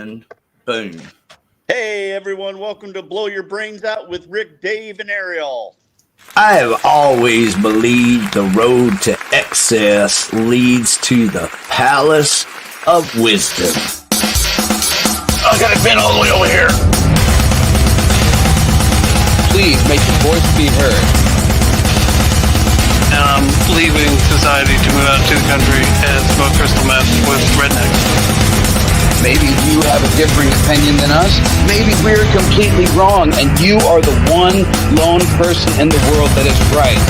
and boom. Hey everyone, welcome to Blow Your Brains Out with Rick, Dave, and Ariel. I have always believed the road to excess leads to the palace of wisdom. I got it bent all the way over here. Please make your voice be heard. And I'm leaving society to move out to the country and smoke crystal meth with rednecks. Maybe you have a differing opinion than us. Maybe we're completely wrong, and you are the one lone person in the world that is right.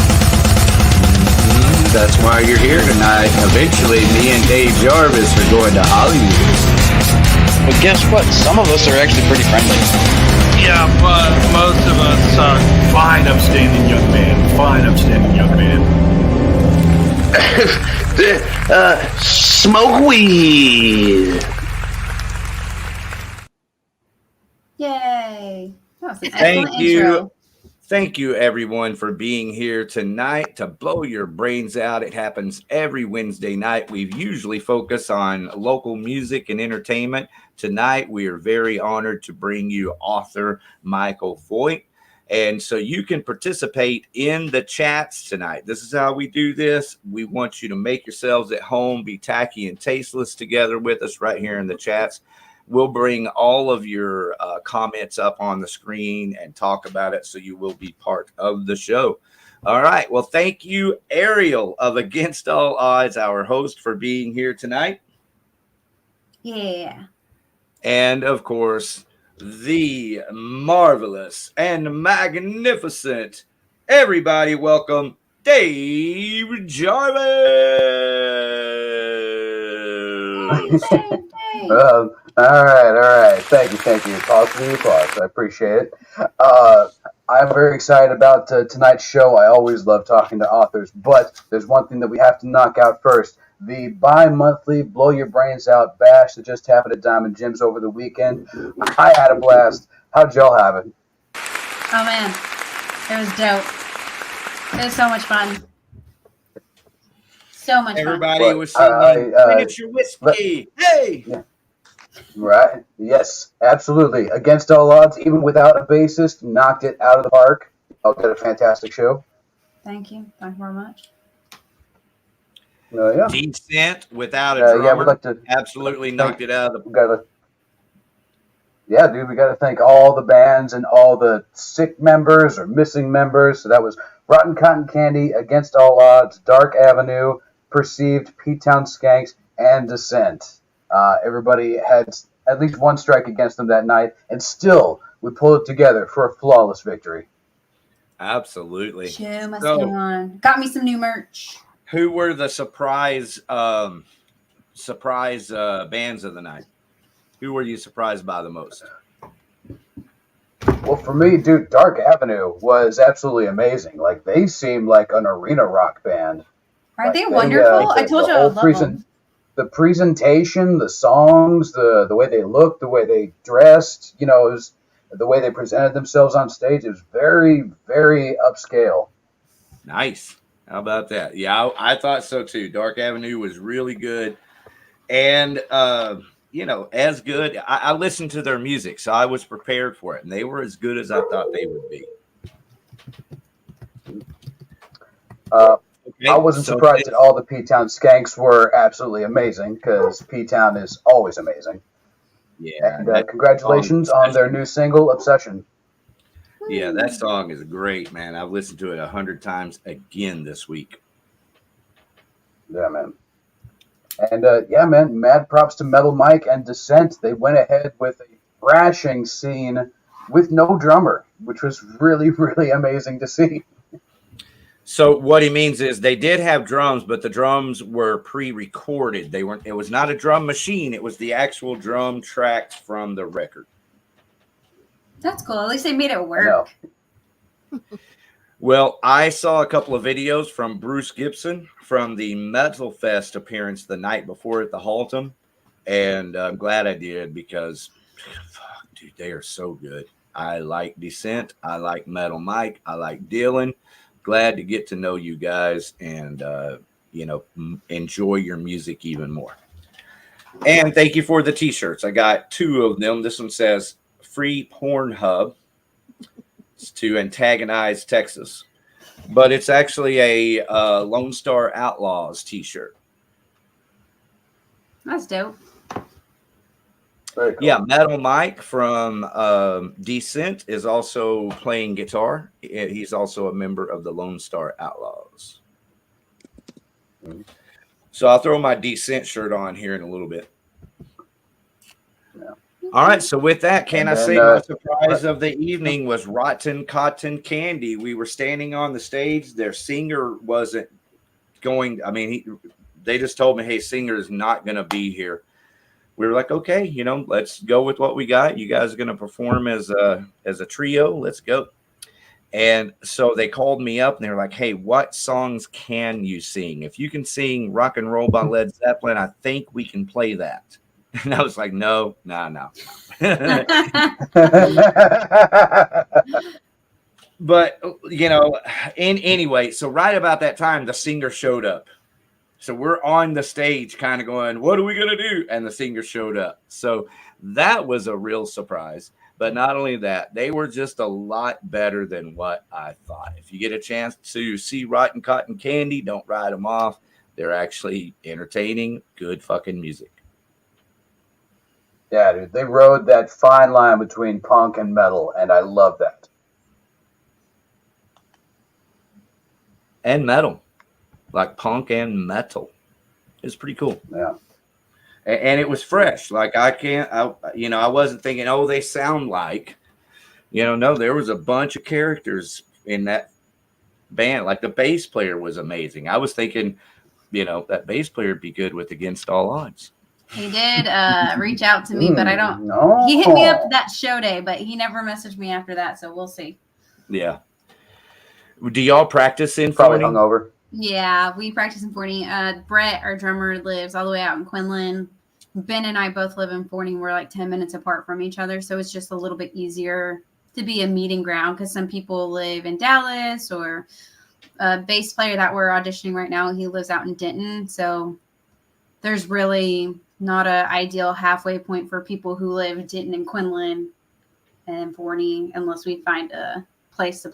That's why you're here tonight. Eventually, me and Dave Jarvis are going to Hollywood. But guess what? Some of us are actually pretty friendly. Yeah, but most of us suck. Fine, upstanding young man. Fine, upstanding young man. Smoke weed. Yay. That was an excellent Thank you. intro. Thank you, everyone, for being here tonight to blow your brains out. It happens every Wednesday night. We usually focus on local music and entertainment. Tonight, we are very honored to bring you author Michael Voit. And so you can participate in the chats tonight. This is how we do this. We want you to make yourselves at home, be tacky and tasteless together with us right here in the chats. We'll bring all of your comments up on the screen and talk about it, so you will be part of the show. All right. Well, thank you, Ariel of Against All Odds, our host, for being here tonight. Yeah. And, of course, the marvelous and magnificent, everybody welcome, Dave Jarvis. All right. Thank you. Pause for the applause. I appreciate it. I'm very excited about tonight's show. I always love talking to authors, but there's one thing that we have to knock out first. The bi-monthly Blow Your Brains Out bash that just happened at Diamond Gyms over the weekend. I had a blast. How'd y'all have it? Oh, man. It was dope. It was so much fun. So much Everybody fun. was singing, finish your whiskey. Hey! Yeah. Right. Yes, absolutely. Against all odds, even without a bassist, knocked it out of the park. Y'all did a fantastic show. Thank you. Thank you very much. Yeah. Decent without a drummer. Yeah, we'd like to absolutely knocked it out of the park. Yeah, dude, we got to thank all the bands and all the sick members or missing members. So that was Rotten Cotton Candy, Against All Odds, Dark Avenue, Perceived, P-Town Skanks, and Descent. Everybody had at least one strike against them that night, and still we pulled it together for a flawless victory. Absolutely. Show must go on. Got me some new merch. Who were the surprise bands of the night? Who were you surprised by the most? Well, for me, dude, Dark Avenue was absolutely amazing. Like, they seemed like an arena rock band. Aren't they wonderful? I told you I would love them. The presentation, the songs, the way they looked, the way they dressed, it was, the way they presented themselves on stage, it was very, very upscale. Nice. How about that? Yeah, I thought so too. Dark Avenue was really good. And, as good. I listened to their music, so I was prepared for it. And they were as good as I thought they would be. Okay, I wasn't surprised that all the P-Town Skanks were absolutely amazing, because P-Town is always amazing. Yeah. And congratulations on their new single, Obsession. Yeah, that song is great, man. I've listened to it 100 times again this week. Yeah, man. And, mad props to Metal Mike and Descent. They went ahead with a thrashing scene with no drummer, which was really, really amazing to see. So what he means is they did have drums, but the drums were pre-recorded. They weren't. It was not a drum machine. It was the actual drum tracks from the record. That's cool. At least they made it work. Well, I saw a couple of videos from Bruce Gibson from the Metal Fest appearance the night before at the Haltom, and I'm glad I did because, dude, they are so good. I like Descent. I like Metal Mike. I like Dylan. Glad to get to know you guys and, enjoy your music even more. And thank you for the t-shirts. I got 2 of them. This one says Free Pornhub. It's to antagonize Texas. But it's actually a Lone Star Outlaws t-shirt. That's dope. Very cool. Yeah, Metal Mike from Descent is also playing guitar. He's also a member of the Lone Star Outlaws. So I'll throw my Descent shirt on here in a little bit. Yeah. All right, so with that, can I then, say my surprise of the evening was Rotten Cotton Candy. We were standing on the stage. Their singer wasn't going. I mean, they just told me, hey, singer is not going to be here. We were like, okay, you know, let's go with what we got. You guys are going to perform as a trio. Let's go. And so they called me up and they were like, hey, what songs can you sing? If you can sing Rock and Roll by Led Zeppelin, I think we can play that. And I was like, no. But, you know, anyway, so right about that time, the singer showed up. So we're on the stage kind of going, what are we going to do? And the singer showed up. So that was a real surprise. But not only that, they were just a lot better than what I thought. If you get a chance to see Rotten Cotton Candy, don't write them off. They're actually entertaining, good fucking music. Yeah, dude, they rode that fine line between punk and metal, and I love that. And metal. Like punk and metal. It's pretty cool. Yeah. And it was fresh. Like I wasn't thinking, oh, they sound like, no, there was a bunch of characters in that band. Like the bass player was amazing. I was thinking, that bass player would be good with Against All Odds. He did reach out to me, but I don't. No. He hit me up that show day, but he never messaged me after that, so we'll see. Yeah. Do y'all practice in Probably Forney? hungover. Yeah, we practice in Forney. Brett, our drummer, lives all the way out in Quinlan. Ben and I both live in Forney. We're like 10 minutes apart from each other, so it's just a little bit easier to be a meeting ground because some people live in Dallas, or a bass player that we're auditioning right now, he lives out in Denton. So there's really not an ideal halfway point for people who live in Denton and Quinlan and Forney unless we find a place to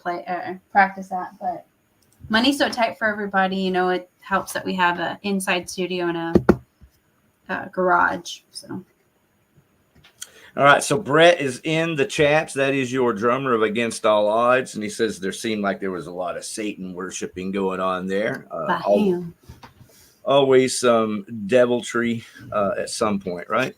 practice at. But money's so tight for everybody, it helps that we have an inside studio and a garage. So all right, so Brett is in the chats. That is your drummer of Against All Odds, and he says there seemed like there was a lot of Satan worshiping going on there. Always some deviltry at some point, right?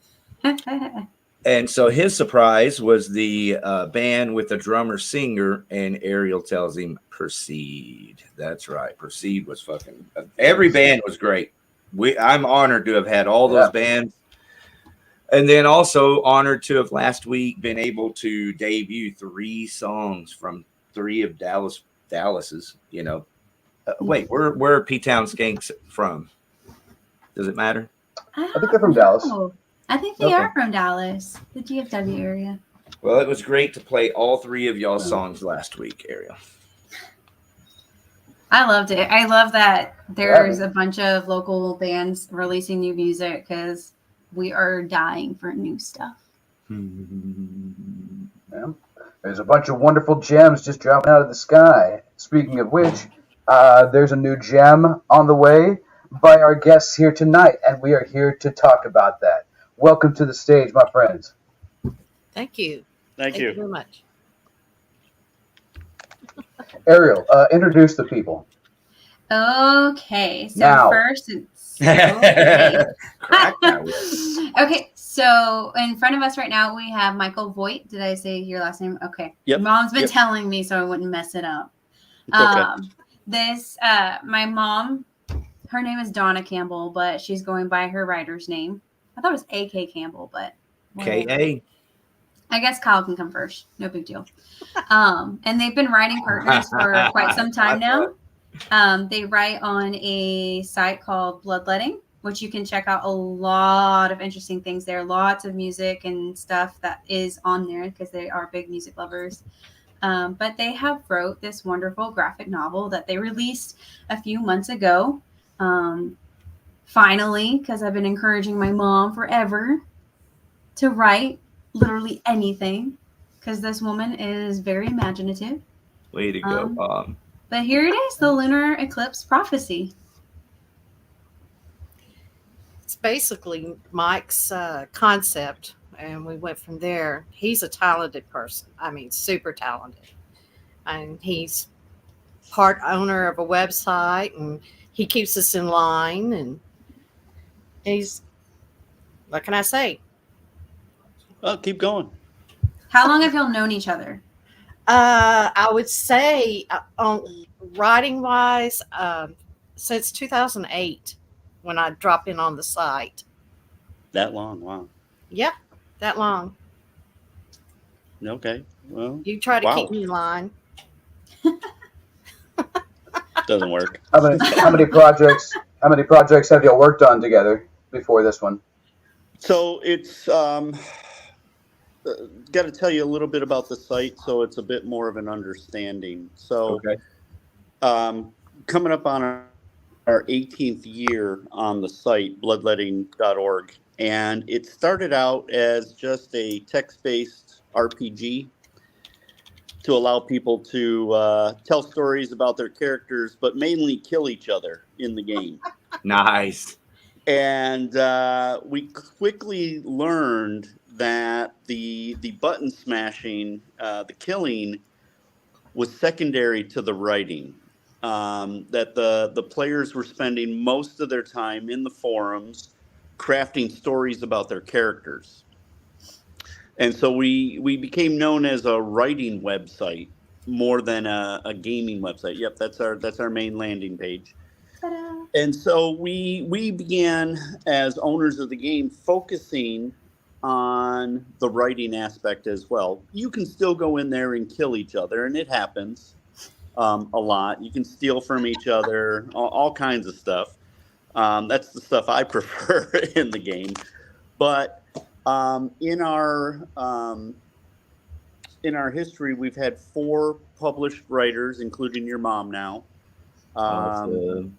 And so his surprise was the band with the drummer singer, and Ariel tells him, proceed. That's right. Proceed was fucking every band was great. I'm honored to have had all those bands. And then also honored to have last week been able to debut 3 songs from 3 of Dallas's, wait, where are P-Town Skanks from? Does it matter? I think they're from Dallas. I think they are from Dallas, the GFW area. Well, it was great to play all 3 of y'all's songs last week, Ariel. I loved it. I love that there's a bunch of local bands releasing new music because we are dying for new stuff. Yeah. There's a bunch of wonderful gems just dropping out of the sky. Speaking of which, there's a new gem on the way by our guests here tonight, and we are here to talk about that. Welcome to the stage, my friends. Thank you. Thank you very much. Ariel, introduce the people. Okay, so Now. first it's okay, so in front of us right now we have Michael Voit. Did I say your last name? Okay. Yep. Mom's been telling me so I wouldn't mess it up. It's My mom, her name is Donna Campbell, but she's going by her writer's name. I thought it was A.K. Campbell, but K.A. I guess Kyle can come first. No big deal. And they've been writing partners for quite some time now. They write on a site called Bloodletting, which you can check out a lot of interesting things there. Lots of music and stuff that is on there because they are big music lovers. But they have wrote this wonderful graphic novel that they released a few months ago. finally, because I've been encouraging my mom forever to write literally anything, because this woman is very imaginative. Way to go, Mom. But here it is, the Lunar Eclipse Prophecy. It's basically Mike's concept, and we went from there. He's a talented person. I mean, super talented. And he's part owner of a website, and he keeps us in line, and he's, what can I say? Well, keep going. How long have y'all known each other? I would say on writing wise, since 2008, when I drop in on the site. That long? Wow. Yeah, that long. Okay. Well, You try to wow. keep me in line. Doesn't work. How many projects have y'all worked on together before this one? So it's got to tell you a little bit about the site, so it's a bit more of an understanding. So, Okay. Coming up on our 18th year on the site, bloodletting.org, and it started out as just a text-based RPG to allow people to tell stories about their characters, but mainly kill each other in the game. Nice. And we quickly learned that the button smashing, the killing, was secondary to the writing. That the players were spending most of their time in the forums crafting stories about their characters. And so we became known as a writing website more than a gaming website. Yep, that's our main landing page. Ta-da. And so we began as owners of the game focusing on the writing aspect as well. You can still go in there and kill each other, and it happens a lot. You can steal from each other, all kinds of stuff. That's the stuff I prefer in the game. But in our history, we've had 4 published writers, including your mom now. Awesome.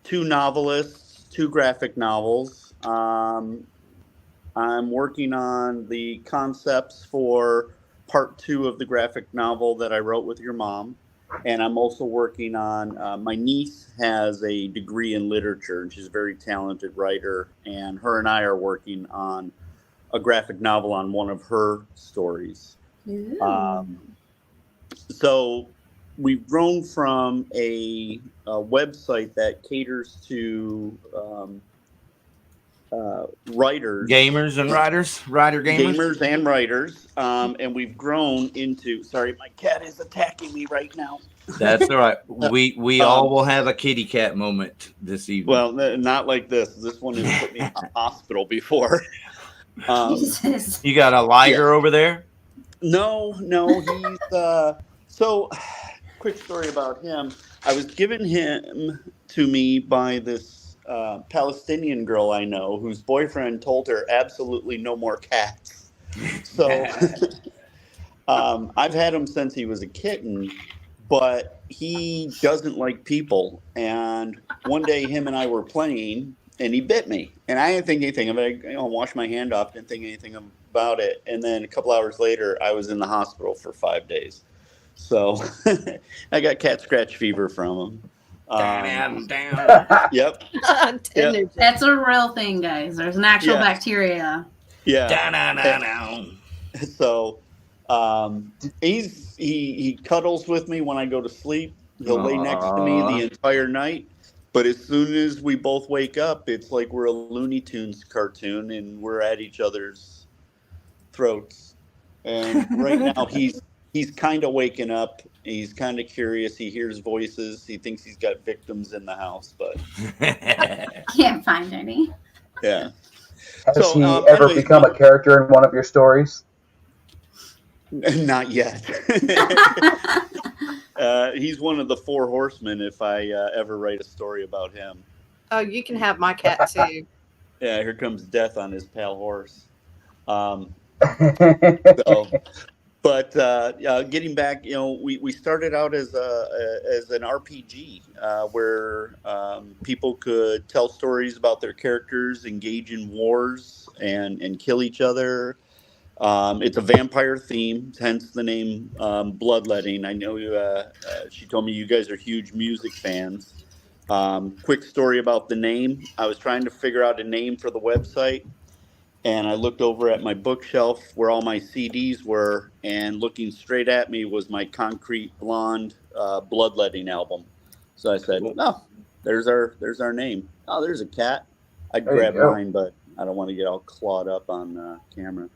2 novelists, 2 graphic novels. I'm working on the concepts for part 2 of the graphic novel that I wrote with your mom. And I'm also working on, my niece has a degree in literature, and she's a very talented writer. And her and I are working on a graphic novel on one of her stories. So we've grown from a website that caters to writers, Gamers and writers, gamers and writers, and we've grown into. Sorry, my cat is attacking me right now. That's all right. We all will have a kitty cat moment this evening. Well, not like this. This one has put me in the hospital before. Jesus. You got a liger over there? No, he's so. Quick story about him. I was given him to me by this Palestinian girl I know whose boyfriend told her absolutely no more cats. So I've had him since he was a kitten, but he doesn't like people. And one day him and I were playing and he bit me. And I didn't think anything of it. I washed my hand off, didn't think anything about it. And then a couple hours later, I was in the hospital for 5 days. So I got cat scratch fever from him. Damn. Yep. Yep. That's a real thing, guys. There's an actual Yeah. bacteria. Yeah. So he cuddles with me when I go to sleep. He'll lay next to me the entire night. But as soon as we both wake up, it's like we're a Looney Tunes cartoon and we're at each other's throats. And right now he's kind of waking up. He's kind of curious. He hears voices. He thinks he's got victims in the house, but Can't find any. yeah. Has he ever become a character in one of your stories? Not yet. He's one of the 4 horsemen if I ever write a story about him. Oh, you can have my cat too. Yeah, here comes Death on his pale horse. But But getting back, we started out as an RPG where people could tell stories about their characters, engage in wars, and kill each other. It's a vampire theme, hence the name Bloodletting. I know she told me you guys are huge music fans. Quick story about the name. I was trying to figure out a name for the website, and I looked over at my bookshelf where all my CDs were, and looking straight at me was my Concrete Blonde Bloodletting album. So I said, "Oh, there's our name. Oh, there's a cat. I'd There you grab go. mine, but I don't want to get all clawed up on camera."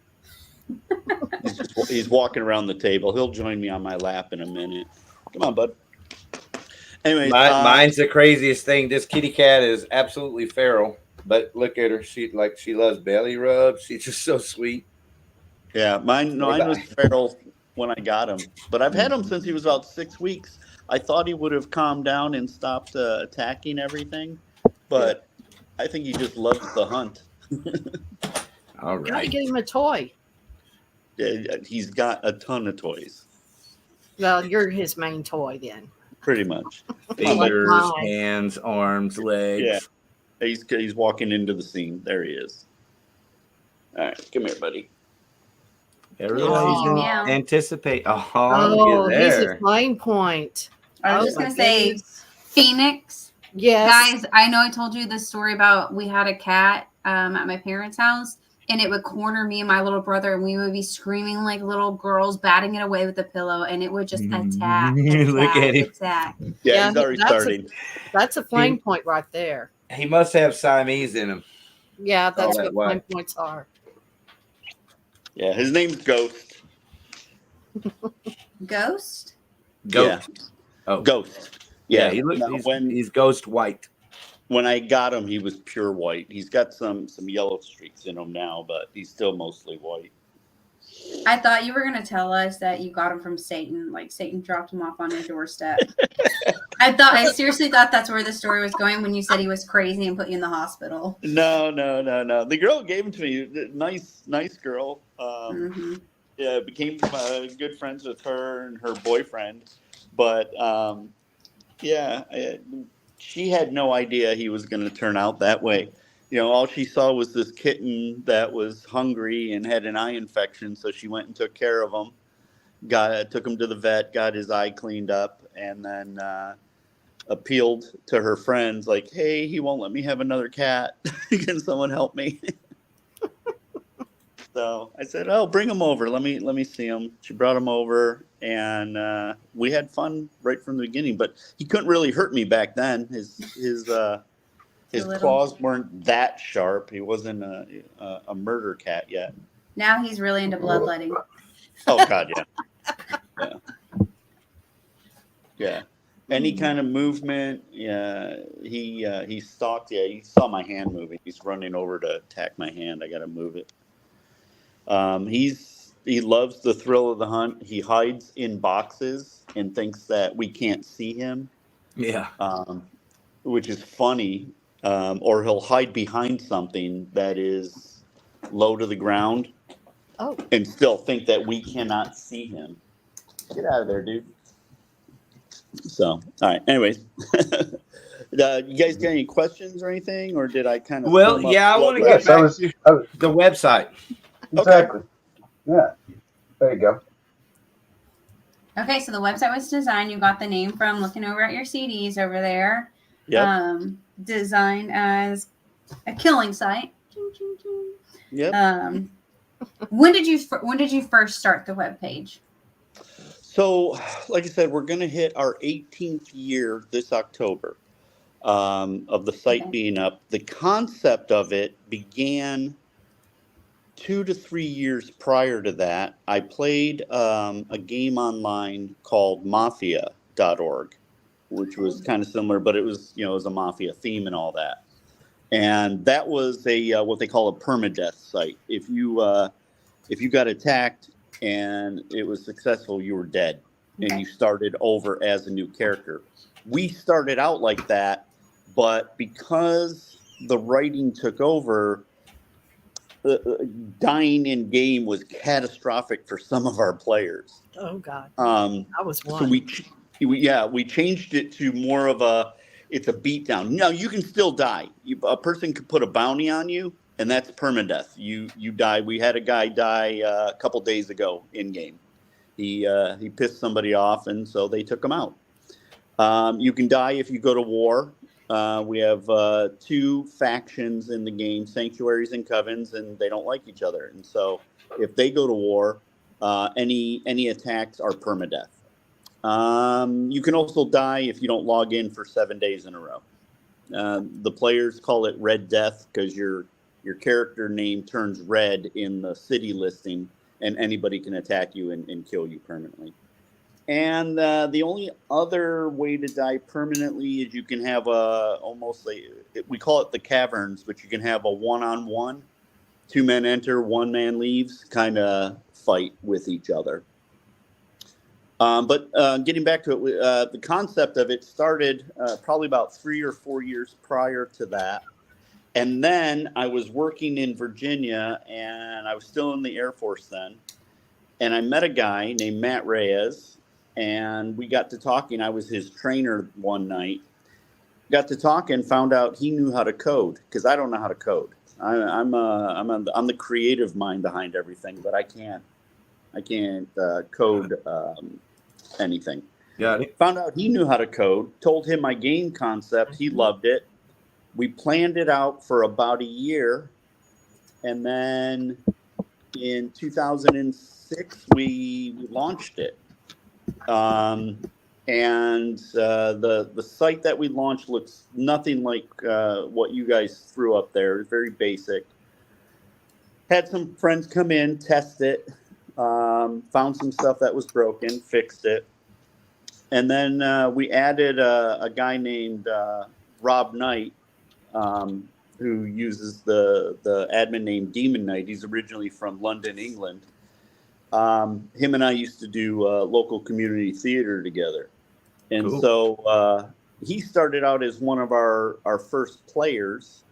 He's walking around the table. He'll join me on my lap in a minute. Come on, bud. Anyways, Mine's the craziest thing. This kitty cat is absolutely feral, but look at her. She loves belly rubs. She's just so sweet. Yeah, mine was feral when I got him, but I've had him since he was about 6 weeks. I thought he would have calmed down and stopped attacking everything, but I think he just loves the hunt. All Gotta right. get him a toy. Yeah, he's got a ton of toys, Well, you're his main toy then. pretty much. Fingers, mine. hands, arms, legs. Yeah, he's walking into the scene. There he is. All right, come here, buddy. Everybody's Oh. in Meow. anticipate. Oh, Oh, look at he's there. a flame point. I was Oh just my gonna say, goodness. Phoenix. Yes. Guys, I know I told you this story about we had a cat at my parents' house, and it would corner me and my little brother, and we would be screaming like little girls, batting it away with the pillow, and it would just attack. Look at him. Attack. Yeah, he's already that's starting. That's a flame point right there. He must have Siamese in him. Yeah, that's that what way. flame points are. Yeah, his name's Ghost. Ghost? Ghost. Yeah. Oh, Ghost. yeah. Yeah, now, He's ghost white. when I got him, he was pure white. He's got some yellow streaks in him now, but he's still mostly white. I thought you were gonna tell us that you got him from Satan, like Satan dropped him off on your doorstep. I seriously thought that's where the story was going when you said he was crazy and put you in the hospital. No. The girl gave him to me. Nice girl. Yeah, became good friends with her and her boyfriend. But she had no idea he was going to turn out that way. All she saw was this kitten that was hungry and had an eye infection, so she went and took care of him. Took him to the vet, got his eye cleaned up, and then appealed to her friends like, "Hey, he won't let me have another cat. Can someone help me?" So I said, "Oh, bring him over. Let me see him." She brought him over, and we had fun right from the beginning. But he couldn't really hurt me back then. His claws weren't that sharp. He wasn't a murder cat yet. Now he's really into bloodletting. Oh God, yeah, yeah. Any kind of movement, he stalked. Yeah, he saw my hand moving. He's running over to attack my hand. I got to move it. He loves the thrill of the hunt. He hides in boxes and thinks that we can't see him. Yeah. Which is funny. Or he'll hide behind something that is low to the ground. Oh. And still think that we cannot see him. Get out of there, dude. So, all right. Anyways, you guys got any questions or anything, or did I kind of? Well, yeah, I want to get back to the website. Exactly. Yeah. There you go. Okay, so the website was designed. You got the name from looking over at your CDs over there. Yep. Designed as a killing site. Yep. When did you first start the webpage? So, like I said, we're going to hit our 18th year this October of the site being up. The concept of it began 2 to 3 years prior to that. I played a game online called Mafia.org, which was kind of similar, but it was, it was a mafia theme and all that. And that was a what they call a permadeath site. If you got attacked and it was successful, you were dead, and you started over as a new character. We started out like that, but because the writing took over, dying in game was catastrophic for some of our players. Oh God, I was So one. we changed it to more of it's a beatdown. Now you can still die. A person could put a bounty on you, and that's permadeath. You die. We had a guy die a couple days ago in game. He pissed somebody off, and so they took him out. You can die if you go to war. We have 2 factions in the game, Sanctuaries and Covens, and they don't like each other. And so if they go to war, any attacks are permadeath. You can also die if you don't log in for 7 days in a row. The players call it Red Death because your character name turns red in the city listing, and anybody can attack you and kill you permanently. And the only other way to die permanently is you can have we call it the caverns, but you can have a 1-on-1, 2 men enter, 1 man leaves kind of fight with each other. But getting back to it, the concept of it started probably about 3 or 4 years prior to that. And then I was working in Virginia, and I was still in the Air Force then. And I met a guy named Matt Reyes, and we got to talking. I was his trainer one night. Got to talk and found out he knew how to code, because I don't know how to code. I'm the creative mind behind everything, but I can't code anything. Got it. Found out he knew how to code. Told him my game concept. He loved it. We planned it out for about a year, and then in 2006 we launched it. And the site that we launched looks nothing like what you guys threw up there. It's very basic. Had some friends come in, test it, found some stuff that was broken, fixed it. And then we added a guy named Rob Knight, who uses the admin name Demon Knight. He's originally from London, England. Him and I used to do local community theater together. And Cool. So he started out as one of our first players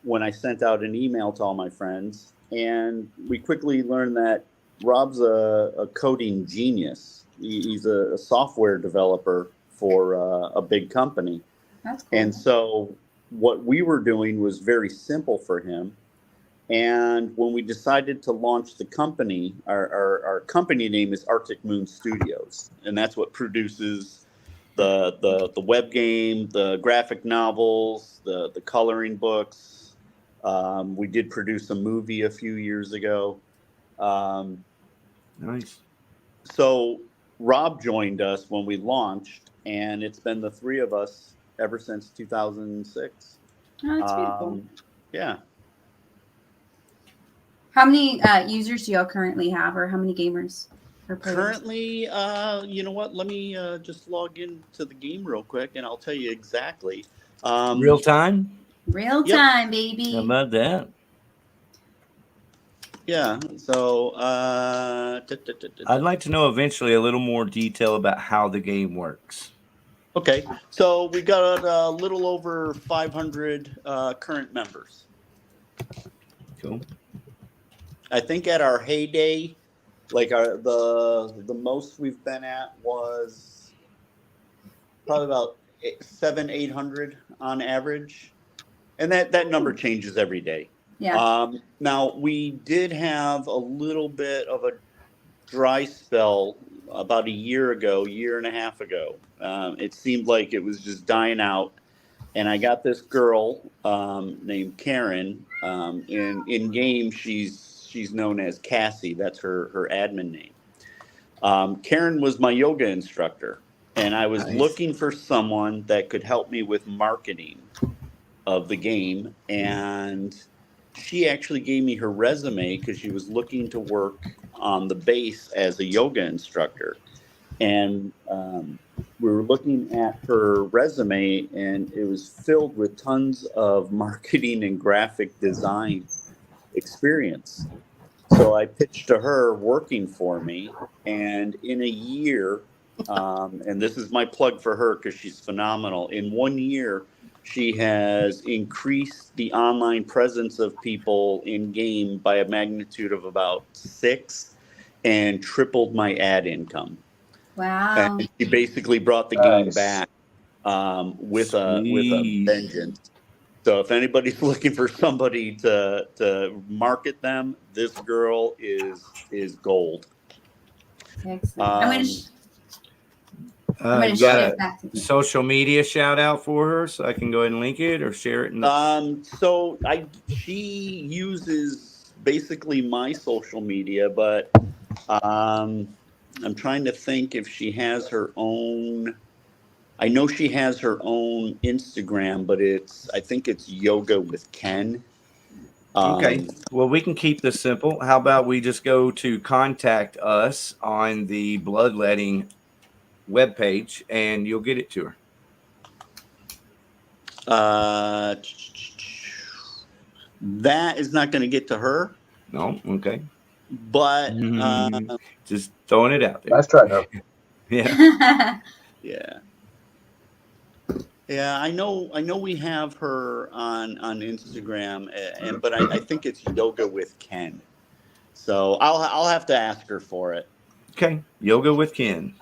when I sent out an email to all my friends. And we quickly learned that Rob's a coding genius. He's a software developer for a big company. That's cool. And so what we were doing was very simple for him. And when we decided to launch the company, our company name is Arctic Moon Studios. And that's what produces the web game, the graphic novels, the coloring books. We did produce a movie a few years ago. Nice. So Rob joined us when we launched, and it's been the 3 of us ever since 2006. Oh, that's beautiful. Yeah. How many users do y'all currently have, or how many gamers? Or players? Currently, you know what? Let me just log into the game real quick, and I'll tell you exactly. Real time? Real Yep. time, baby. How about that? Yeah. So I'd like to know eventually a little more detail about how the game works. okay. So we got a little over 500 current members. Cool. I think at our heyday, like the most we've been at was probably about 700-800 on average, and that number changes every day. Yeah. Now we did have a little bit of a dry spell about a year and a half ago. It seemed like it was just dying out, and I got this girl named Karen. In game, she's known as Cassie. That's her admin name. Karen was my yoga instructor, and I was looking for someone that could help me with marketing of the game. And she actually gave me her resume because she was looking to work on the base as a yoga instructor. And we were looking at her resume, and it was filled with tons of marketing and graphic design experience. So I pitched to her working for me, and in a year, and this is my plug for her because she's phenomenal. In 1 year, she has increased the online presence of people in game by a magnitude of about 6 and tripled my ad income. Wow. And she basically brought the game Nice. back with a Sweet. vengeance. So if anybody's looking for somebody to market them, this girl is gold. Excellent. I'm Um, gonna You got shift back to a social media shout out for her, so I can go ahead and link it or share it in the. So she uses basically my social media, but I'm trying to think if she has her own. I know she has her own Instagram, but I think it's Yoga with Ken. Okay. Well, we can keep this simple. How about we just go to contact us on the Bloodletting webpage, and you'll get it to her. That is not going to get to her, No. Okay. but Just throwing it out there. Nice try, though. Yeah. yeah. Yeah, I know we have her on Instagram, but I think it's Yoga with Ken. So I'll have to ask her for it. Okay. Yoga with Ken.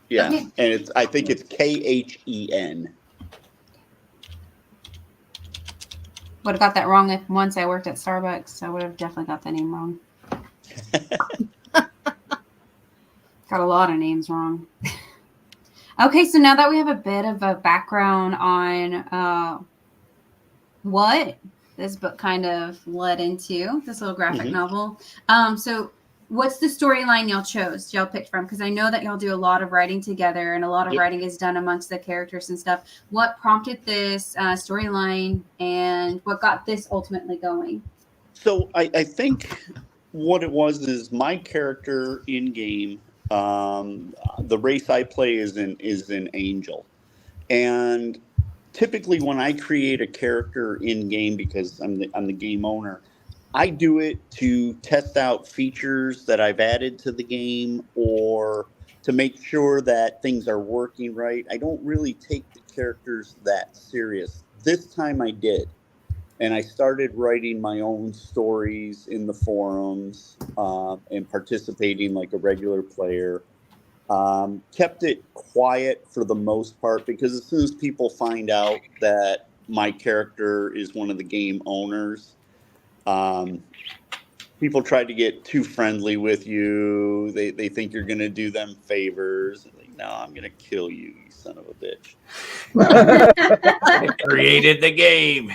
Yeah, Okay. and I think it's KHEN. Would have got that wrong if once I worked at Starbucks. So I would have definitely got the name wrong. Got a lot of names wrong. Okay, so now that we have a bit of a background on what this book kind of led into, this little graphic novel. So what's the storyline y'all chose, y'all picked from? Because I know that y'all do a lot of writing together, and a lot of writing is done amongst the characters and stuff. What prompted this storyline, and what got this ultimately going? So I think what it was is my character in game. The race I play is an angel, and typically when I create a character in game, because I'm the game owner, I do it to test out features that I've added to the game or to make sure that things are working right. I don't really take the characters that serious. This time I did. And I started writing my own stories in the forums and participating like a regular player. Kept it quiet for the most part, because as soon as people find out that my character is one of the game owners, people try to get too friendly with you. They think you're going to do them favors. Like, no, I'm going to kill you, you son of a bitch. I created the game.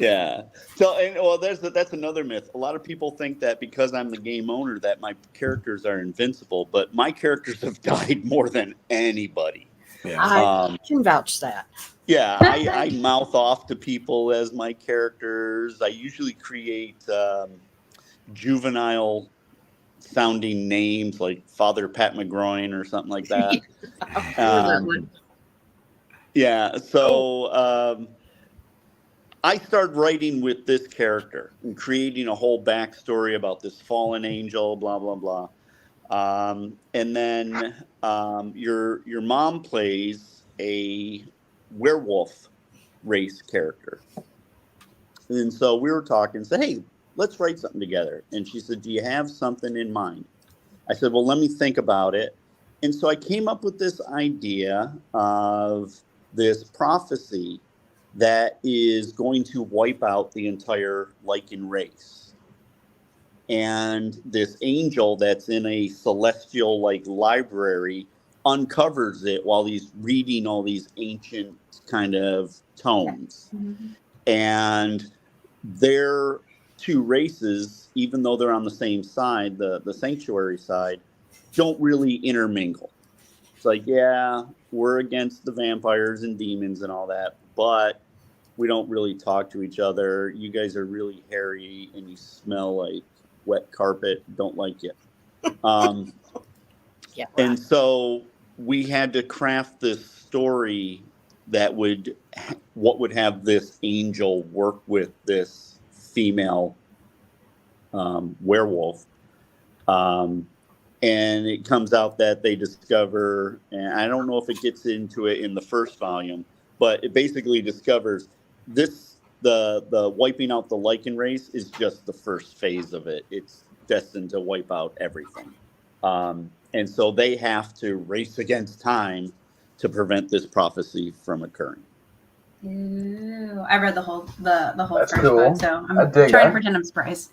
Yeah. So, that's another myth. A lot of people think that because I'm the game owner that my characters are invincible, but my characters have died more than anybody. Yeah. I can vouch that. Yeah, I mouth off to people as my characters. I usually create juvenile sounding names like Father Pat McGroin or something like that. Yeah. So I started writing with this character and creating a whole backstory about this fallen angel, blah, blah, blah. And then your mom plays a werewolf race character. And so we were talking and said, hey, let's write something together. And she said, do you have something in mind? I said, well, let me think about it. And so I came up with this idea of this prophecy that is going to wipe out the entire Lycan race. And this angel that's in a celestial library uncovers it while he's reading all these ancient kind of tomes. Mm-hmm. And their two races, even though they're on the same side, the sanctuary side, don't really intermingle. It's like, yeah, we're against the vampires and demons and all that, but we don't really talk to each other. You guys are really hairy and you smell like wet carpet. Don't like you. Yeah. And so we had to craft this story that would have this angel work with this female werewolf. And it comes out that they discover, and I don't know if it gets into it in the first volume, but it basically discovers the wiping out the lichen race is just the first phase of it. It's destined to wipe out everything. And so they have to race against time to prevent this prophecy from occurring. Ooh, I read the whole That's first cool. book, so I'm I dig trying that. to pretend I'm surprised.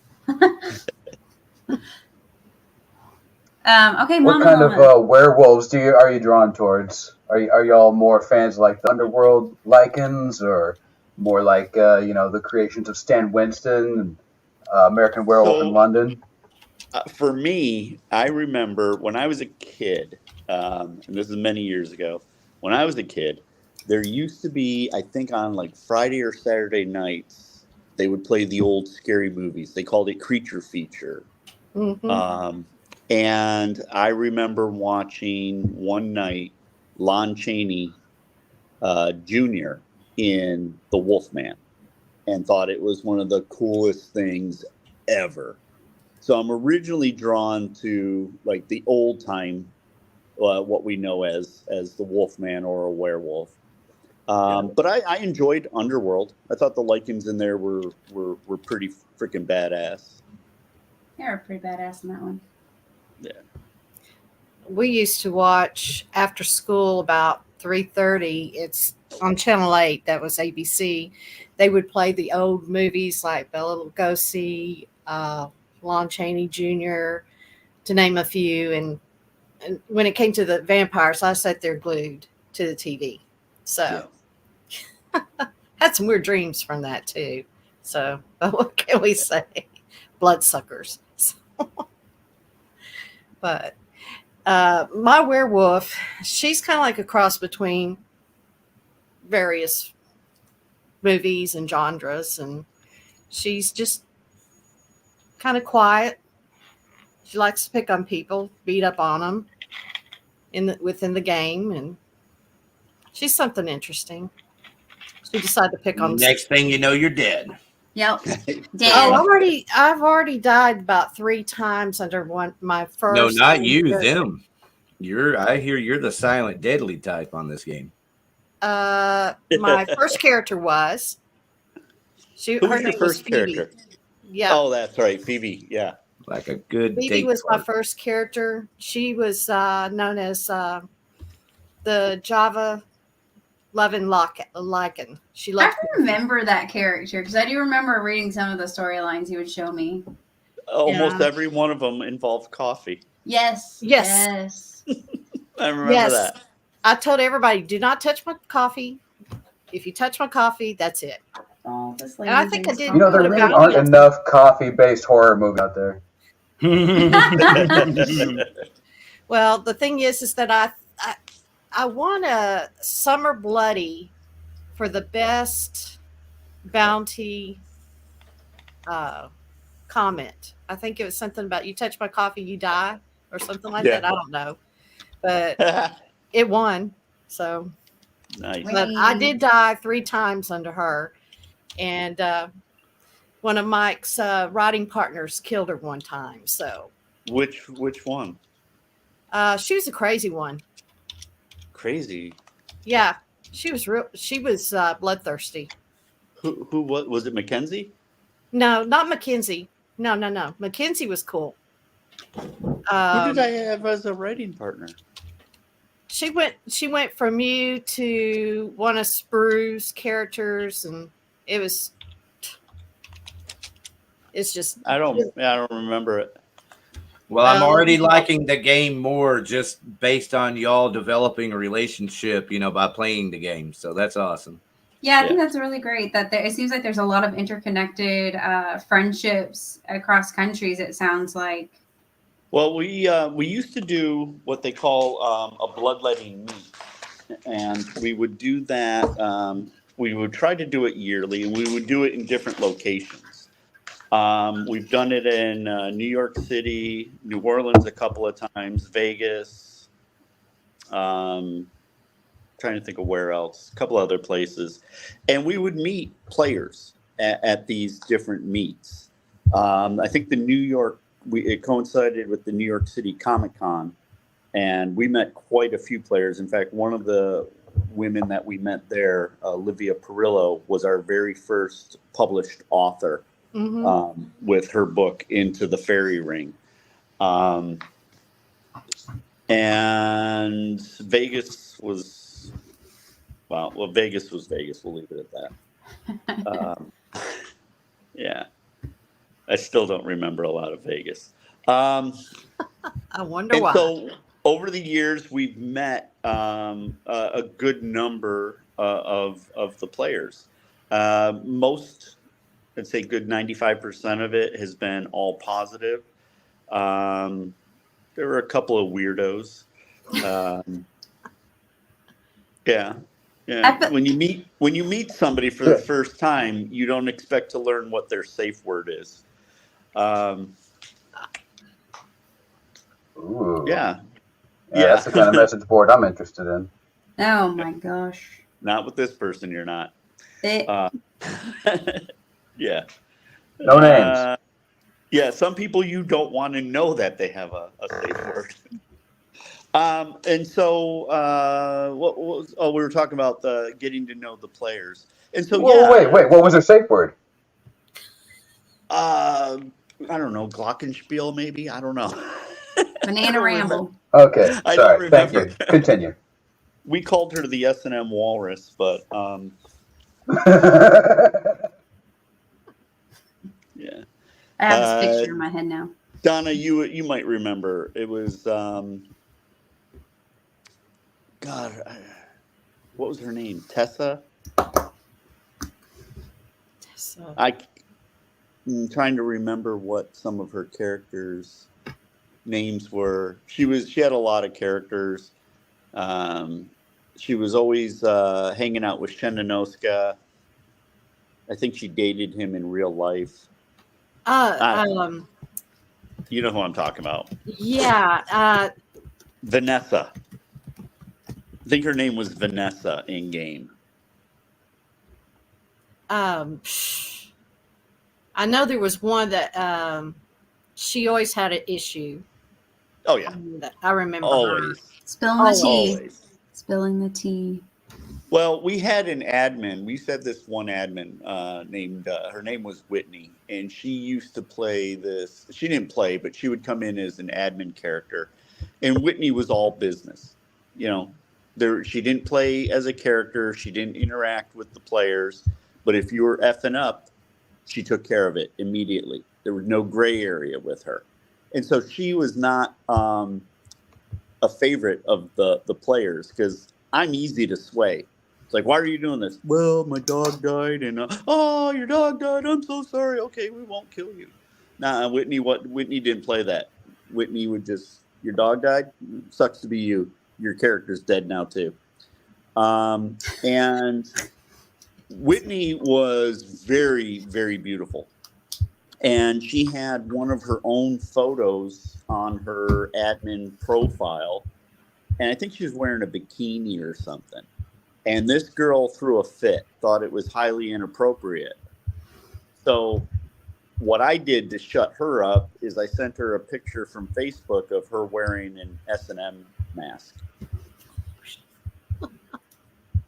Okay, What Mama. kind of werewolves are you drawn towards? Are y'all more fans of like the underworld lichens, or more like the creations of Stan Winston and American Werewolf in So London? for me, I remember when I was a kid, and this is many years ago, when I was a kid, there used to be, I think on like Friday or Saturday nights, they would play the old scary movies. They called it Creature Feature. Mhm. And I remember watching one night Lon Chaney Jr. in The Wolfman and thought it was one of the coolest things ever. So I'm originally drawn to like the old time, what we know as the Wolfman or a werewolf. But I enjoyed Underworld. I thought the lichens in there were pretty freaking badass. You're pretty badass in that one. Yeah. We used to watch after school about 3:30. It's on Channel 8. That was ABC. They would play the old movies like Bela Lugosi, Lon Chaney Jr., to name a few. And when it came to the vampires, I sat there glued to the TV. So had some weird dreams from that too. So, but what can we say? Bloodsuckers. But my werewolf, she's kind of like a cross between various movies and genres, and she's just kind of quiet. She likes to pick on people, beat up on them within the game, and she's something interesting. She decided to pick on. Next thing you know, you're dead. Yep. Oh, I've already died about 3 times under my first. No, not you, them. I hear you're the silent deadly type on this game. My first character was. Who Her was your name was first Phoebe. character? Yeah. Oh, that's right, Phoebe. Yeah. Like a good Phoebe date was my card. first character. She was known as the Java loving lichen. She I loved. remember that character because I do remember reading some of the storylines he would show me. Almost every one of them involved coffee. Yes. Yes. I remember that. I told everybody, do not touch my coffee. If you touch my coffee, that's it. Oh, this lady. And I think I did. There really aren't enough coffee-based horror movies out there. Well, the thing is that I won a Summer Bloody for the best bounty comment. I think it was something about you touch my coffee, you die, or something like that. I don't know, but it won. So nice. But I did die 3 times under her, and one of Mike's writing partners killed her one time. So which one? She was a crazy one. Crazy. Yeah, she was real. She was bloodthirsty. Who was it? Mackenzie? No, not Mackenzie. No. Mackenzie was cool. Who did I have as a writing partner? She went from you to one of Sprue's characters, and it's just I don't remember it. Well, I'm already liking the game more just based on y'all developing a relationship, by playing the game. So that's awesome. Yeah, I think that's really great. That it seems like there's a lot of interconnected friendships across countries. It sounds like. Well, we used to do what they call a bloodletting meet, and we would do that. We would try to do it yearly, and we would do it in different locations. We've done it in New York City, New Orleans a couple of times, Vegas. Trying to think of where else, a couple other places, and we would meet players at these different meets. I think it coincided with the New York City Comic Con, and we met quite a few players. In fact, one of the women that we met there, Olivia Perillo, was our very first published author with her book Into the Fairy Ring. And Vegas was, well, Vegas was Vegas. We'll leave it at that. Yeah. I still don't remember a lot of Vegas. I wonder and why. so over the years, we've met a good number of the players. Most, I'd say good 95% of it has been all positive. There were a couple of weirdos. Yeah. When you meet somebody for the first time, you don't expect to learn what their safe word is. Ooh. Yeah. That's the kind of message board I'm interested in. Oh my gosh. Not with this person, you're not. Yeah. No names. Yeah, some people you don't want to know that they have a safe word. And so, what was? Oh, we were talking about getting to know the players. And so, Wait. What was their safe word? I don't know, Glockenspiel, maybe. I don't know. Banana Ramble. Okay, I sorry. don't Thank you. Continue. We called her the S&M Walrus, but yeah. I have this picture in my head now. Donna, you might remember. It was God, what was her name? Tessa? I'm trying to remember what some of her characters' names were. She had a lot of characters. She was always hanging out with Shenanoska. I think she dated him in real life. You know who I'm talking about. Yeah. Vanessa. I think her name was Vanessa in game. I know there was one that she always had an issue. Oh yeah, I remember always. her. Spilling the tea. Always. Spilling the tea. Well, we had an admin. We said this one admin named her name was Whitney, and she used to play this. She didn't play, but she would come in as an admin character, and Whitney was all business. You know, she didn't play as a character. She didn't interact with the players, but if you were effing up, she took care of it immediately. There was no gray area with her, and so she was not a favorite of the players because I'm easy to sway. It's like, why are you doing this? Well, my dog died, and oh, your dog died. I'm so sorry. Okay, we won't kill you. Nah, Whitney didn't play that. Whitney would just, your dog died. Sucks to be you. Your character's dead now too. And Whitney was very, very beautiful, and she had one of her own photos on her admin profile, and I think she was wearing a bikini or something. And this girl threw a fit, thought it was highly inappropriate. So what I did to shut her up is I sent her a picture from Facebook of her wearing an S&M mask.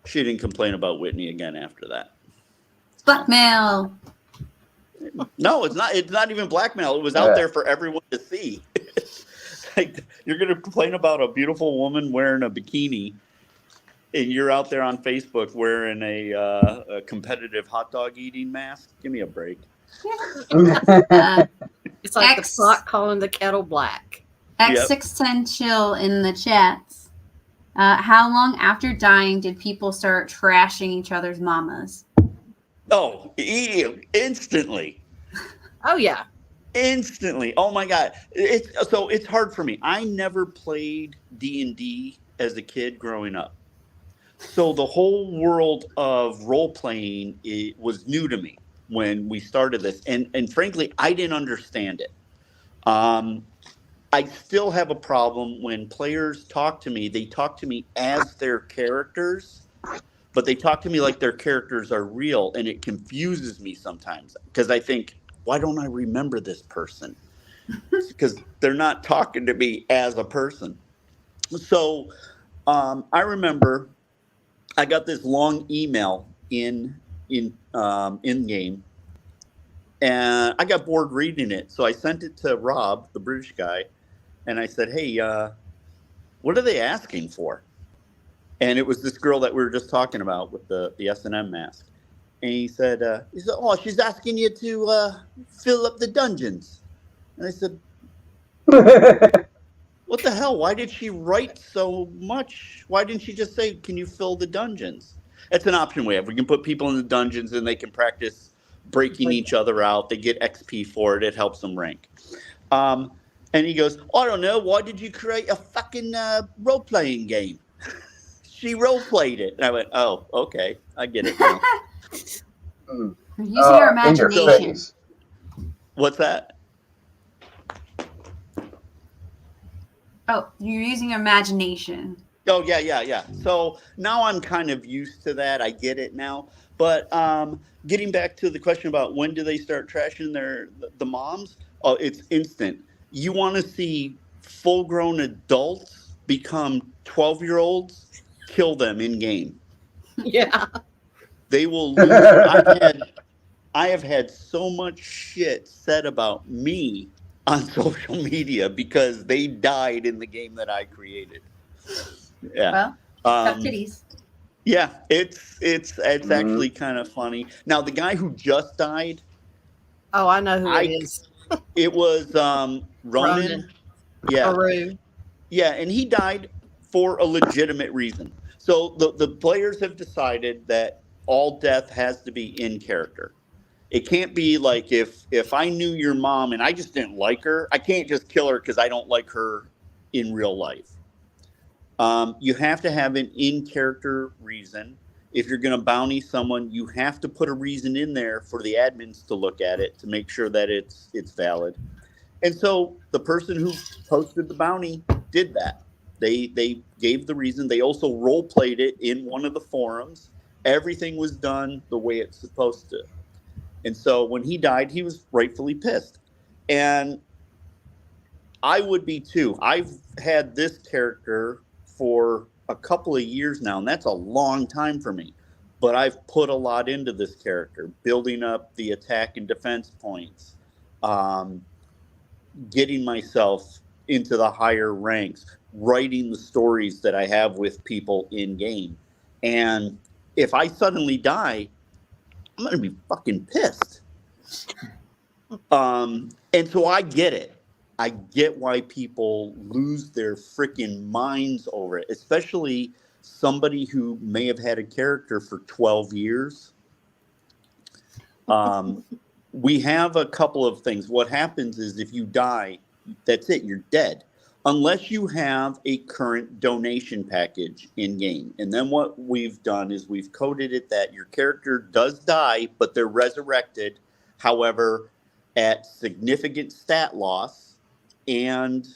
She didn't complain about Whitney again after that. Blackmail. No, it's not. It's not even blackmail. It was out there for everyone to see. Like, you're going to complain about a beautiful woman wearing a bikini, and you're out there on Facebook wearing a competitive hot dog eating mask? Give me a break. It's like the pot calling the kettle black. X610 Chill in the chats. How long after dying did people start trashing each other's mamas? Oh, instantly. Oh, yeah. Instantly. Oh, my God. It's hard for me. I never played D&D as a kid growing up. So the whole world of role-playing was new to me when we started this. And frankly, I didn't understand it. I still have a problem when players talk to me. They talk to me as their characters, but they talk to me like their characters are real, and it confuses me sometimes because I think, why don't I remember this person? Because they're not talking to me as a person. So I remember I got this long email in game, and I got bored reading it, so I sent it to Rob, the British guy, and I said, "Hey, what are they asking for?" And it was this girl that we were just talking about with the S&M mask. And he said, "Oh, she's asking you to fill up the dungeons." And I said, "What the hell? Why did she write so much? Why didn't she just say, 'Can you fill the dungeons?'" It's an option we have. We can put people in the dungeons and they can practice breaking each other out. They get XP for it. It helps them rank. And he goes, "I don't know. Why did you create a fucking role-playing game?" She role-played it. And I went, "Oh, okay. I get it now." Using your In your imagination. face. What's that? Oh, you're using your imagination. Oh, yeah. So now I'm kind of used to that. I get it now. But getting back to the question about when do they start trashing the moms? Oh, it's instant. You want to see full-grown adults become 12-year-olds? Kill them in game. Yeah. They will lose. I have had so much shit said about me on social media because they died in the game that I created. Yeah. Well, tough titties. Yeah, it's actually kind of funny. Now the guy who just died, Oh, I know who it is. it was Ronan. Yeah. Aru. Yeah, and he died for a legitimate reason. So the players have decided that all death has to be in character. It can't be like if I knew your mom and I just didn't like her, I can't just kill her because I don't like her in real life. You have to have an in-character reason. If you're going to bounty someone, you have to put a reason in there for the admins to look at it to make sure that it's valid. And so the person who posted the bounty did that. They gave the reason. They also role-played it in one of the forums. Everything was done the way it's supposed to. And so when he died, he was rightfully pissed. And I would be too. I've had this character for a couple of years now, and that's a long time for me. But I've put a lot into this character, building up the attack and defense points, getting myself into the higher ranks, writing the stories that I have with people in game. And if I suddenly die, I'm going to be fucking pissed. And so I get it. I get why people lose their freaking minds over it, especially somebody who may have had a character for 12 years. We have a couple of things. What happens is if you die, that's it. You're dead. Unless you have a current donation package in game. And then what we've done is we've coded it that your character does die, but they're resurrected. However, at significant stat loss, and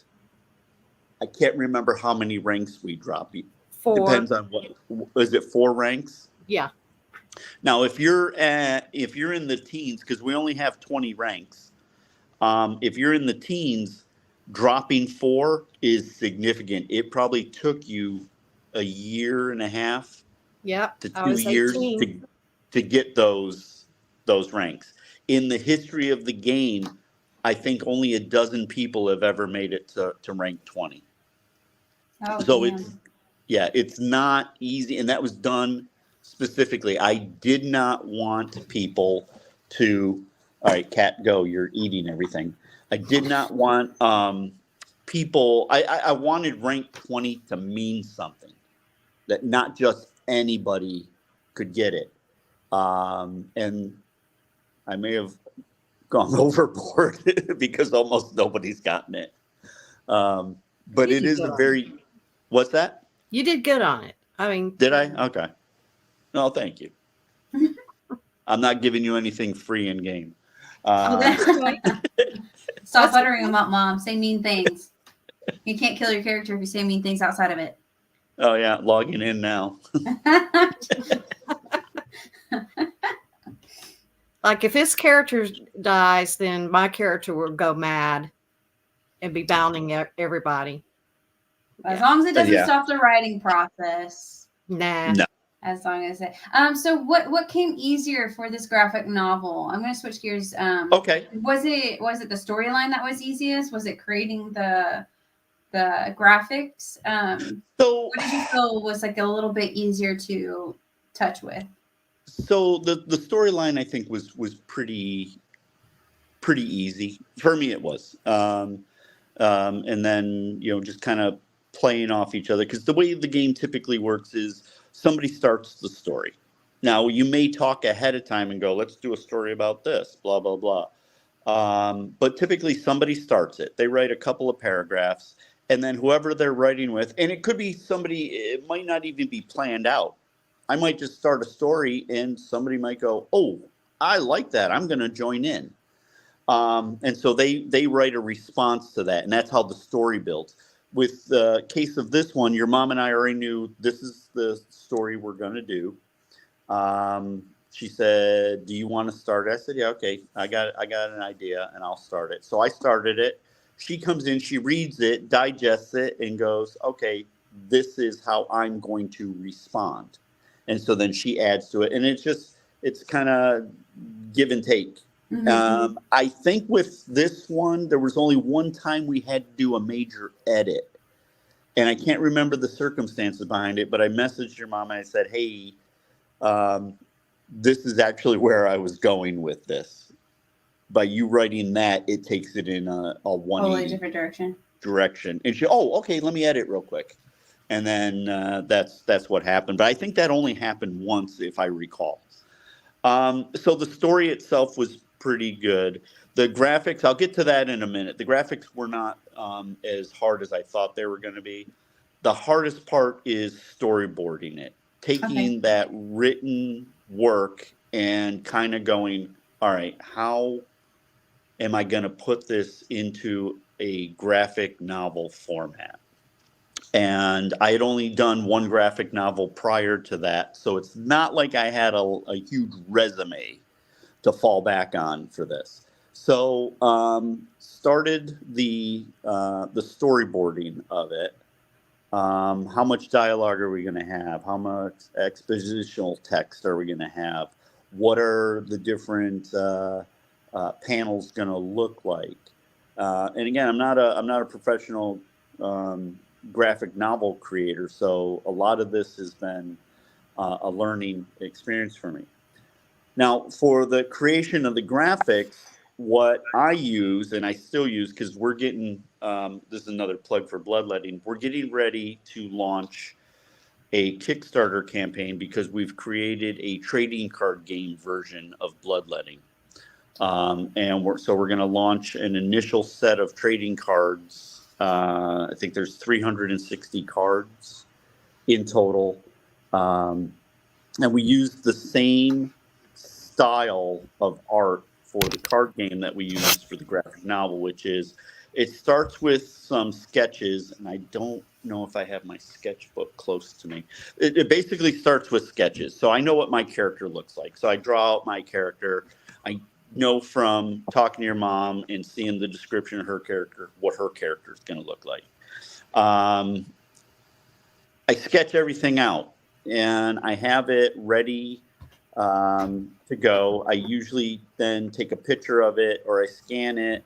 I can't remember how many ranks we drop. 4. Depends on what. Is it 4 ranks? Yeah. Now, if you're in the teens, because we only have 20 ranks, if you're in the teens, dropping 4 is significant. It probably took you a year and a half to 2 years to get those ranks. In the history of the game, I think only a dozen people have ever made it to rank 20. Oh, So damn. it's not easy, and that was done specifically. I did not want people to. All right, Cat, go. You're eating everything. I did not want people. I wanted rank 20 to mean something, that not just anybody could get it. And I may have gone overboard because almost nobody's gotten it. But it is a very. What's that? You did good on it. I mean, Did I? Okay. No, thank you. I'm not giving you anything free in game. Stop buttering them up, Mom. Say mean things. You can't kill your character if you say mean things outside of it. Oh yeah, logging in now. like if his character dies, then my character will go mad and be bounding everybody. As long as it doesn't stop the writing process. Nah. No. As long as it. So what came easier for this graphic novel? I'm going to switch gears. Okay. Was it the storyline that was easiest? Was it creating the graphics? So What did you feel was like a little bit easier to touch with? So the storyline I think was pretty easy for me. It was, and then just kind of playing off each other, because the way the game typically works is somebody starts the story. Now you may talk ahead of time and go, let's do a story about this, blah blah blah. But typically somebody starts it. They write a couple of paragraphs, and then whoever they're writing with, and it could be somebody. It might not even be planned out. I might just start a story and somebody might go, oh, I like that, I'm going to join in. And so they write a response to that. And that's how the story builds. With the case of this one, your mom and I already knew this is the story we're going to do. She said, do you want to start? I said, yeah, okay, I got an idea and I'll start it. So I started it. She comes in, she reads it, digests it, and goes, okay, this is how I'm going to respond. And so then she adds to it, and it's kind of give and take. Mm-hmm. I think with this one, there was only one time we had to do a major edit, and I can't remember the circumstances behind it, but I messaged your mom and I said, hey, this is actually where I was going with this. By you writing that, it takes it in a 180 totally different direction. And she, oh, okay, let me edit real quick. And then that's what happened. But I think that only happened once, if I recall. So the story itself was pretty good. The graphics, I'll get to that in a minute. The graphics were not as hard as I thought they were going to be. The hardest part is storyboarding it, taking that written work and kind of going, all right, how am I going to put this into a graphic novel format? And I had only done one graphic novel prior to that, so it's not like I had a huge resume to fall back on for this. So started the storyboarding of it. How much dialogue are we going to have? How much expositional text are we going to have? What are the different panels going to look like? And again, I'm not a professional graphic novel creator, so a lot of this has been a learning experience for me. Now, for the creation of the graphics, what I use, and I still use, because we're getting, this is another plug for Bloodletting, we're getting ready to launch a Kickstarter campaign because we've created a trading card game version of Bloodletting. And we're going to launch an initial set of trading cards. I think there's 360 cards in total. And we use the same style of art for the card game that we use for the graphic novel, which is, it starts with some sketches, and I don't know if I have my sketchbook close to me. It basically starts with sketches. So I know what my character looks like. So I draw out my character. I know from talking to your mom and seeing the description of her character what her character is going to look like. I sketch everything out and I have it ready to go. I usually then take a picture of it or I scan it.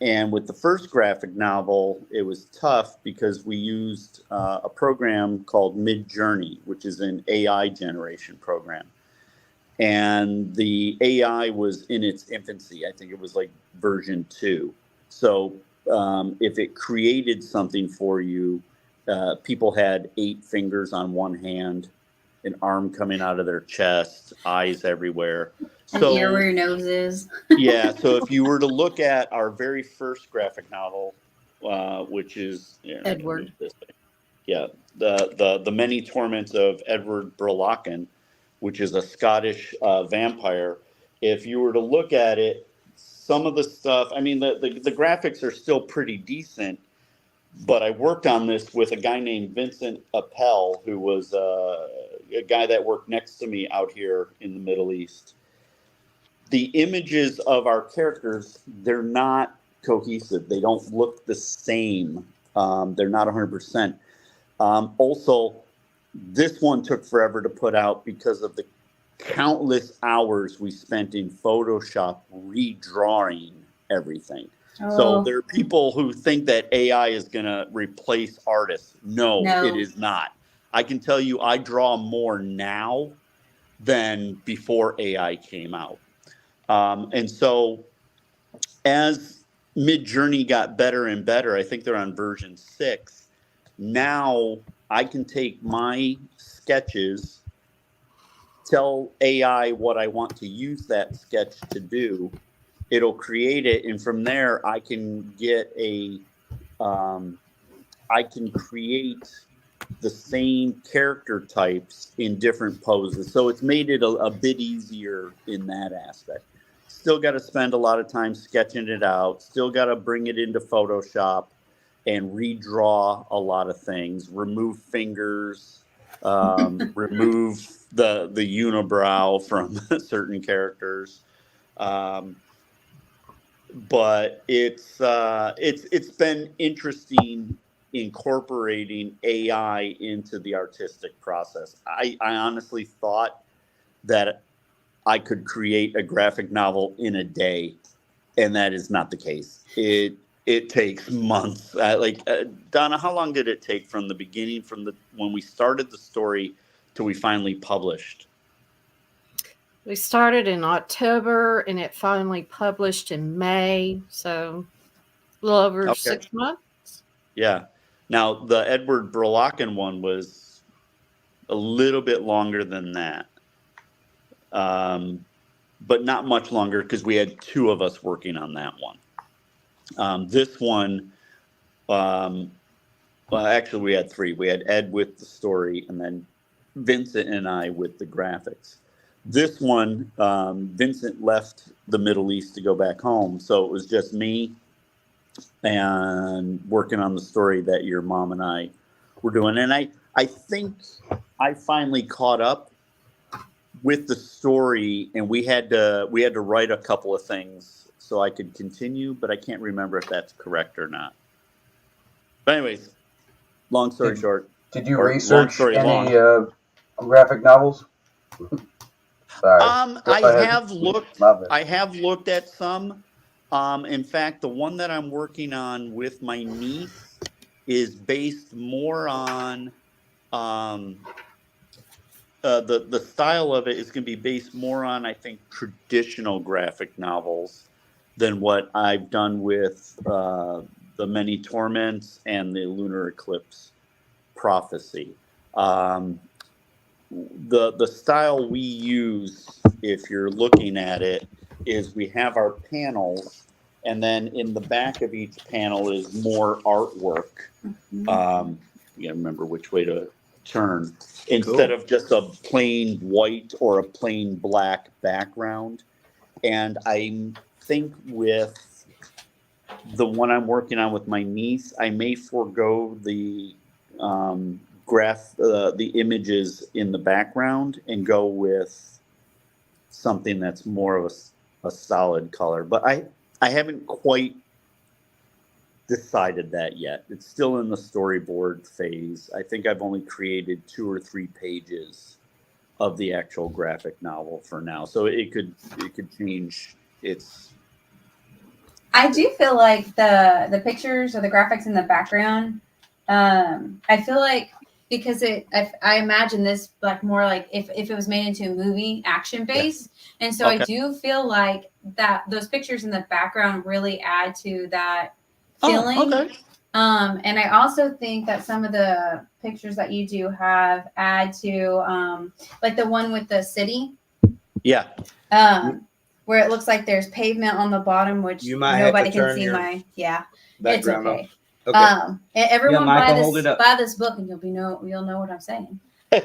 And with the first graphic novel, it was tough because we used a program called Midjourney, which is an AI generation program. And the AI was in its infancy. I think it was like version 2. So if it created something for you, people had 8 fingers on one hand, an arm coming out of their chest, eyes everywhere. An ear where your nose is. Yeah, so if you were to look at our very first graphic novel, which is Edward. Yeah, the Many Torments of Edward Burlaken, which is a Scottish vampire. If you were to look at it, some of the stuff, I mean, the graphics are still pretty decent, but I worked on this with a guy named Vincent Appel, who was a guy that worked next to me out here in the Middle East. The images of our characters, they're not cohesive. They don't look the same. They're not 100%. Also, this one took forever to put out because of the countless hours we spent in Photoshop redrawing everything. So there are people who think that AI is going to replace artists. No, it is not. I can tell you I draw more now than before AI came out. And so as Midjourney got better and better, I think they're on version 6. Now I can take my sketches, tell AI what I want to use that sketch to do. It'll create it, and from there I can get I can create the same character types in different poses. So it's made it a bit easier in that aspect. Still got to spend a lot of time sketching it out. Still got to bring it into Photoshop and redraw a lot of things. Remove fingers, remove the unibrow from certain characters. But it's been interesting incorporating AI into the artistic process. I honestly thought that I could create a graphic novel in a day, and that is not the case. It takes months. Donna, how long did it take from the beginning, when we started the story till we finally published? We started in October and it finally published in May, so a little over 6 months. Yeah. Now the Edward Burlocken one was a little bit longer than that, but not much longer because we had 2 of us working on that one. This one, well, actually we had 3. We had Ed with the story, and then Vincent and I with the graphics. This one, Vincent left the Middle East to go back home, so it was just me and working on the story that your mom and I were doing. And I think I finally caught up with the story, and we had to write a couple of things so I could continue, but I can't remember if that's correct or not. But anyways, long story short. Did you research any graphic novels? Sorry. I have looked at some. In fact, the one that I'm working on with my niece is based more on the style of it is going to be based more on, I think, traditional graphic novels than what I've done with the Many Torments and the Lunar Eclipse Prophecy. The style we use, if you're looking at it, is we have our panels, and then in the back of each panel is more artwork. You gotta remember which way to turn, instead of just a plain white or a plain black background. And I think with the one I'm working on with my niece, I may forego the the images in the background and go with something that's more of a solid color. But I haven't quite decided that yet. It's still in the storyboard phase. I think I've only created 2 or 3 pages of the actual graphic novel for now, so it could change. I do feel like the pictures or the graphics in the background, I feel like, because I imagine this like more like if it was made into a movie, action based. Yeah. And so I do feel like that those pictures in the background really add to that feeling. Oh, okay. And I also think that some of the pictures that you do have add to like the one with the city. Yeah. Where it looks like there's pavement on the bottom, which nobody can see it's okay. Okay. Everyone buy this book, and you'll know what I'm saying. But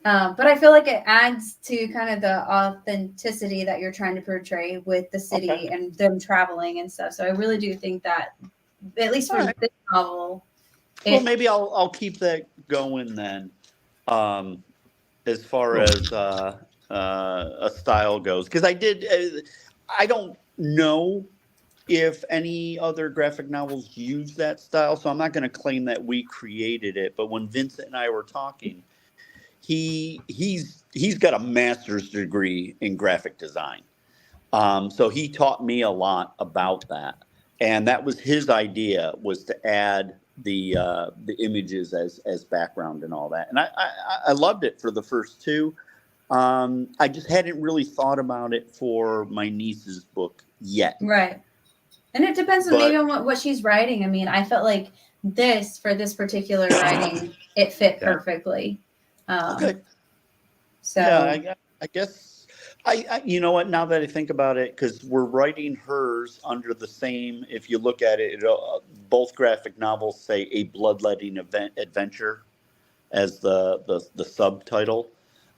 I feel like it adds to kind of the authenticity that you're trying to portray with the city and them traveling and stuff. So I really do think that, at least for this novel, well, maybe I'll keep that going then. As far as a style goes, because I don't know if any other graphic novels use that style. So I'm not going to claim that we created it, but when Vincent and I were talking, he's got a master's degree in graphic design. So he taught me a lot about that, and that was his idea, was to add the images as background and all that. And I loved it for the first two. I just hadn't really thought about it for my niece's book yet. Right. And it depends on maybe on what she's writing. I mean, I felt like for this particular writing, it fit perfectly. Okay. So yeah, I guess you know what? Now that I think about it, because we're writing hers under the same. If you look at it, both graphic novels say a bloodletting adventure as the subtitle,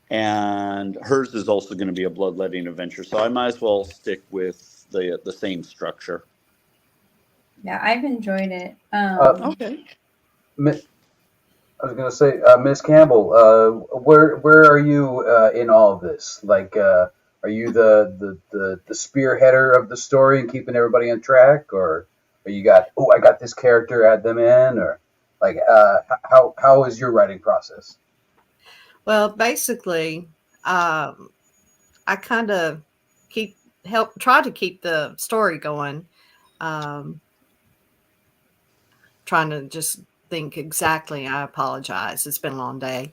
and hers is also going to be a bloodletting adventure. So I might as well stick with the same structure. yeah, I've enjoyed it. Okay. I was going to say, Miss Campbell, where are you in all of this? Like, are you the spearheader of the story and keeping everybody on track, or you got I got this character, add them in, or like how is your writing process? Well, basically, I kind of try to keep the story going. Trying to just think exactly. I apologize. It's been a long day.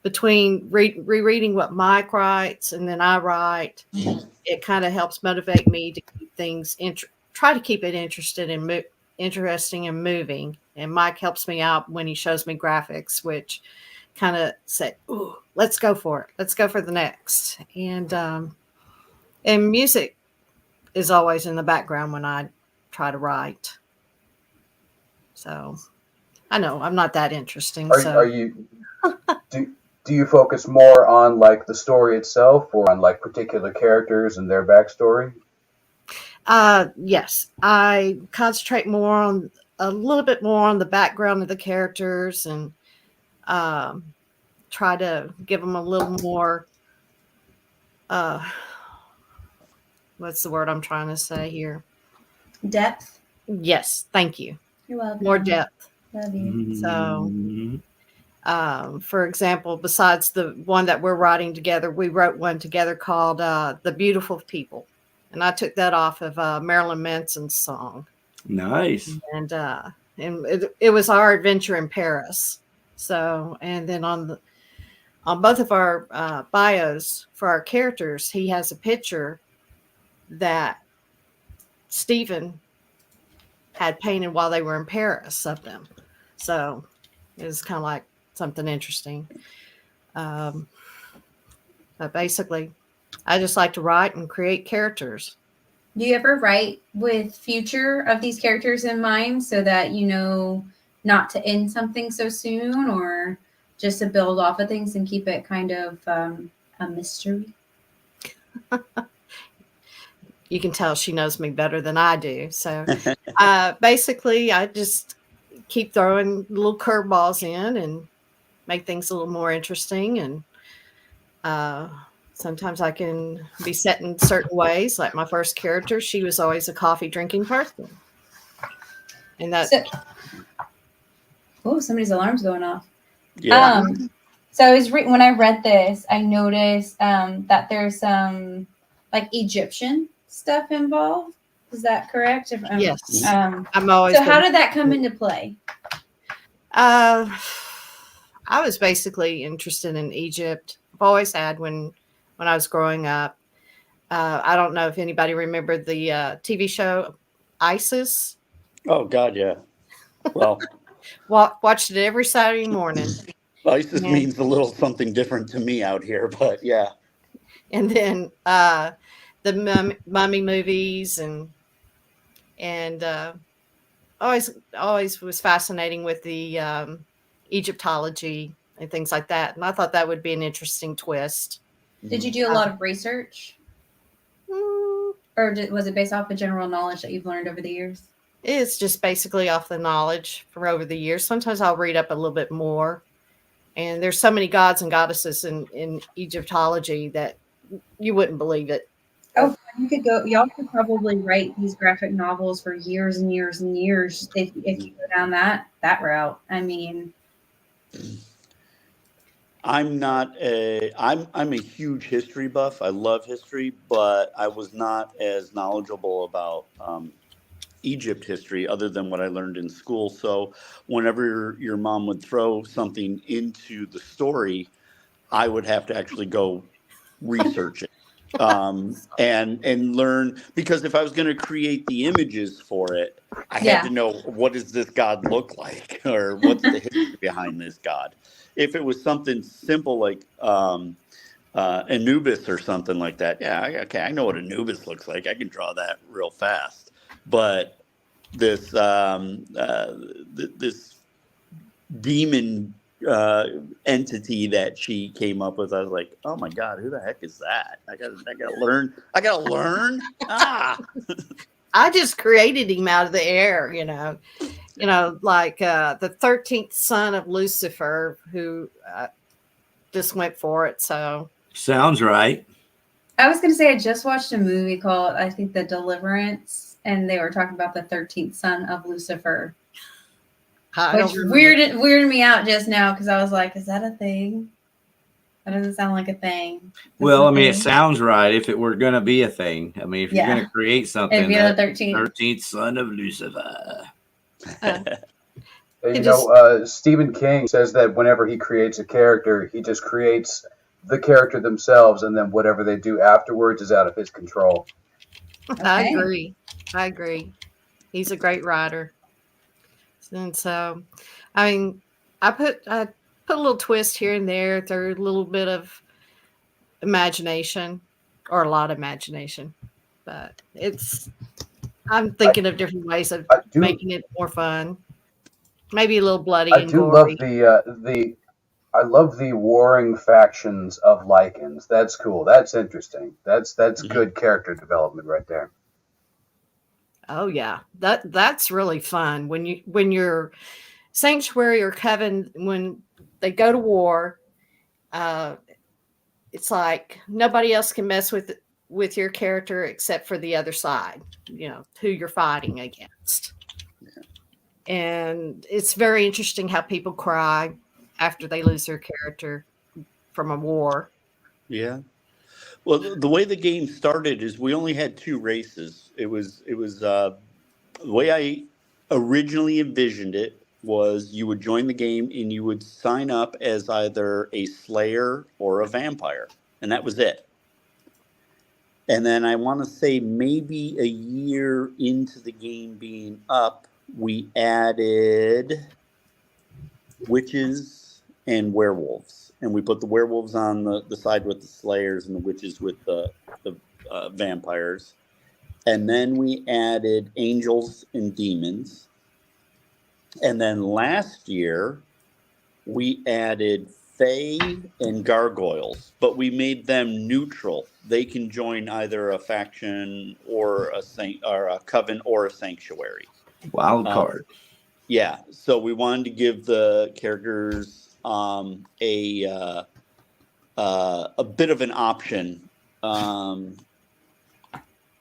Between rereading what Mike writes and then I write, it kind of helps motivate me to keep things try to keep it interesting and moving. And Mike helps me out when he shows me graphics, which kind of say, "Ooh, let's go for it. Let's go for the next." And music is always in the background when I try to write. So I know I'm not that interesting. Are you do you focus more on like the story itself, or on like particular characters and their backstory? Yes, I concentrate a little bit more on the background of the characters, and try to give them a little more. What's the word I'm trying to say here? Depth. Yes, thank you. You're welcome. More depth. Love you. So, for example, besides the one that we're writing together, we wrote one together called "The Beautiful People," and I took that off of Marilyn Manson's song. Nice. And it was our adventure in Paris. So, and then on both of our bios for our characters, he has a picture that Stephen had painted while they were in Paris of them. So it was kind of like something interesting. But basically, I just like to write and create characters. Do you ever write with future of these characters in mind so that you know not to end something so soon, or just to build off of things and keep it kind of a mystery? You can tell she knows me better than I do. So basically, I just keep throwing little curveballs in and make things a little more interesting. And sometimes I can be set in certain ways. Like my first character, she was always a coffee drinking person. And that's... Oh, somebody's alarm's going off. Yeah. So I was when I read this, I noticed that there's some like Egyptian stuff involved. Is that correct? Yes. I'm always. So how did that come into play? I was basically interested in Egypt. I've always had when I was growing up. I don't know if anybody remembered the TV show Isis. Oh God, yeah. Well, watched it every Saturday morning. Isis means a little something different to me out here, but yeah. And then the mummy movies and always was fascinating with the Egyptology and things like that. And I thought that would be an interesting twist. Did you do a lot of research? Or was it based off of general knowledge that you've learned over the years? It's just basically off the knowledge from over the years. Sometimes I'll read up a little bit more. And there's so many gods and goddesses in Egyptology that you wouldn't believe it. Oh, you could go. Y'all could probably write these graphic novels for years and years and years if you go down that route. I mean, I'm a huge history buff. I love history, but I was not as knowledgeable about Egypt history other than what I learned in school. So whenever your mom would throw something into the story, I would have to actually go research it and learn, because if I was going to create the images for it, I had to know, what does this god look like, or what's the history behind this god. If it was something simple like Anubis or something like that, okay, I know what Anubis looks like. I can draw that real fast. But this this demon entity that she came up with, I was like, oh my god, who the heck is that? I gotta learn. I just created him out of the air, like the 13th son of Lucifer, who just went for it. So sounds right. I was gonna say I just watched a movie called, I think, The Deliverance, and they were talking about the 13th son of Lucifer. Which weirded me out just now, because I was like, is that a thing? That doesn't sound like a thing. Well, I mean, it sounds right if it were going to be a thing. I mean, if you're going to create something, it'd be the 13th son of Lucifer. Stephen King says that whenever he creates a character, he just creates the character themselves, and then whatever they do afterwards is out of his control. Okay. I agree. He's a great writer. And so, I mean, I put a little twist here and there. There's a little bit of imagination, or a lot of imagination, but I'm thinking of different ways of making it more fun. Maybe a little bloody and gory. I love the warring factions of Lycans. That's cool. That's interesting. That's good character development right there. Oh yeah, that's really fun when your sanctuary or coven, when they go to war, it's like nobody else can mess with your character except for the other side, who you're fighting against. Yeah. And it's very interesting how people cry after they lose their character from a war. Yeah. Well, the way the game started is we only had 2 races. It was the way I originally envisioned it was you would join the game and you would sign up as either a slayer or a vampire, and that was it. And then I want to say maybe a year into the game being up, we added witches and werewolves. And we put the werewolves on the side with the slayers and the witches with the vampires. And then we added angels and demons. And then last year, we added fae and gargoyles, but we made them neutral. They can join either a faction or a coven or a sanctuary. Wild card. Yeah, so we wanted to give the characters a bit of an option,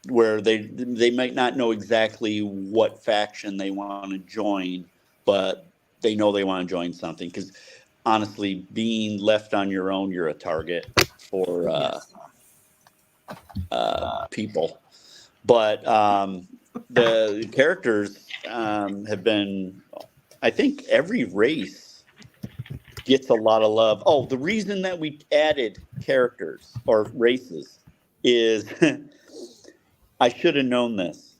where they might not know exactly what faction they want to join, but they know they want to join something. Because honestly, being left on your own, you're a target for people. But the characters have been, I think every race gets a lot of love. Oh, the reason that we added characters or races is I should have known this.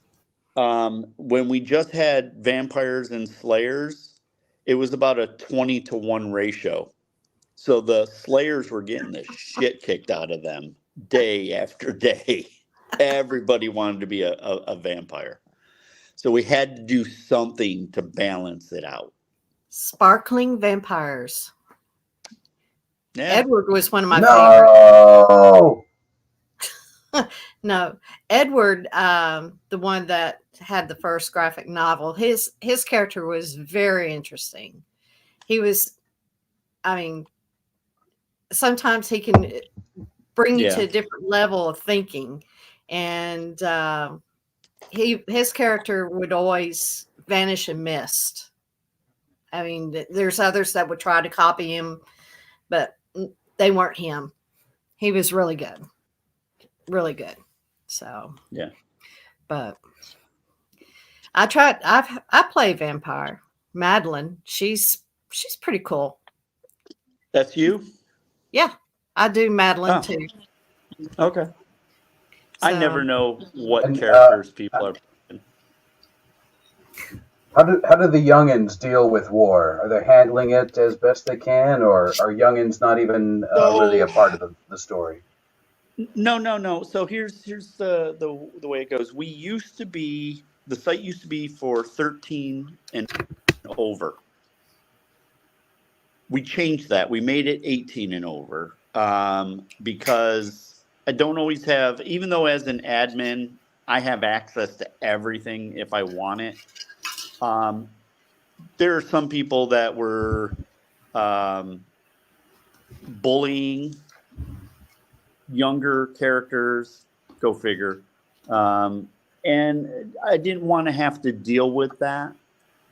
When we just had vampires and slayers, it was about a 20-to-1 ratio. So the slayers were getting the shit kicked out of them day after day. Everybody wanted to be a vampire. So we had to do something to balance it out. Sparkling vampires. Yeah. Edward was one of my favorites. No, Edward, the one that had the first graphic novel, his character was very interesting. He was, I mean, sometimes he can bring you to a different level of thinking. and his character would always vanish in mist. I mean, there's others that would try to copy him, but they weren't him. He was really good. Really good. So, Yeah. But I play vampire. Madeline, she's pretty cool. That's you? Yeah, I do Madeline too. Okay. I So- never know what And, characters people are playing. How do the youngins deal with war? Are they handling it as best they can, or are youngins not even really a part of the story? No. So here's the way it goes. We used to be, the site used to be for 13 and over. We changed that. We made it 18 and over because I don't always have, even though as an admin, I have access to everything if I want it. There are some people that were bullying younger characters, go figure. And I didn't want to have to deal with that.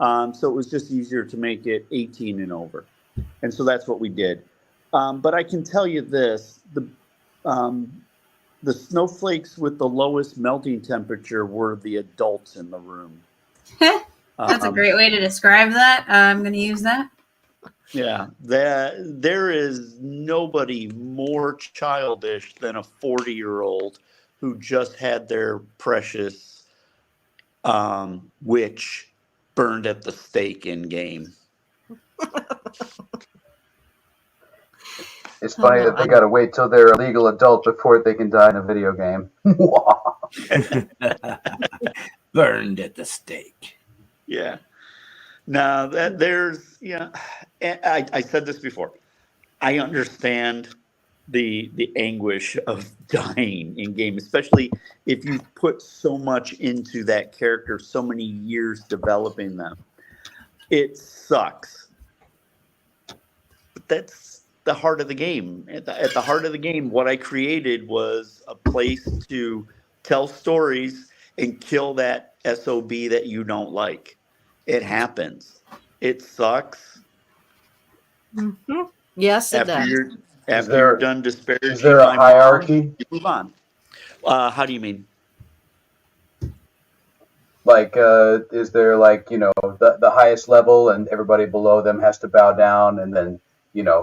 So it was just easier to make it 18 and over. And so that's what we did. But I can tell you this, the snowflakes with the lowest melting temperature were the adults in the room. That's a great way to describe that. I'm going to use that. Yeah, there is nobody more childish than a 40-year-old who just had their precious witch burned at the stake in game. It's funny that they got to wait till they're a legal adult before they can die in a video game. Burned at the stake. Yeah. Now that there's, I said this before. I understand the anguish of dying in game, especially if you put so much into that character, so many years developing them. It sucks. But that's the heart of the game. At the heart of the game, what I created was a place to tell stories and kill that SOB that you don't like. It happens. It sucks. Mm-hmm. Yes, it does. After you're done disparaging, is there a hierarchy? You move on. How do you mean? Like, is there the highest level and everybody below them has to bow down, and then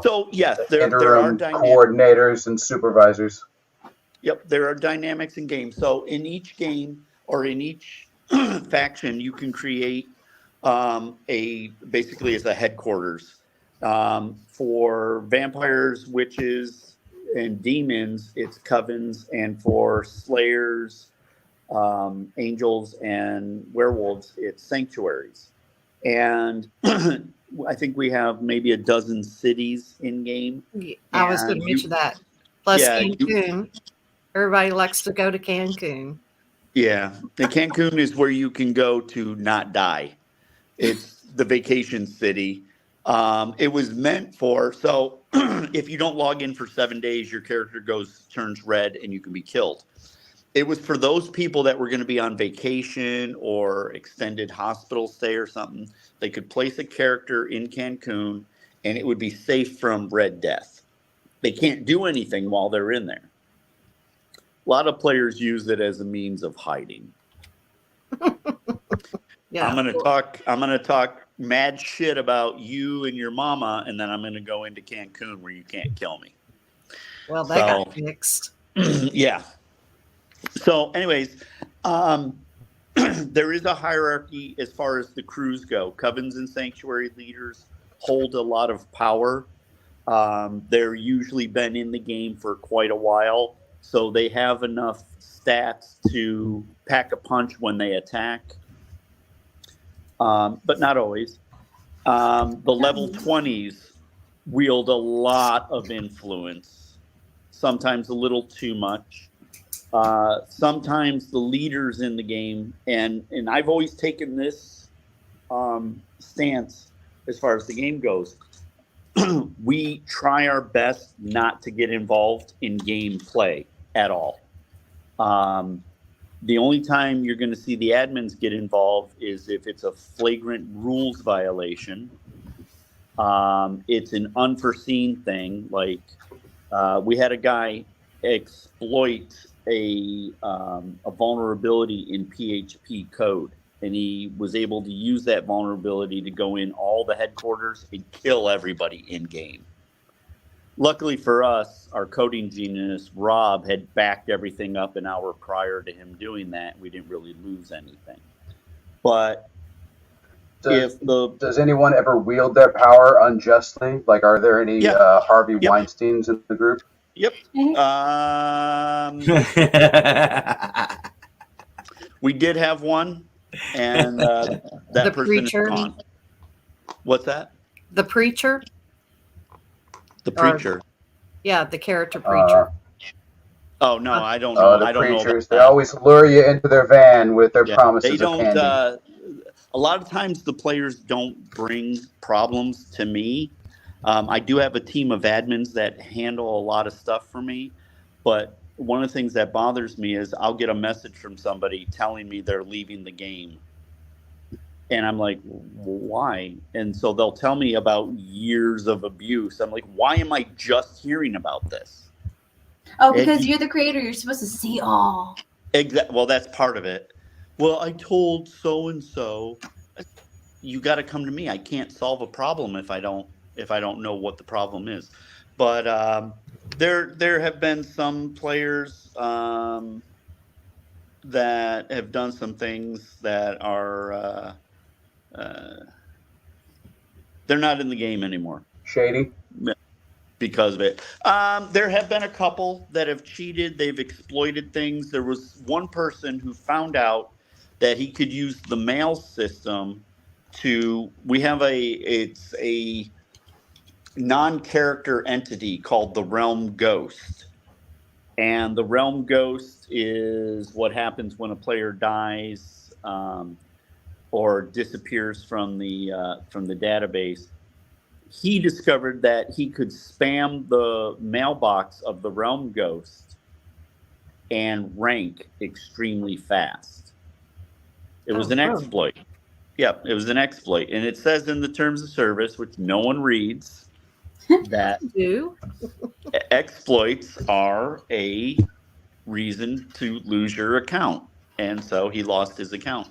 So yes, there are interim dynamics. coordinators and supervisors? Yep, there are dynamics in games. So in each game or in each faction, you can create basically as a headquarters for vampires, witches, and demons. It's covens, and for slayers, angels, and werewolves, it's sanctuaries. And I think we have maybe a dozen cities in game. I was going to mention that. Plus Cancun. Everybody likes to go to Cancun. Yeah, the Cancun is where you can go to not die. It's the vacation city. It was meant for, so if you don't log in for 7 days, your character turns red and you can be killed. It was for those people that were going to be on vacation or extended hospital stay or something. They could place a character in Cancun and it would be safe from red death. They can't do anything while they're in there. A lot of players use it as a means of hiding. Yeah. I'm gonna talk mad shit about you and your mama, and then I'm gonna go into Cancun where you can't kill me. Well, that got fixed. Yeah. So, anyways, there is a hierarchy as far as the crews go. Covens and sanctuary leaders hold a lot of power. They're usually been in the game for quite a while, so they have enough stats to pack a punch when they attack. But not always. The level 20s wield a lot of influence, sometimes a little too much. Sometimes the leaders in the game, and I've always taken this stance as far as the game goes. We try our best not to get involved in game play at all. The only time you're going to see the admins get involved is if it's a flagrant rules violation. It's an unforeseen thing. Like we had a guy exploit a vulnerability in PHP code, and he was able to use that vulnerability to go in all the headquarters and kill everybody in game. Luckily for us, our coding genius, Rob, had backed everything up an hour prior to him doing that. We didn't really lose anything. But does anyone ever wield their power unjustly? Like, are there any Harvey Weinsteins in the group? Yep. We did have one, and that The person preacher? is gone. What's that? The preacher? The preacher. Yeah, the character preacher. Oh no, I don't know. The I don't know preachers, about they always lure you into their van with their promises They don't. of candy. A lot of times, the players don't bring problems to me. I do have a team of admins that handle a lot of stuff for me, but one of the things that bothers me is I'll get a message from somebody telling me they're leaving the game. And I'm like, why? And so they'll tell me about years of abuse. I'm like, why am I just hearing about this? Oh, because you're the creator. You're supposed to see all. Exactly. Well, that's part of it. Well, I told so-and-so, you got to come to me. I can't solve a problem if I don't know what the problem is. But there have been some players that have done some things that are they're not in the game anymore. Shady? Because of it. There have been a couple that have cheated. They've exploited things. There was one person who found out that he could use the mail system to, we have it's a non-character entity called the Realm Ghost. And the Realm Ghost is what happens when a player dies or disappears from the database. He discovered that he could spam the mailbox of the Realm Ghost and rank extremely fast. It was an exploit. Yep, it was an exploit. And it says in the terms of service, which no one reads, that exploits are a reason to lose your account. And so he lost his account.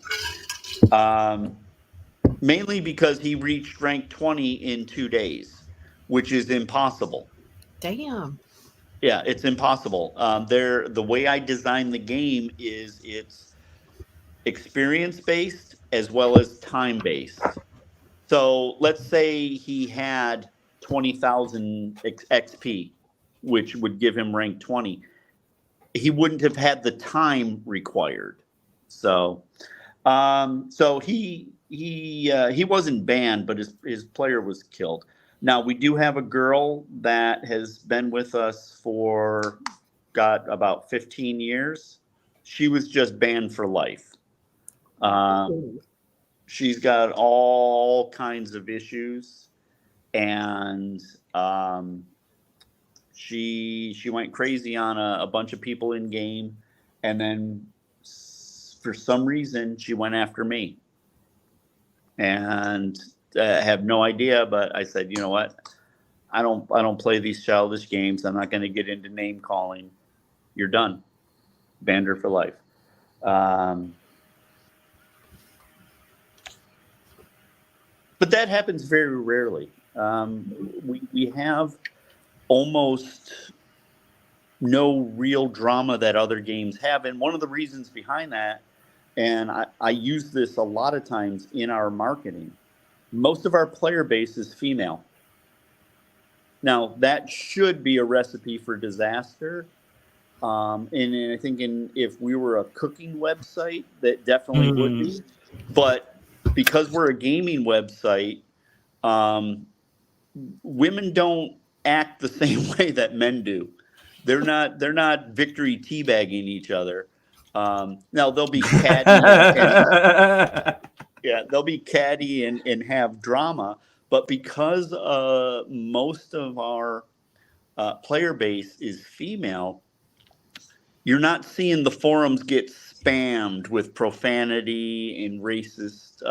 Mainly because he reached rank 20 in 2 days, which is impossible. Damn. Yeah, it's impossible. The way I design the game is it's experience-based as well as time-based. So let's say he had 20,000 XP, which would give him rank 20. He wouldn't have had the time required. So he wasn't banned, but his player was killed. Now, we do have a girl that has been with us for, about 15 years. She was just banned for life. She's got all kinds of issues, and she went crazy on a bunch of people in game, and then for some reason she went after me. And I have no idea, but I said, you know what? I don't play these childish games. I'm not going to get into name calling. You're done. Banned her for life. But that happens very rarely. We have almost no real drama that other games have. And one of the reasons behind that, and I use this a lot of times in our marketing, most of our player base is female. Now, that should be a recipe for disaster. And I think if we were a cooking website, that definitely would be. But because we're a gaming website, women don't act the same way that men do. They're not victory teabagging each other. Now they'll be catty they'll be catty and have drama, but because most of our player base is female, you're not seeing the forums get spammed with profanity and racist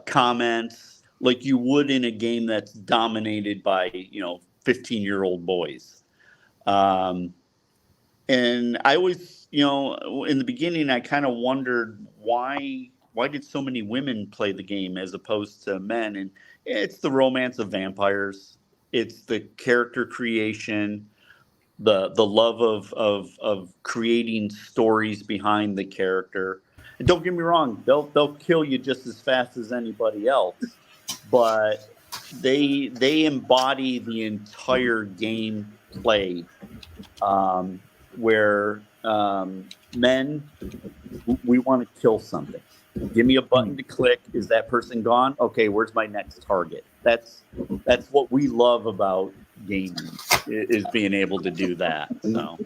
comments like you would in a game that's dominated by 15-year-old boys. And I always, in the beginning, I kind of wondered why did so many women play the game as opposed to men? And it's the romance of vampires. It's the character creation, the love of creating stories behind the character. And don't get me wrong, they'll kill you just as fast as anybody else, but they embody the entire game play, where men, we want to kill something. Give me a button to click. Is that person gone? Okay, where's my next target? That's what we love about gaming, is being able to do that. So,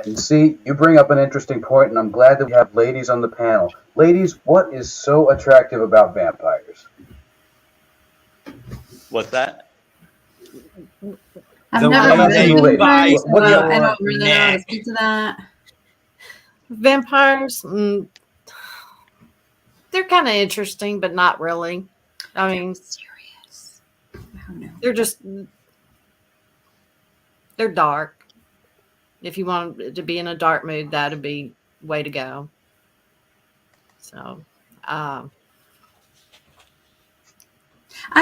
And see, you bring up an interesting point, and I'm glad that we have ladies on the panel. Ladies, what is so attractive about vampires? what's that? I've The never way played they vampires, bite so your I don't really know how to neck. speak to that. Vampires, they're kind of interesting, but not really. I mean, Serious. Oh, no. they're dark. If you want to be in a dark mood, that'd be way to go. So, I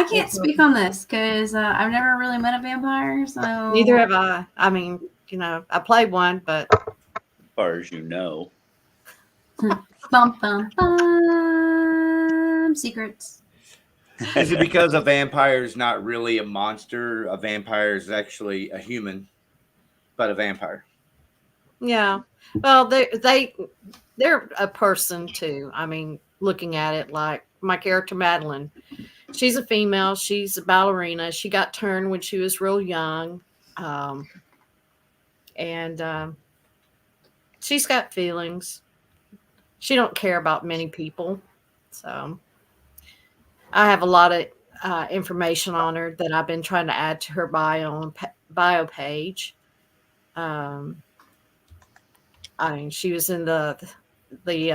can't speak on this because I've never really met a vampire. So neither have I. I mean, I played one, but As far as you know. Bum, bum, bum. Secrets. Is it because a vampire is not really a monster? A vampire is actually a human, but a vampire. yeah. Well, they're a person too. I mean, looking at it, like my character Madeline, she's a female. She's a ballerina. She got turned when she was real young, and she's got feelings. She don't care about many people, so I have a lot of information on her that I've been trying to add to her bio page. I mean, she was in the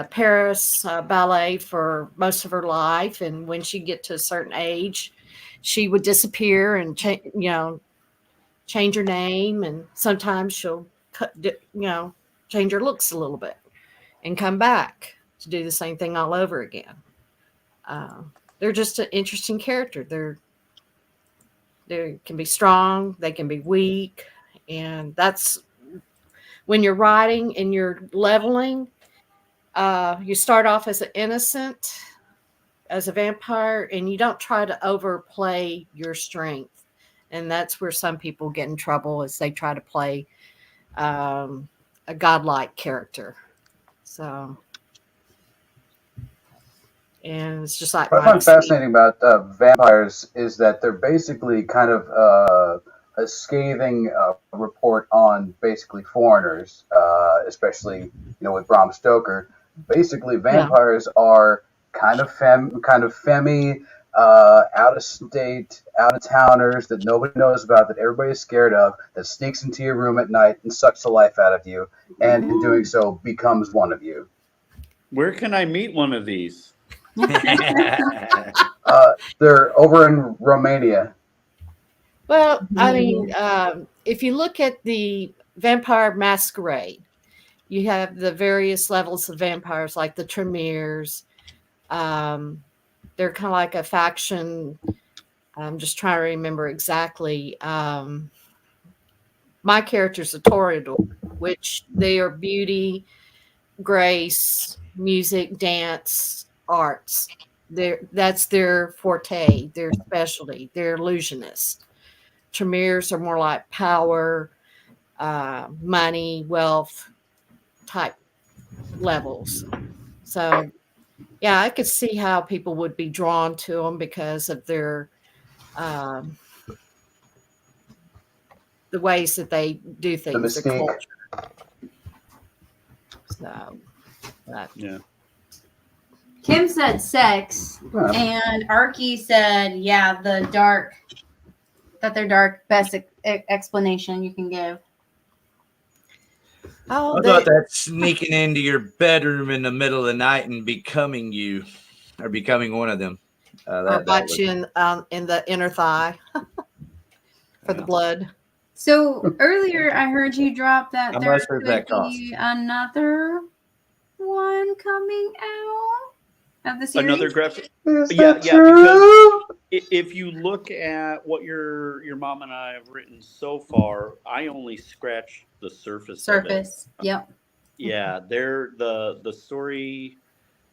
Paris ballet for most of her life, and when she get to a certain age, she would disappear and change her name, and sometimes she'll change her looks a little bit and come back to do the same thing all over again. They're just an interesting character. They can be strong, they can be weak, and that's when you're writing and you're leveling. You start off as an innocent, as a vampire, and you don't try to overplay your strength. And that's where some people get in trouble, is they try to play a godlike character. So, and it's just like What I find fascinating about vampires is that they're basically kind of a scathing report on basically foreigners, especially with Bram Stoker. Basically, vampires are kind of femmy, out of state, out of towners that nobody knows about, that everybody's scared of, that sneaks into your room at night and sucks the life out of you, and in doing so becomes one of you. Where can I meet one of these? They're over in Romania. Well, I mean, if you look at the Vampire Masquerade, you have the various levels of vampires, like the Tremors. They're kind of like a faction. I'm just trying to remember exactly. My character's a Toreador, which they are beauty, grace, music, dance, arts. That's their forte, their specialty. They're illusionists. Tremors are more like power, money, wealth type levels. So, yeah, I could see how people would be drawn to them because of their the ways that they do things, The their mystique. culture. So, Yeah. Kim said sex, and Arky said, yeah, they're dark. Best explanation you can give. Oh, How about that sneaking into your bedroom in the middle of the night and becoming you, or becoming one of them? or bite you in the inner thigh for the blood. So earlier I heard you drop that How there much does could that cost? be another one coming out of the series. Another graphic. Is Yeah, that yeah. true? Because if you look at what your mom and I have written so far, I only scratched the surface of it. Yep. Yeah, they're the story,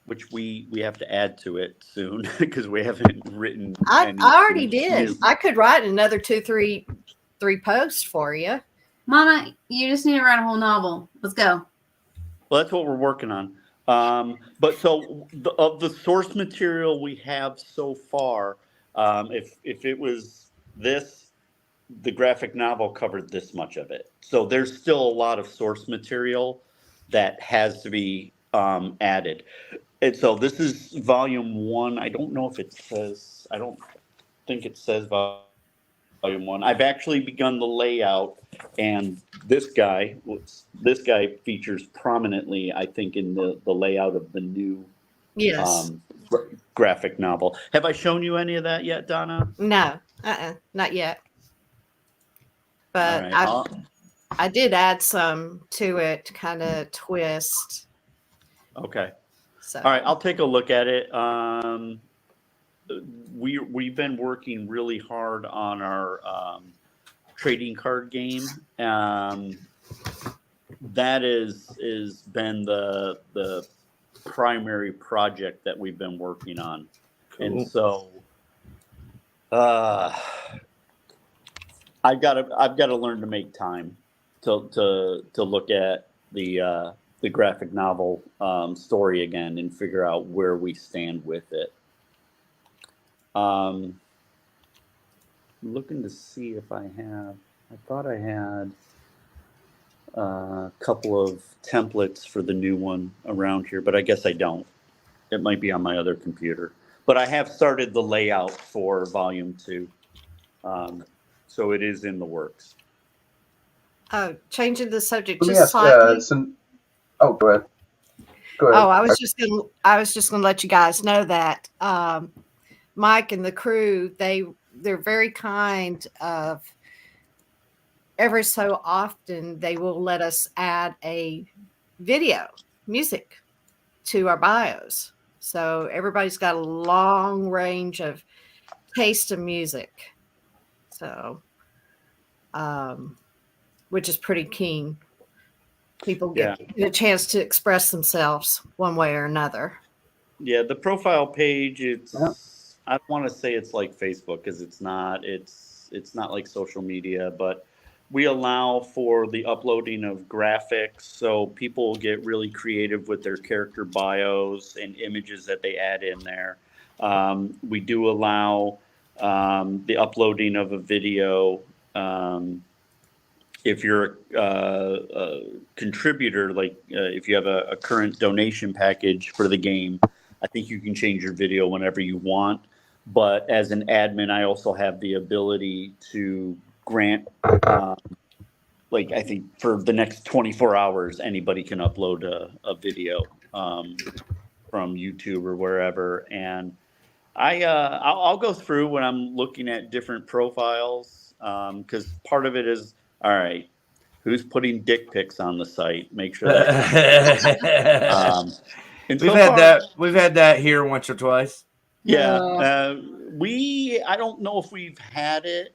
which we have to add to it soon because we haven't written. I already anything did. new. I could write another three posts for you. Mama, you just need to write a whole novel. Let's go. Well, that's what we're working on. But so of the source material we have so far, if it was this, the graphic novel covered this much of it. So there's still a lot of source material that has to be added. And so this is volume 1. I don't know if it says. I don't think it says volume 1. I've actually begun the layout, and this guy features prominently, I think, in the layout of the new Yes. graphic novel. Have I shown you any of that yet, Donna? No. Not yet. But All right, I did add some to it, kind of twist. okay. So. All right, I'll take a look at it. We've been working really hard on our trading card game. That is been the primary project that we've been working on, and so I've got to learn to make time to look at the graphic novel story again and figure out where we stand with it. Looking to see if I thought I had a couple of templates for the new one around here, but I guess I don't. It might be on my other computer. But I have started the layout for volume 2. So it is in the works. Oh, changing the subject Let me just ask. slightly. Go ahead. Go ahead. Oh, I was just gonna let you guys know that Mike and the crew, they're very kind of every so often they will let us add a video music to our bios. So everybody's got a long range of taste of music. So which is pretty keen. People get a chance to express themselves one way or another. Yeah, the profile page, I don't want to say it's like Facebook because it's not like social media, but we allow for the uploading of graphics, so people get really creative with their character bios and images that they add in there. We do allow the uploading of a video. If you're a contributor, like if you have a current donation package for the game, I think you can change your video whenever you want. But as an admin, I also have the ability to grant, like I think for the next 24 hours, anybody can upload a video from YouTube or wherever. And I'll go through when I'm looking at different profiles because part of it is, all right, who's putting dick pics on the site? Make sure that we've had that here once or twice. Yeah, I don't know if we've had it.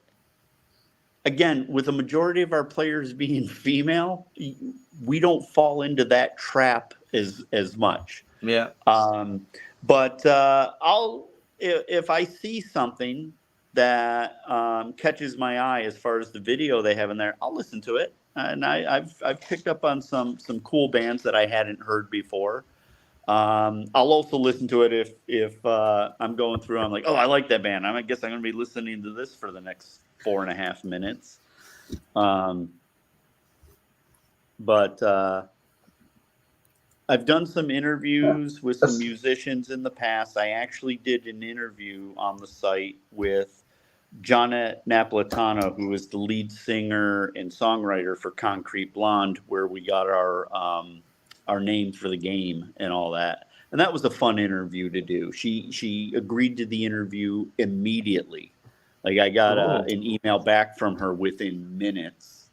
Again, with the majority of our players being female, we don't fall into that trap as much. Yeah. But if I see something that catches my eye as far as the video they have in there, I'll listen to it. And I've picked up on some cool bands that I hadn't heard before. I'll also listen to it if I'm going through. I'm like, oh, I like that band. I guess I'm going to be listening to this for the next 4.5 minutes. But I've done some interviews with some musicians in the past. I actually did an interview on the site with Johnette Napolitano, who was the lead singer and songwriter for Concrete Blonde, where we got our names for the game and all that. And that was a fun interview to do. She agreed to the interview immediately. Like I got an email back from her within minutes,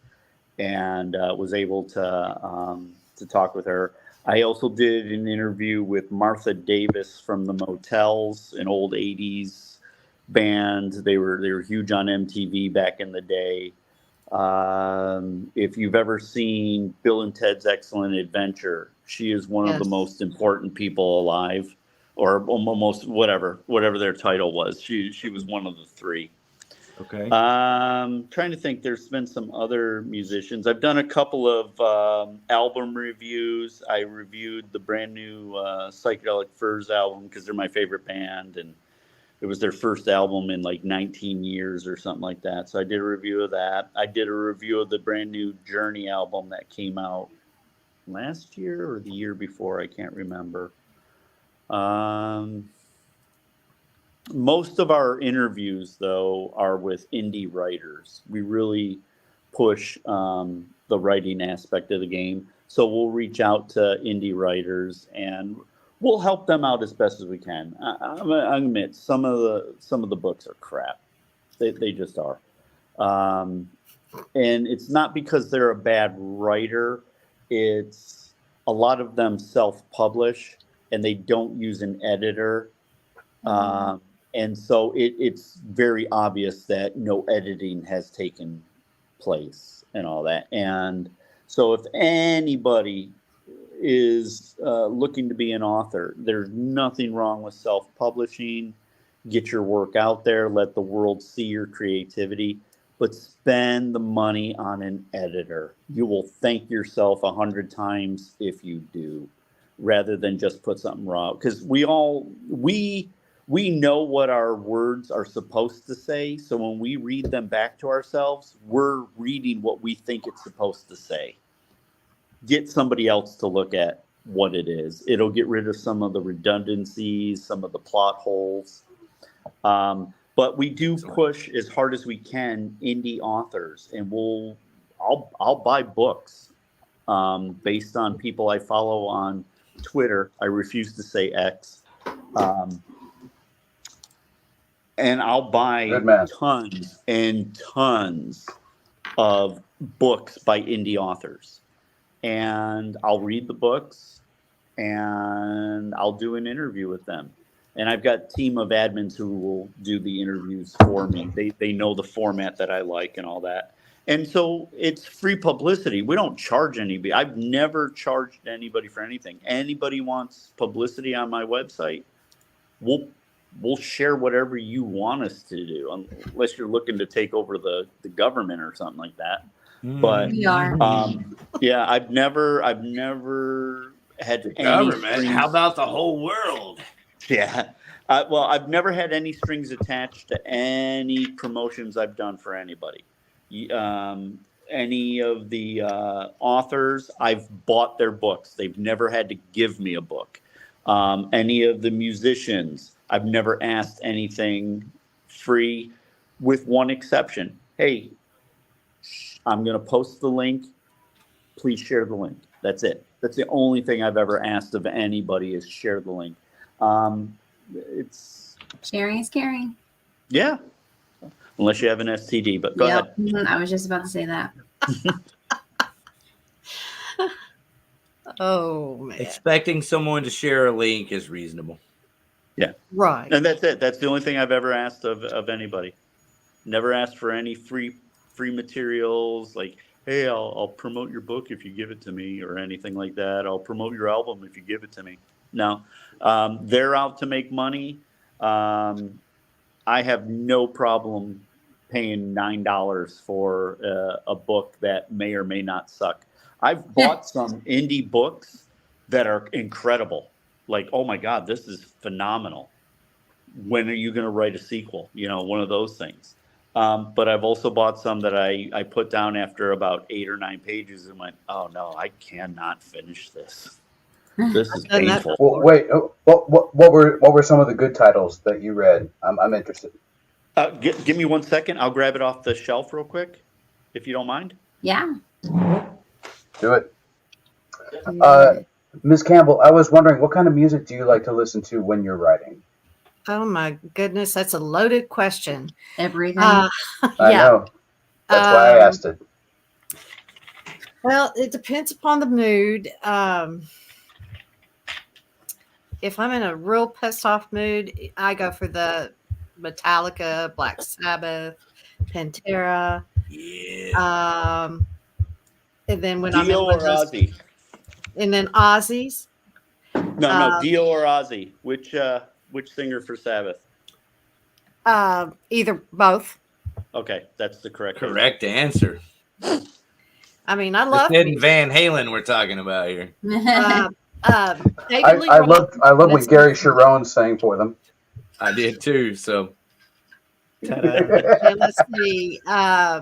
and was able to talk with her. I also did an interview with Martha Davis from the Motels, an old '80s band. They were huge on MTV back in the day. If you've ever seen Bill and Ted's Excellent Adventure, she is one of the most important people alive, or almost whatever their title was. She was one of the three. Okay. Trying to think. There's been some other musicians. I've done a couple of album reviews. I reviewed the brand new Psychedelic Furs album because they're my favorite band, and it was their first album in like 19 years or something like that. So I did a review of that. I did a review of the brand new Journey album that came out last year or the year before. I can't remember. Most of our interviews, though, are with indie writers. We really push the writing aspect of the game. So we'll reach out to indie writers and we'll help them out as best as we can. I admit some of the books are crap. They just are. And it's not because they're a bad writer. It's a lot of them self-publish and they don't use an editor. And so it's very obvious that no editing has taken place and all that. And so if anybody is looking to be an author, there's nothing wrong with self-publishing. Get your work out there, let the world see your creativity, but spend the money on an editor. You will thank yourself 100 times if you do, rather than just put something raw. Because we know what our words are supposed to say, so when we read them back to ourselves, we're reading what we think it's supposed to say. Get somebody else to look at what it is. It'll get rid of some of the redundancies, some of the plot holes. But we do push as hard as we can indie authors, and I'll buy books based on people I follow on Twitter. I refuse to say X. And I'll buy tons and tons of books by indie authors. And I'll read the books and I'll do an interview with them. And I've got a team of admins who will do the interviews for me. They know the format that I like and all that. And so it's free publicity. We don't charge anybody. I've never charged anybody for anything. Anybody wants publicity on my website, we'll share whatever you want us to do, unless you're looking to take over the government or something like that. But we are. Yeah, I've never had any Government. strings. How about the whole world? Yeah. Well, I've never had any strings attached to any promotions I've done for anybody. Any of the authors, I've bought their books. They've never had to give me a book. Any of the musicians, I've never asked anything free, with one exception. Hey, I'm going to post the link. Please share the link. That's it. That's the only thing I've ever asked of anybody, is share the link. It's Sharing is caring. Yeah. Unless you have an STD, but go ahead. I was just about to say that. Oh, man. Expecting someone to share a link is reasonable. Yeah. Right. And that's it. That's the only thing I've ever asked of anybody. Never asked for any free materials, like, hey, I'll promote your book if you give it to me, or anything like that. I'll promote your album if you give it to me. No. They're out to make money. I have no problem paying $9 for a book that may or may not suck. I've bought some indie books that are incredible. Like, oh my God, this is phenomenal. When are you going to write a sequel? You know, one of those things. But I've also bought some that I put down after about 8 or 9 pages and went, oh no, I cannot finish this. This is painful. Well, wait, what were some of the good titles that you read? I'm interested. Give me 1 second. I'll grab it off the shelf real quick, if you don't mind. Yeah. Do it. Ms. Campbell, I was wondering, what kind of music do you like to listen to when you're writing? Oh my goodness, that's a loaded question. Everything. I Yeah. know. That's why I asked it. Well, it depends upon the mood. If I'm in a real pissed off mood, I go for the Metallica, Black Sabbath, Pantera. Yeah. And then when I'm in Dio one or of those, Ozzy? and then Ozzy's. No, Dio or Ozzy. Which singer for Sabbath? Either both. Okay, that's the correct Answer. I mean, I This love isn't Van Halen we're talking about here. I love when Gary Sharon sang for them. I did too. So, And let's see. I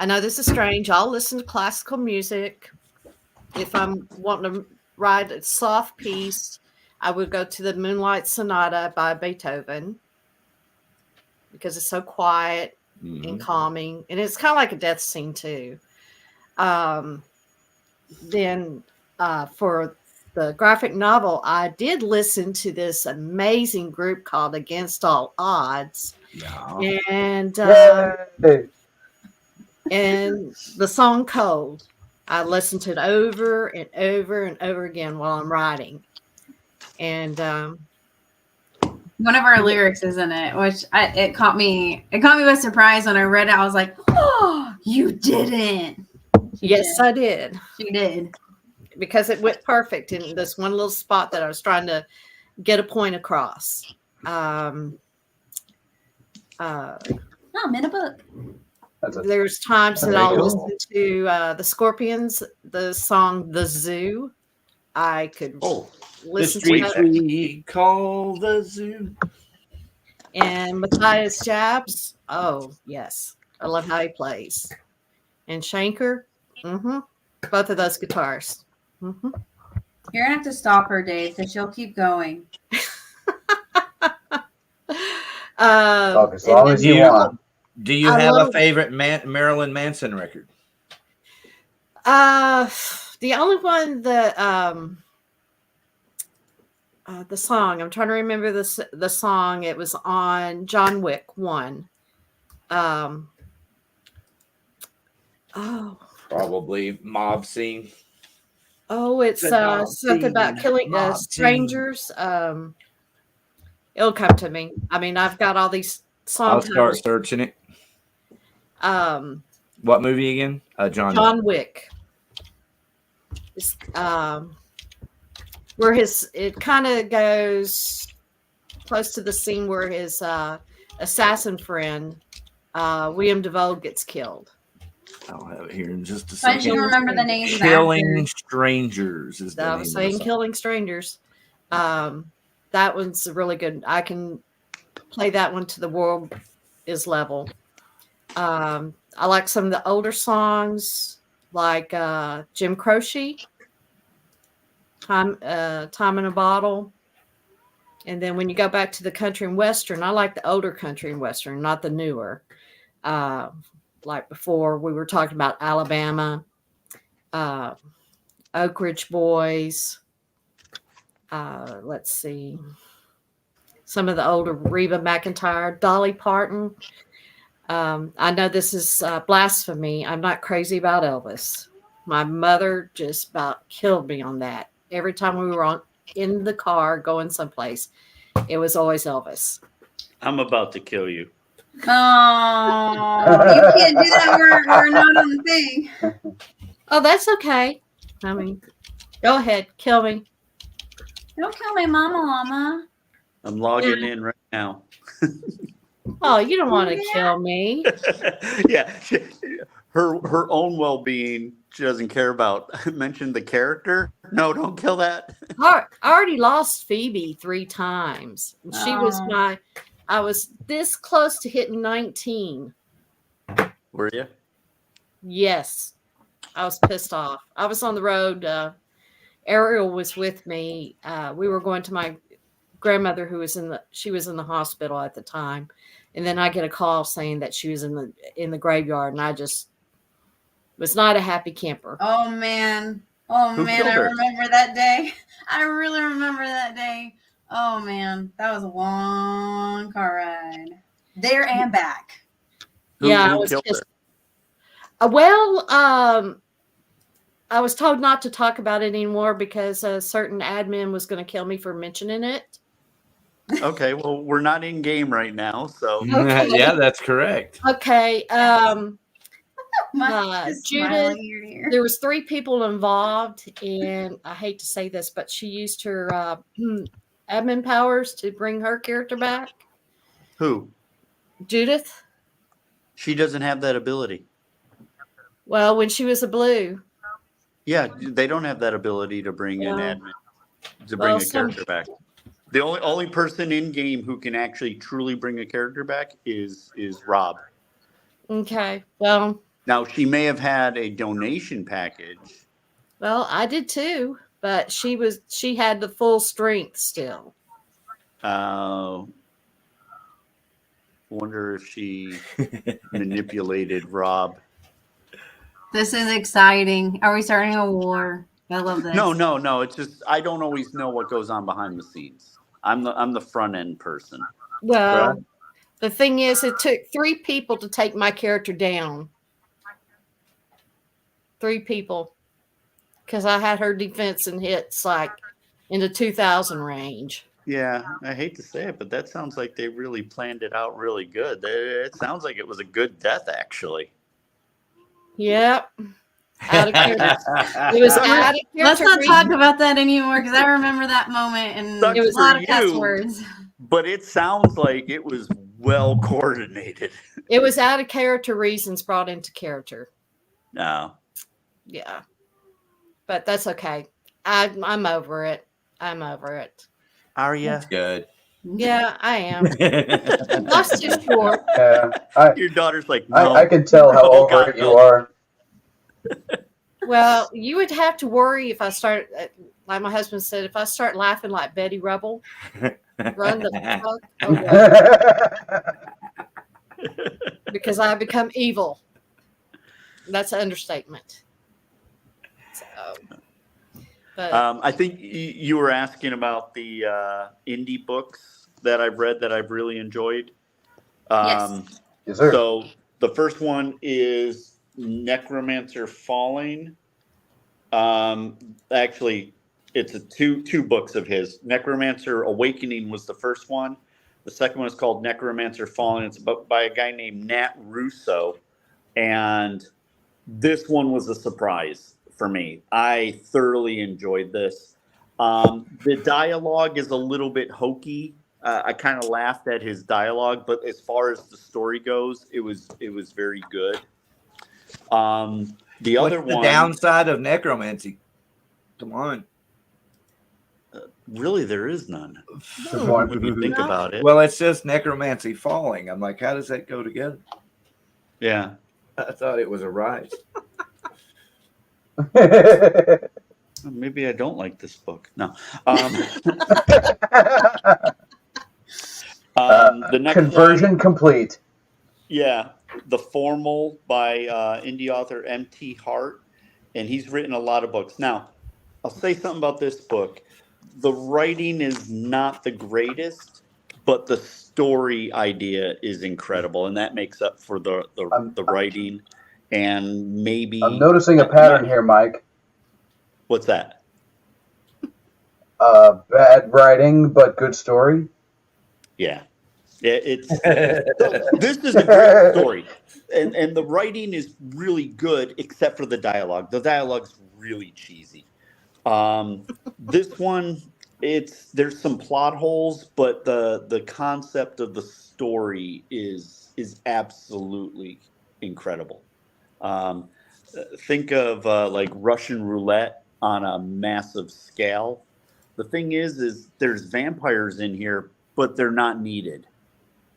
know this is strange. I'll listen to classical music. If I'm wanting to write a soft piece, I would go to the Moonlight Sonata by Beethoven because it's so quiet and calming, and it's kind of like a death scene too. Then for the graphic novel, I did listen to this amazing group called Against All Odds. yeah. And Yay. and the song Cold. I listened to it over and over and over again while I'm writing. And one of our lyrics is in it, which it caught me by surprise when I read it. I was like, "Oh, you didn't!" yes, I did. She did, because it went perfect in this one little spot that I was trying to get a point across. I'm in a book. There's times that Very I'll cool. listen to the Scorpions, the song "The Zoo." I could listen to Which that. we call the zoo. And Matthias Jabs. Oh, yes. I love how he plays. And Shanker. Both of those guitars. You're gonna have to stop her, Dave, because she'll keep going. Talk as long as you want. Do you have a favorite Marilyn Manson record? The only one that the song, I'm trying to remember the song. It was on John Wick 1. Probably Mob Scene. Oh, it's something about killing strangers. It'll come to me. I mean, I've got all these songs. I'll start searching it. What movie again? John Wick. It's, where it kind of goes close to the scene where his assassin friend, William DeVoe, gets killed. I'll have it here in just a I second. should remember the name. Killing Strangers is the I name was of saying the song. Killing Strangers. That one's really good. I can play that one to the world is level. I like some of the older songs, like Jim Croce, Time in a Bottle. And then when you go back to the country and western, I like the older country and western, not the newer. Like before, we were talking about Alabama, Oak Ridge Boys. Let's see. Some of the older Reba McEntire, Dolly Parton. I know this is blasphemy. I'm not crazy about Elvis. My mother just about killed me on that. Every time we were in the car going someplace, it was always Elvis. I'm about to kill you. Oh, you can't do that. We're not on the thing. Oh, that's okay. I mean, go ahead, kill me. Don't kill my mama. I'm logging in right now. Oh, you don't want to kill me. Yeah, her own well-being she doesn't care about. I mentioned the character. No, don't kill that. I already lost Phoebe 3 times. She was I was this close to hitting 19. Were you? Yes. I was pissed off. I was on the road. Ariel was with me. We were going to my grandmother who was she was in the hospital at the time, and then I get a call saying that she was in the graveyard, and I just was not a happy camper. Oh man. Oh Who man, killed I her? remember that day. I really remember that day. Oh man, that was a long car ride. There and back. Who I was killed just her? I was told not to talk about it anymore because a certain admin was going to kill me for mentioning it. Okay, well, we're not in game right now, so Okay. Yeah, that's correct. Okay. Just Judith, smiling ear to ear. there was 3 people involved, and I hate to say this, but she used her admin powers to bring her character back. who? Judith. She doesn't have that ability. Well, when she was a blue. Yeah, they don't have that ability to bring an Yeah. admin to bring Well, a character back. The only person in game who can actually truly bring a character back is Rob. Okay. Well, Now she may have had a donation package. I did too, but she had the full strength still. Wonder if she manipulated Rob. This is exciting. Are we starting a war? I love this. No. It's just I don't always know what goes on behind the scenes. I'm the front end person. Well, Right. the thing is, it took 3 people to take my character down. 3 people. Because I had her defense and hits like in the 2,000 range. Yeah, I hate to say it, but that sounds like they really planned it out really good. It sounds like it was a good death, actually. Yep. Out of character. It was out of Let's character. not talk about that anymore because I remember that moment and Sucks it was a for lot of cuss you. words. But it sounds like it was well coordinated. It was out of character reasons brought into character. No. Yeah. But that's okay. I'm over it. I'm over it. Are you? Good. Yeah, I am. Life's too short. Your daughter's like, no. I can tell how Oh, over God, it you no. are. Well, you would have to worry if I start, like my husband said, if I start laughing like Betty Rubble, run the fuck away. Because I become evil. That's an understatement. So, but I think you were asking about the indie books that I've read that I've really enjoyed. Yes. Yes, sir. So the first one is Necromancer Falling. Actually, it's two books of his. Necromancer Awakening was the first one. The second one is called Necromancer Falling. It's by a guy named Nat Russo. And this one was a surprise for me. I thoroughly enjoyed this. The dialogue is a little bit hokey. I kind of laughed at his dialogue, but as far as the story goes, it was very good. The What's other the one, downside of necromancy? Come on. really, there is none. Good point. When you think about it, Well, it's just necromancy falling. I'm like, how does that go together? yeah. I thought it was a rise. Maybe I don't like this book. No. The next Conversion one, complete. yeah, The Formal by indie author M.T. Hart, and he's written a lot of books. Now, I'll say something about this book. The writing is not the greatest, but the story idea is incredible, and that makes up for the writing. And maybe I'm noticing a pattern here, Mike. What's that? Bad writing, but good story. Yeah. It's so this is a great story, and the writing is really good, except for the dialogue. The dialogue's really cheesy. This one, there's some plot holes, but the concept of the story is absolutely incredible. Think of like Russian roulette on a massive scale. The thing is there's vampires in here, but they're not needed.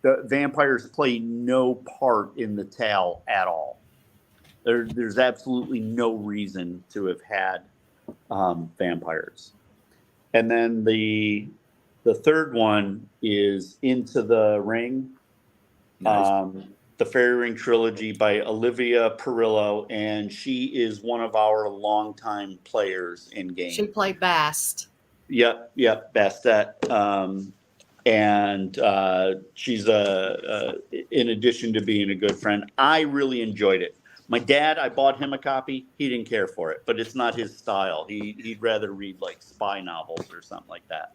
The vampires play no part in the tale at all. There's absolutely no reason to have had vampires. And then the The third one is Into the Ring. Nice. The Fairy Ring trilogy by Olivia Perillo, and she is one of our longtime players in game. She played Bast. Yep, Bastet. And she's in addition to being a good friend, I really enjoyed it. My dad, I bought him a copy. He didn't care for it, but it's not his style. He'd rather read like spy novels or something like that,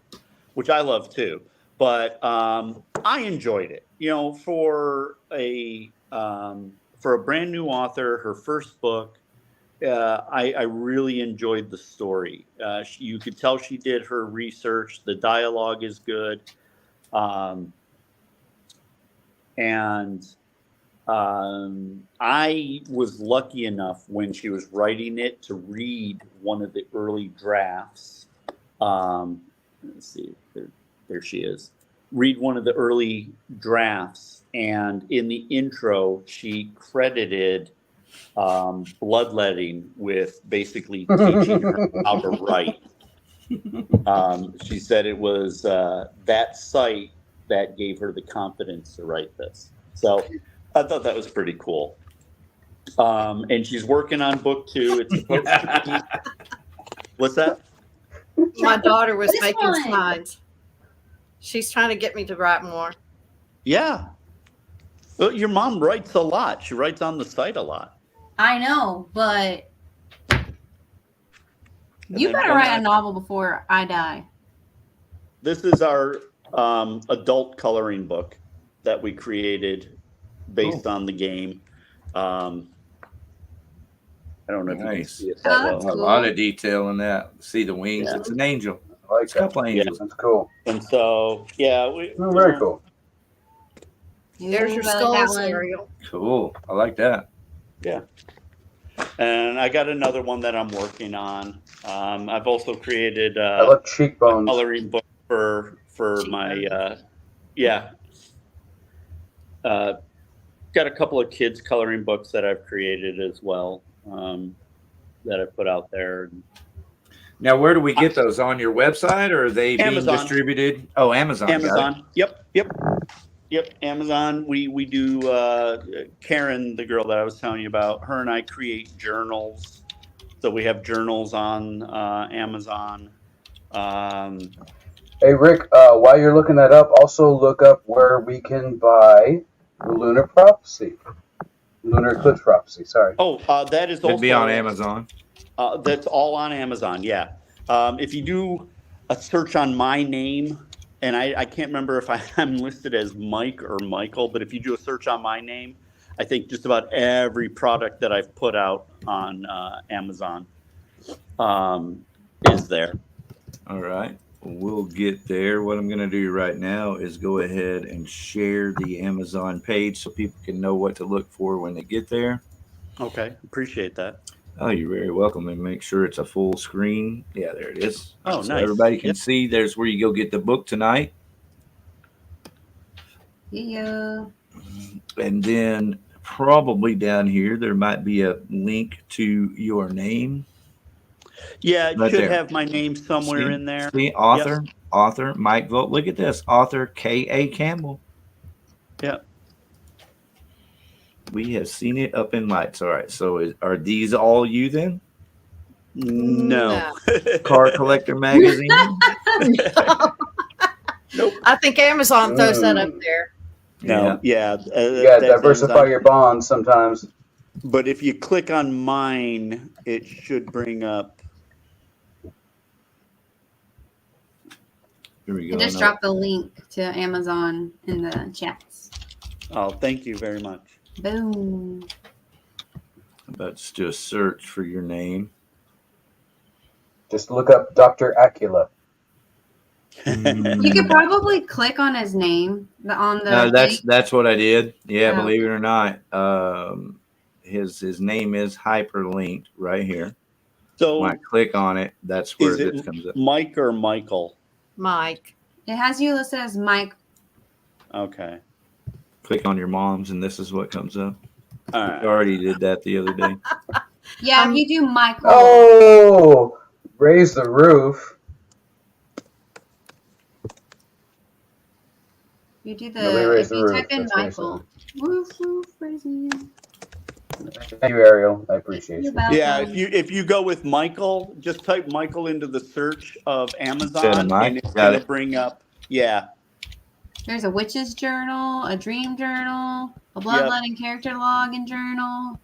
which I love too. But I enjoyed it. You know, for a brand new author, her first book, I really enjoyed the story. You could tell she did her research. The dialogue is good. I was lucky enough when she was writing it to read one of the early drafts. Let's see, there she is. Read one of the early drafts, and in the intro, she credited Bloodletting with basically teaching her how to write. She said it was that site that gave her the confidence to write this. So I thought that was pretty cool. And she's working on book 2. It's supposed to be... What's that? My daughter was This making one. signs. She's trying to get me to write more. Yeah. Well, your mom writes a lot. She writes on the site a lot. I know, but you then better come write back. a novel before I die. This is our adult coloring book that we created based on the game. I don't know if you can Nice. see it Oh, that that's well. A lot of detail in that. See the wings. Yeah. It's an angel. I like It's a couple that. angels. That's cool. And so, yeah. Oh, very cool. There's your Ooh, I like that skulls, one. Ariel. Cool. I like that. Yeah. And I got another one that I'm working on. I've also created I love a cheekbones. coloring book for my got a couple of kids coloring books that I've created as well, that I put out there. Now, where do we get those? On your website, or are they being Amazon. distributed? Oh, Amazon. got it. Amazon. Yep. Amazon. We do. Karen, the girl that I was telling you about, her and I create journals. So we have journals on Amazon. Hey, Rick, while you're looking that up, also look up where we can buy the Lunar Prophecy. Lunar Eclipse Prophecy, sorry. Oh, that is It'd also be on Amazon. That's all on Amazon. Yeah. If you do a search on my name, and I can't remember if I'm listed as Mike or Michael, but if you do a search on my name, I think just about every product that I've put out on Amazon is there. All right. We'll get there. What I'm going to do right now is go ahead and share the Amazon page so people can know what to look for when they get there. Okay. Appreciate that. Oh, you're very welcome. And make sure it's a full screen. Yeah, there it is. Oh, so nice. everybody can Yep. see. There's where you go get the book tonight. Yeah. And then probably down here, there might be a link to your name. Yeah, it Right should there. have my name somewhere See? in there. See, author Mike Voit. Look at this, author K.A. Campbell. Yep. We have seen it up in lights. All right. So are these all you then? No. Car Collector Magazine? Nope. I think Amazon throws that up there. No. Yeah. You gotta that's diversify Amazon. your bonds sometimes. But if you click on mine, it should bring up. Here we I go. just dropped the link to Amazon in the chats. Oh, thank you very much. Boom. I'm about to do a search for your name. Just look up Dr. Acula. You could probably click on his name on the. No, that's what I did. Yeah, Oh. believe it or not. His name is hyperlinked right here. So When I click on it, that's where is this it comes up. Mike or Michael? Mike. It has you listed as Mike. Okay. Click on your mom's, and this is what comes up. All I right. already did that the other day. Yeah, if you do Michael. Oh, raise the roof. you do Nobody the, raised if the you roof. type in That's very Michael, woof woof, crazy. Thank you, Ariel. I appreciate You're you. Yeah, welcome. if you go with Michael, just type Michael into the search of Instead of Amazon, Mike. and it's Got gonna it. bring up. Yeah. There's a witch's journal, a dream journal, a Yep. bloodletting character log and journal,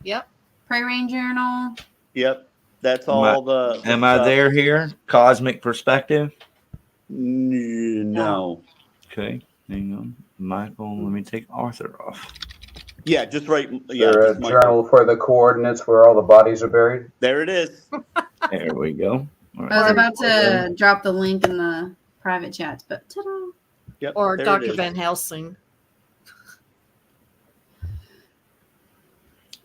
Yep. prey rain journal. Yep. That's Am I- all the Am I stuff. there here? Cosmic perspective. No. Okay, hang on, Michael. Let me take Arthur off. Yeah, just write. Is Yeah, there just a Michael. journal for the coordinates where all the bodies are buried? There it is. There we go. All I was right. about to drop the link in the private chats, but ta-da. Yep. Or there it Dr. is. Van Helsing.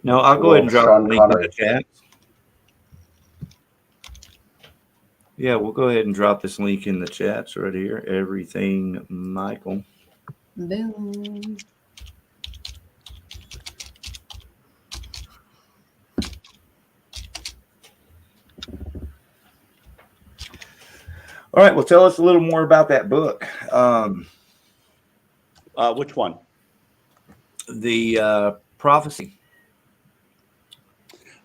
No, I'll go ahead and drop Sean the link in Connery. the chat. Yeah, we'll go ahead and drop this link in the chats right here. Everything Michael. Boom. All right, well, tell us a little more about that book. Which one? The prophecy.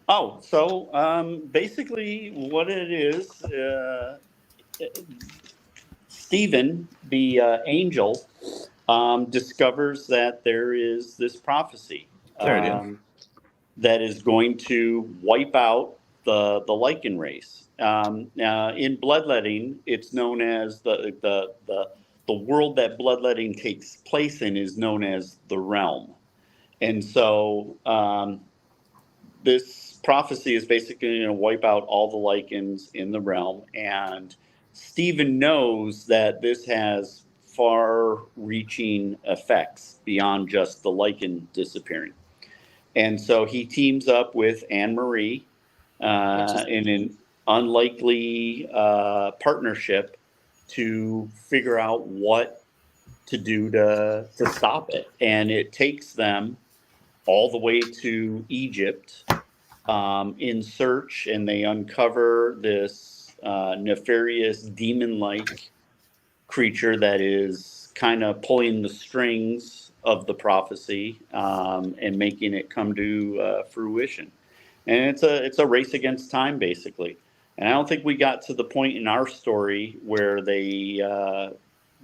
Oh, so basically, what it is, Stephen, the angel, discovers that there is this prophecy There it is. that is going to wipe out the Lycan race. In bloodletting, it's known as the world that bloodletting takes place in is known as the realm, and so this prophecy is basically going to wipe out all the Lycans in the realm, and Stephen knows that this has far-reaching effects beyond just the Lycan disappearing. And so he teams up with Anne-Marie in an unlikely partnership to figure out what to do to stop it. And it takes them all the way to Egypt in search, and they uncover this nefarious demon-like creature that is kind of pulling the strings of the prophecy and making it come to fruition. And it's a race against time, basically. And I don't think we got to the point in our story where they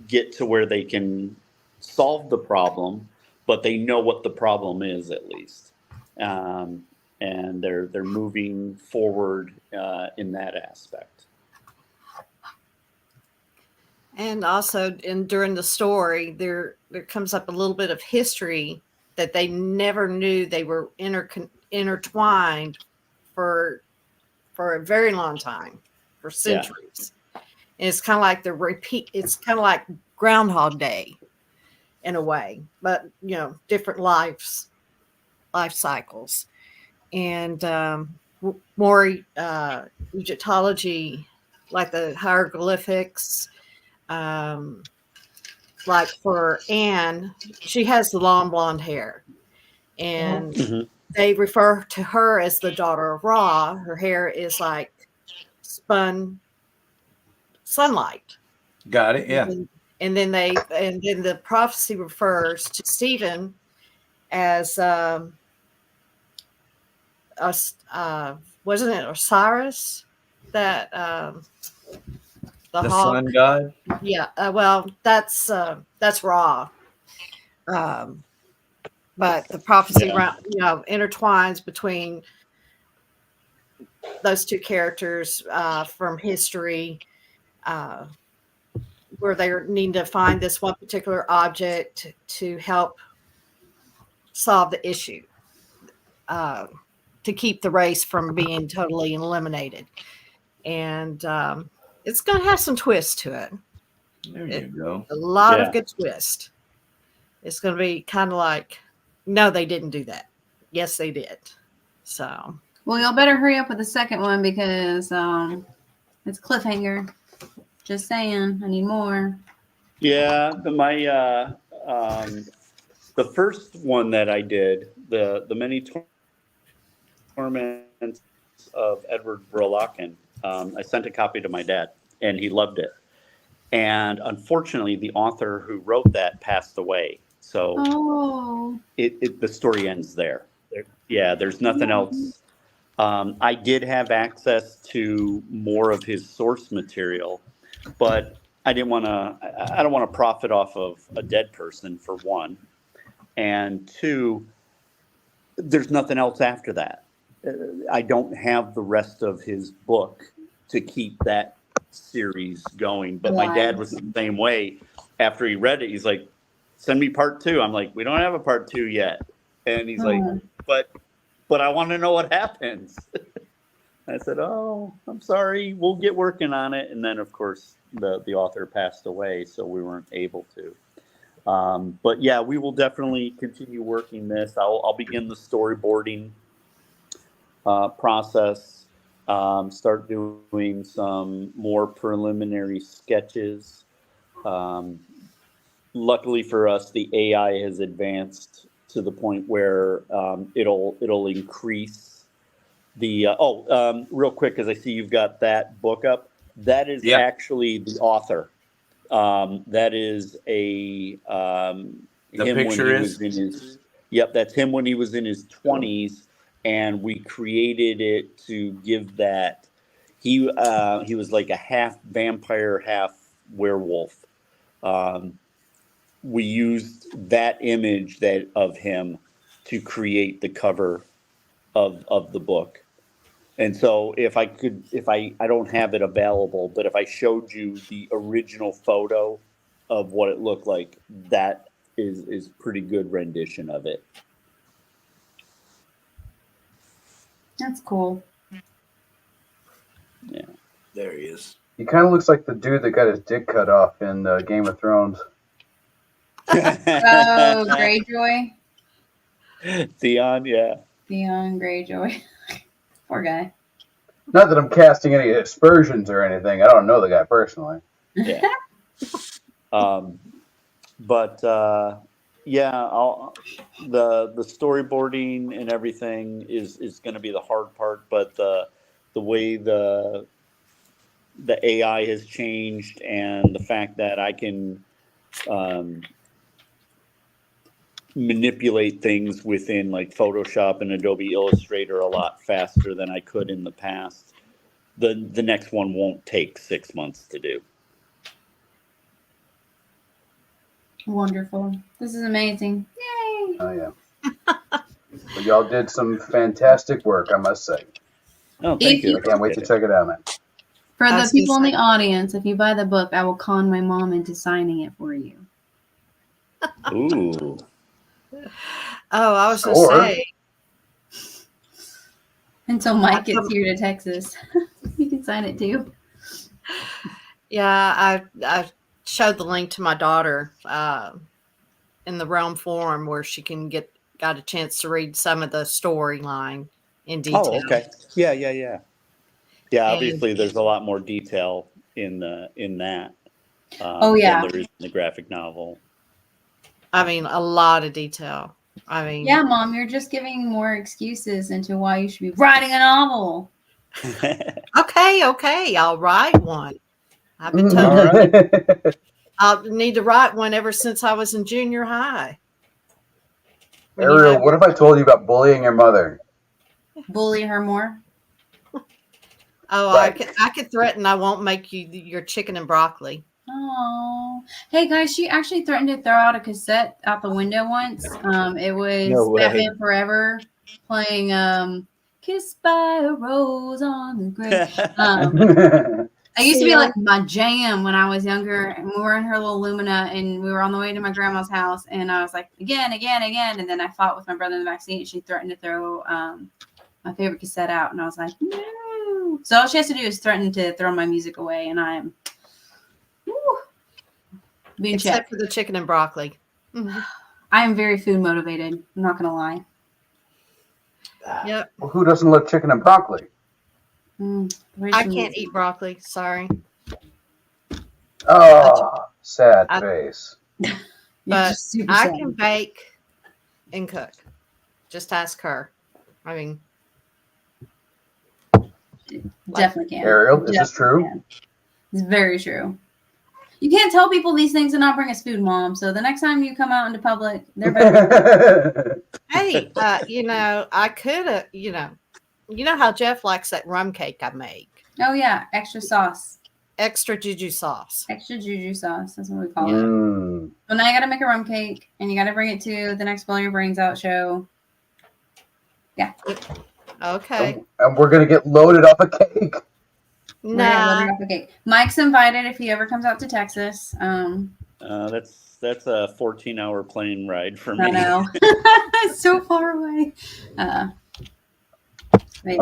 get to where they can solve the problem, but they know what the problem is at least, and they're moving forward in that aspect. And also, during the story, there comes up a little bit of history that they never knew they were intertwined for a very long time, for centuries. And it's kind of like the repeat. It's kind of like Groundhog Day, in a way, but different life cycles, and more Egyptology, like the hieroglyphics. Like for Anne, she has the long blonde hair, and they refer to her as the daughter of Ra. Her hair is like spun sunlight. Got it. Yeah. And then the prophecy refers to Stephen as wasn't it Osiris that the sun god? Yeah, well, that's Ra. But the prophecy intertwines between those two characters from history, where they need to find this one particular object to help solve the issue, to keep the race from being totally eliminated. And it's going to have some twist to it. There you go. A lot of good twist. It's going to be kind of like, no, they didn't do that. Yes, they did. So. Well, y'all better hurry up with the second one because it's cliffhanger. Just saying, I need more. Yeah, the first one that I did, the many torments of Edward Verlocken, I sent a copy to my dad, and he loved it. And unfortunately, the author who wrote that passed away. So Oh. the story ends there. Yeah, there's nothing else. I did have access to more of his source material, but I don't want to profit off of a dead person, for one. And two, there's nothing else after that. I don't have the rest of his book to keep that series going. But my dad was the same way. After he read it, he's like, send me part 2. I'm like, we don't have a part 2 yet. And he's like, but I want to know what happens. I said, oh, I'm sorry, we'll get working on it. And then, of course, the author passed away, so we weren't able to. But yeah, we will definitely continue working this. I'll begin the storyboarding process, start doing some more preliminary sketches. Luckily for us, the AI has advanced to the point where it'll increase the real quick, because I see you've got that book up. That is actually the author. That is him picture when he was in his. Yep, that's him when he was in his 20s, and we created it to give that. He was like a half vampire, half werewolf. We used that image of him to create the cover of the book. And so if I don't have it available, but if I showed you the original photo of what it looked like, that is pretty good rendition of it. That's cool. Yeah. There he is. He kind of looks like the dude that got his dick cut off in Game of Thrones. Oh, Greyjoy. Theon, yeah. Theon Greyjoy. Poor guy. Not that I'm casting any aspersions or anything. I don't know the guy personally. Yeah. The storyboarding and everything is going to be the hard part, but the way the AI has changed, and the fact that I can manipulate things within like Photoshop and Adobe Illustrator a lot faster than I could in the past. The next one won't take 6 months to do. Wonderful. This is amazing. Yay! Oh yeah. But y'all did some fantastic work, I must say. Oh, thank you. I can't wait to check it out, man. For the people in the audience, if you buy the book, I will con my mom into signing it for you. Ooh. Oh, I was going to say. Until Mike gets here to Texas, you can sign it too. Yeah, I showed the link to my daughter in the Realm Forum where she got a chance to read some of the storyline in detail. Oh, okay. Yeah. Yeah, obviously there's a lot more detail in that. Than there is in the graphic novel. I mean, a lot of detail. I mean, yeah, Mom, you're just giving more excuses into why you should be writing a novel. Okay, I'll write one. I've been told I'll need to write one ever since I was in junior high. Ariel, what if I told you about bullying your mother? Bully her more? Oh, right. I could threaten I won't make you your chicken and broccoli. Oh, hey guys, she actually threatened to throw out a cassette out the window once. It was Batman Forever playing Kissed by a Rose on the Grave. I used to be like my jam when I was younger, and we were in her little Lumina, and we were on the way to my grandma's house, and I was like, again, and then I fought with my brother in the backseat, and she threatened to throw my favorite cassette out, and I was like, no. So all she has to do is threaten to throw my music away, and I am being except checked. for the chicken and broccoli. I am very food motivated. I'm not gonna lie. Yep. Well, who doesn't love chicken and broccoli? I can't eat broccoli. Sorry. Oh, sad face. But I can bake and cook. Just ask her. I mean, definitely can. Ariel, is this true? Can. It's very true. You can't tell people these things and not bring us food, Mom. So the next time you come out into public, they're better. Hey, I could have, you know how Jeff likes that rum cake I make. Oh yeah, extra sauce. Extra juju sauce. Extra juju sauce. That's what we call it. So now you got to make a rum cake, and you got to bring it to the next Blow Your Brains Out show. Yeah. Okay. And we're going to get loaded up a cake. Nah. Mike's invited if he ever comes out to Texas. That's a 14-hour plane ride for me. I know. It's so far away. I'll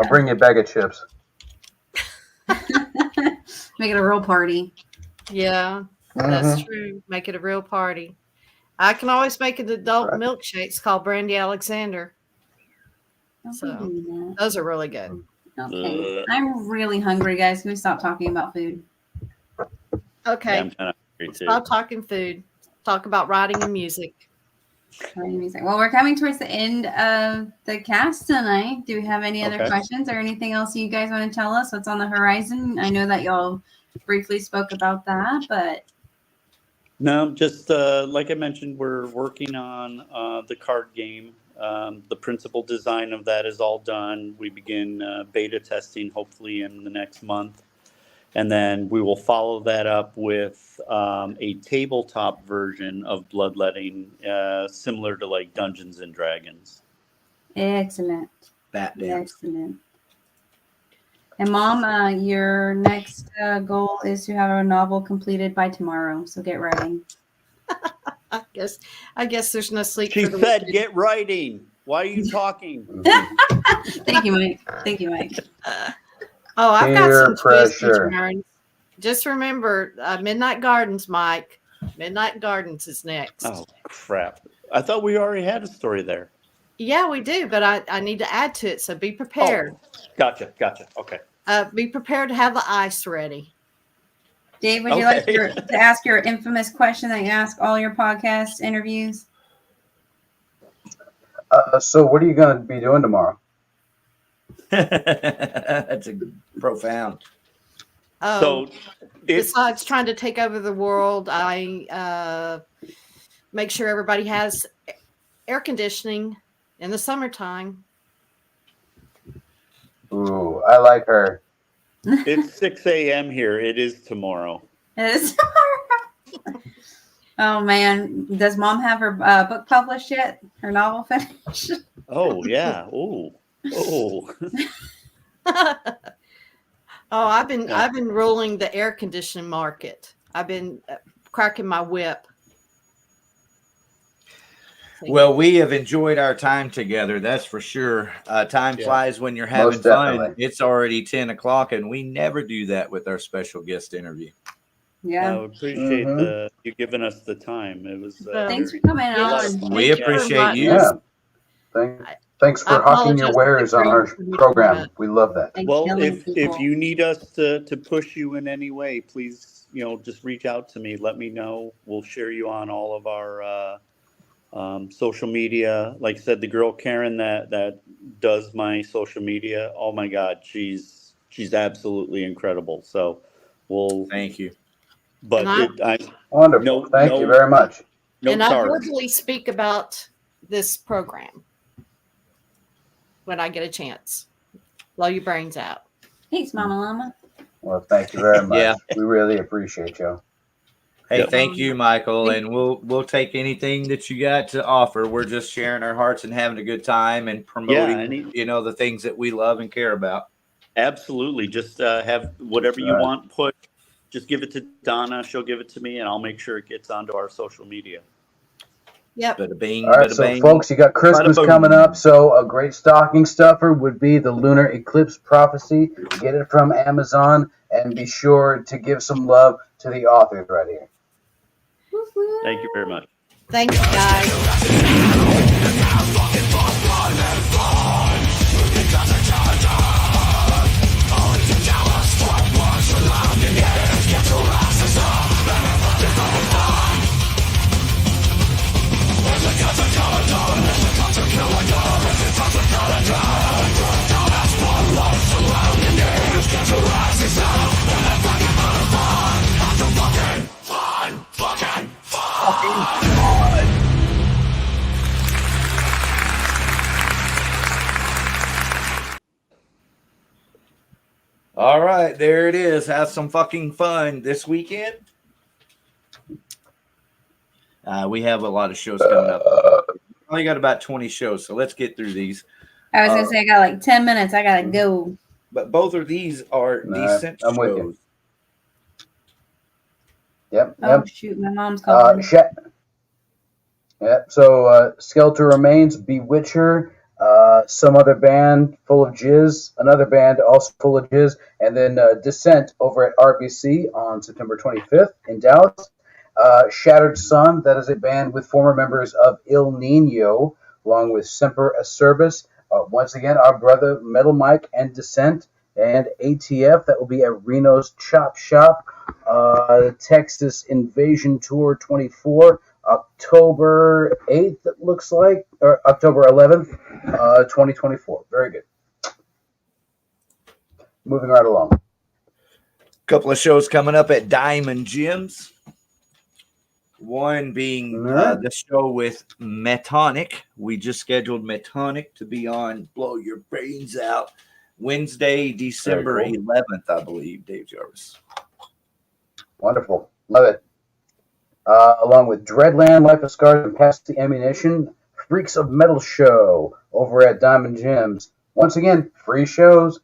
bring you a bag of chips. Make it a real party. Yeah, that's true. Make it a real party. I can always make an adult milkshakes called Brandy Alexander. So those are really good. Okay. I'm really hungry, guys. Can we stop talking about food? Okay. Yeah, I'm kinda hungry too. Stop talking food. Talk about writing and music. Well, we're coming towards the end of the cast tonight. Do we have any other questions or anything else you guys want to tell us? What's on the horizon? I know that y'all briefly spoke about that, but no, just like I mentioned, we're working on the card game. The principal design of that is all done. We begin beta testing hopefully in the next month. And then we will follow that up with a tabletop version of Bloodletting, similar to like Dungeons and Dragons. excellent. Batman. Excellent. And Mom, your next goal is to have a novel completed by tomorrow. So get writing. I guess there's no sleep. She for the said, wicked. "Get writing." Why are you talking? Thank you, Mike. Thank you, Mike. Oh, I've got Peer some twists and pressure. turns. Just remember, Midnight Gardens, Mike. Midnight Gardens is next. Oh crap! I thought we already had a story there. Yeah, we do, but I need to add to it, so be prepared. Oh, gotcha. Okay. Be prepared to have the ice ready. Dave, would you like to ask your infamous question that you ask all your podcast interviews? So what are you going to be doing tomorrow? That's profound. So, Besides trying to take over the world, I make sure everybody has air conditioning in the summertime. Ooh, I like her. it's 6 a.m. here. It is tomorrow. It is. Oh man, does Mom have her book published yet? Her novel finished? Oh yeah. Oh. I've been ruling the air conditioning market. I've been cracking my whip. Well, we have enjoyed our time together. That's for sure. Time flies when you're having Most fun. definitely. It's already 10 o'clock, and we never do that with our special guest interview. Yeah. I appreciate you giving us the time. It was. Thanks for coming on. We appreciate you. Yeah. Thanks for hawking your wares on our program. We love that. Well, if you need us to push you in any way, please, just reach out to me. Let me know. We'll share you on all of our social media. Like I said, the girl Karen that does my social media. Oh my God, she's absolutely incredible. So thank you. But Wonderful. Thank you very much. And I verbally speak about this program when I get a chance. Blow your brains out. Thanks, Mama Llama. Well, thank you very much. Yeah. We really appreciate you. Hey, thank you, Michael, and we'll take anything that you got to offer. We're just sharing our hearts and having a good time and promoting, the things that we love and care about. Absolutely. Just have whatever you want put. Just give it to Donna. She'll give it to me, and I'll make sure it gets onto our social media. Yep. Bada bing, All right, bada so bang. folks, you got Christmas coming up, so a great stocking stuffer would be the Lunar Eclipse Prophecy. Get it from Amazon, and be sure to give some love to the authors right here. Thank you very much. Thanks, guys. Fire! fucking fun. All right, there it is. Have some fucking fun this weekend. We have a lot of shows coming up. Only got about 20 shows, so let's get through these. I was gonna say I got like 10 minutes. I gotta go. But both of these are decent I'm with shows. you. Yep. Oh shoot, my mom's calling. Yep. So Skeletor Remains, Bewitcher, some other band full of jizz, another band also full of jizz, and then Descent over at RBC on September 25th in Dallas. Shattered Sun, that is a band with former members of Il Nino, along with Semper Acerbis. Once again, our brother Metal Mike and Descent, and ATF, that will be at Reno's Chop Shop. Texas Invasion Tour 24, October 8th, it looks like, or October 11th, 2024. Very good. Moving right along. Couple of shows coming up at Diamond Gyms. One being the show with Metonic. We just scheduled Metonic to be on Blow Your Brains Out Wednesday, December 11th, I believe, Dave Jarvis. Wonderful. Love it. Along with Dreadland, Life of Scars, and Past the Ammunition, Freaks of Metal show over at Diamond Gyms. Once again, free shows.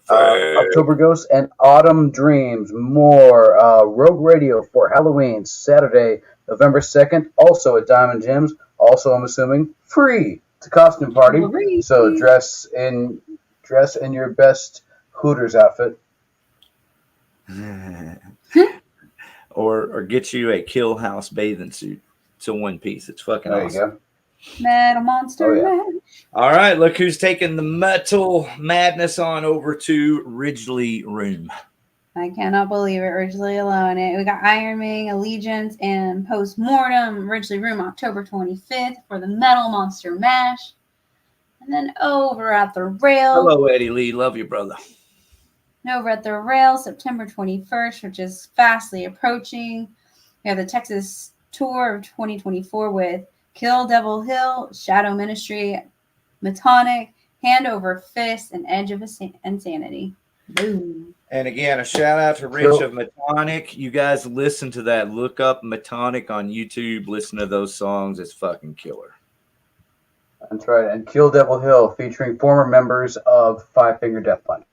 October Ghosts and Autumn Dreams. More Rogue Radio for Halloween, Saturday, November 2nd, also at Diamond Gyms. Also, I'm assuming, free. It's a costume party. So dress in your best Hooters outfit. or get you a Kill House bathing suit. It's a one piece. It's fucking awesome. There you go. Metal Monster Mash. All right, look who's taking the metal madness on over to Ridgely Room. I cannot believe it. Ridgely alone. We got Iron Man, Allegiance, and Postmortem. Ridgely Room, October 25th for the Metal Monster Mash. And then over at the Rail. Hello, Eddie Lee. Love you, brother. Over at the Rail, September 21st, which is fastly approaching. We have the Texas Tour of 2024 with Kill Devil Hill, Shadow Ministry, Metonic, Hand Over Fist, and Edge of Insanity. Boom. And again, a shout out to Rich of Metonic. You guys listen to that. Look up Metonic on YouTube. Listen to those songs. It's fucking killer. That's right. And Kill Devil Hill featuring former members of Five Finger Death Punch.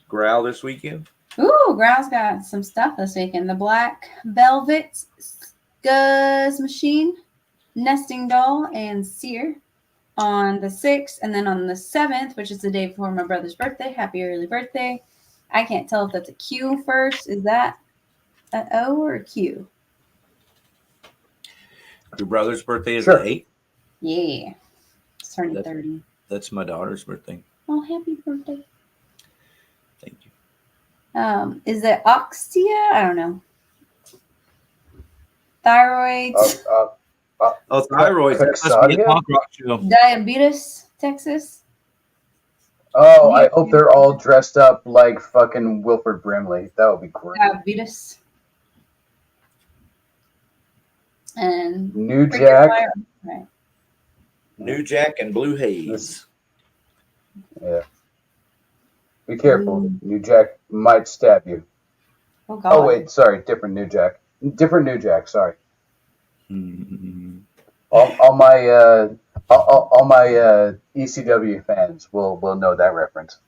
Growl this weekend? Ooh, Growl's got some stuff this weekend. The Black Velvet, Guzz Machine, Nesting Doll, and Seer on the 6th. And then on the 7th, which is the day before my brother's birthday. Happy early birthday. I can't tell if that's a Q first. Is that an O or a Q? Your brother's birthday is the 8th? Yeah. It's turning 30. That's my daughter's birthday. Oh, happy birthday. Thank you. Is it Oxtia? I don't know. Thyroids. Thyroids. That must be a punk rock show. Diabetes, Texas. Oh, I hope they're all dressed up like fucking Wilford Brimley. That would be great. Diabetes. And New Jack. Right. New Jack and Blue Haze. Yeah. Be careful. New Jack might stab you. Oh, God. Oh, wait. Sorry. Different New Jack. Different New Jack. Sorry. All my ECW fans will know that reference.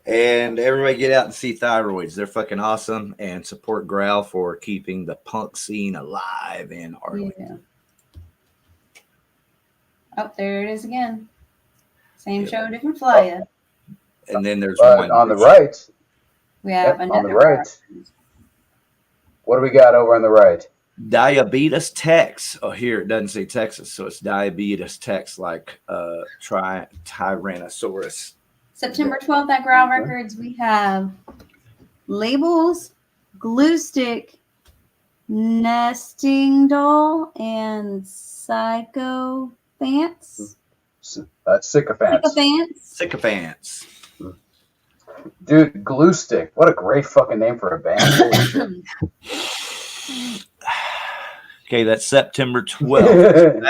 And everybody get out and see Thyroids. They're fucking awesome. And support Growl for keeping the punk scene alive in Arlington. Yeah. Oh, there it is again. Same show, different flyer. And then there's one on the right. We have another on the right. What do we got over on the right? Diabetes Tex. Oh, here it doesn't say Texas, so it's Diabetes Tex, like Tyrannosaurus. September 12th at Growl Records, we have Labels, Glue Stick, Nesting Doll, and Sycophants. Sycophants. Sycophants. Dude, Glue Stick. What a great fucking name for a band. Holy shit. Okay, that's September 12th.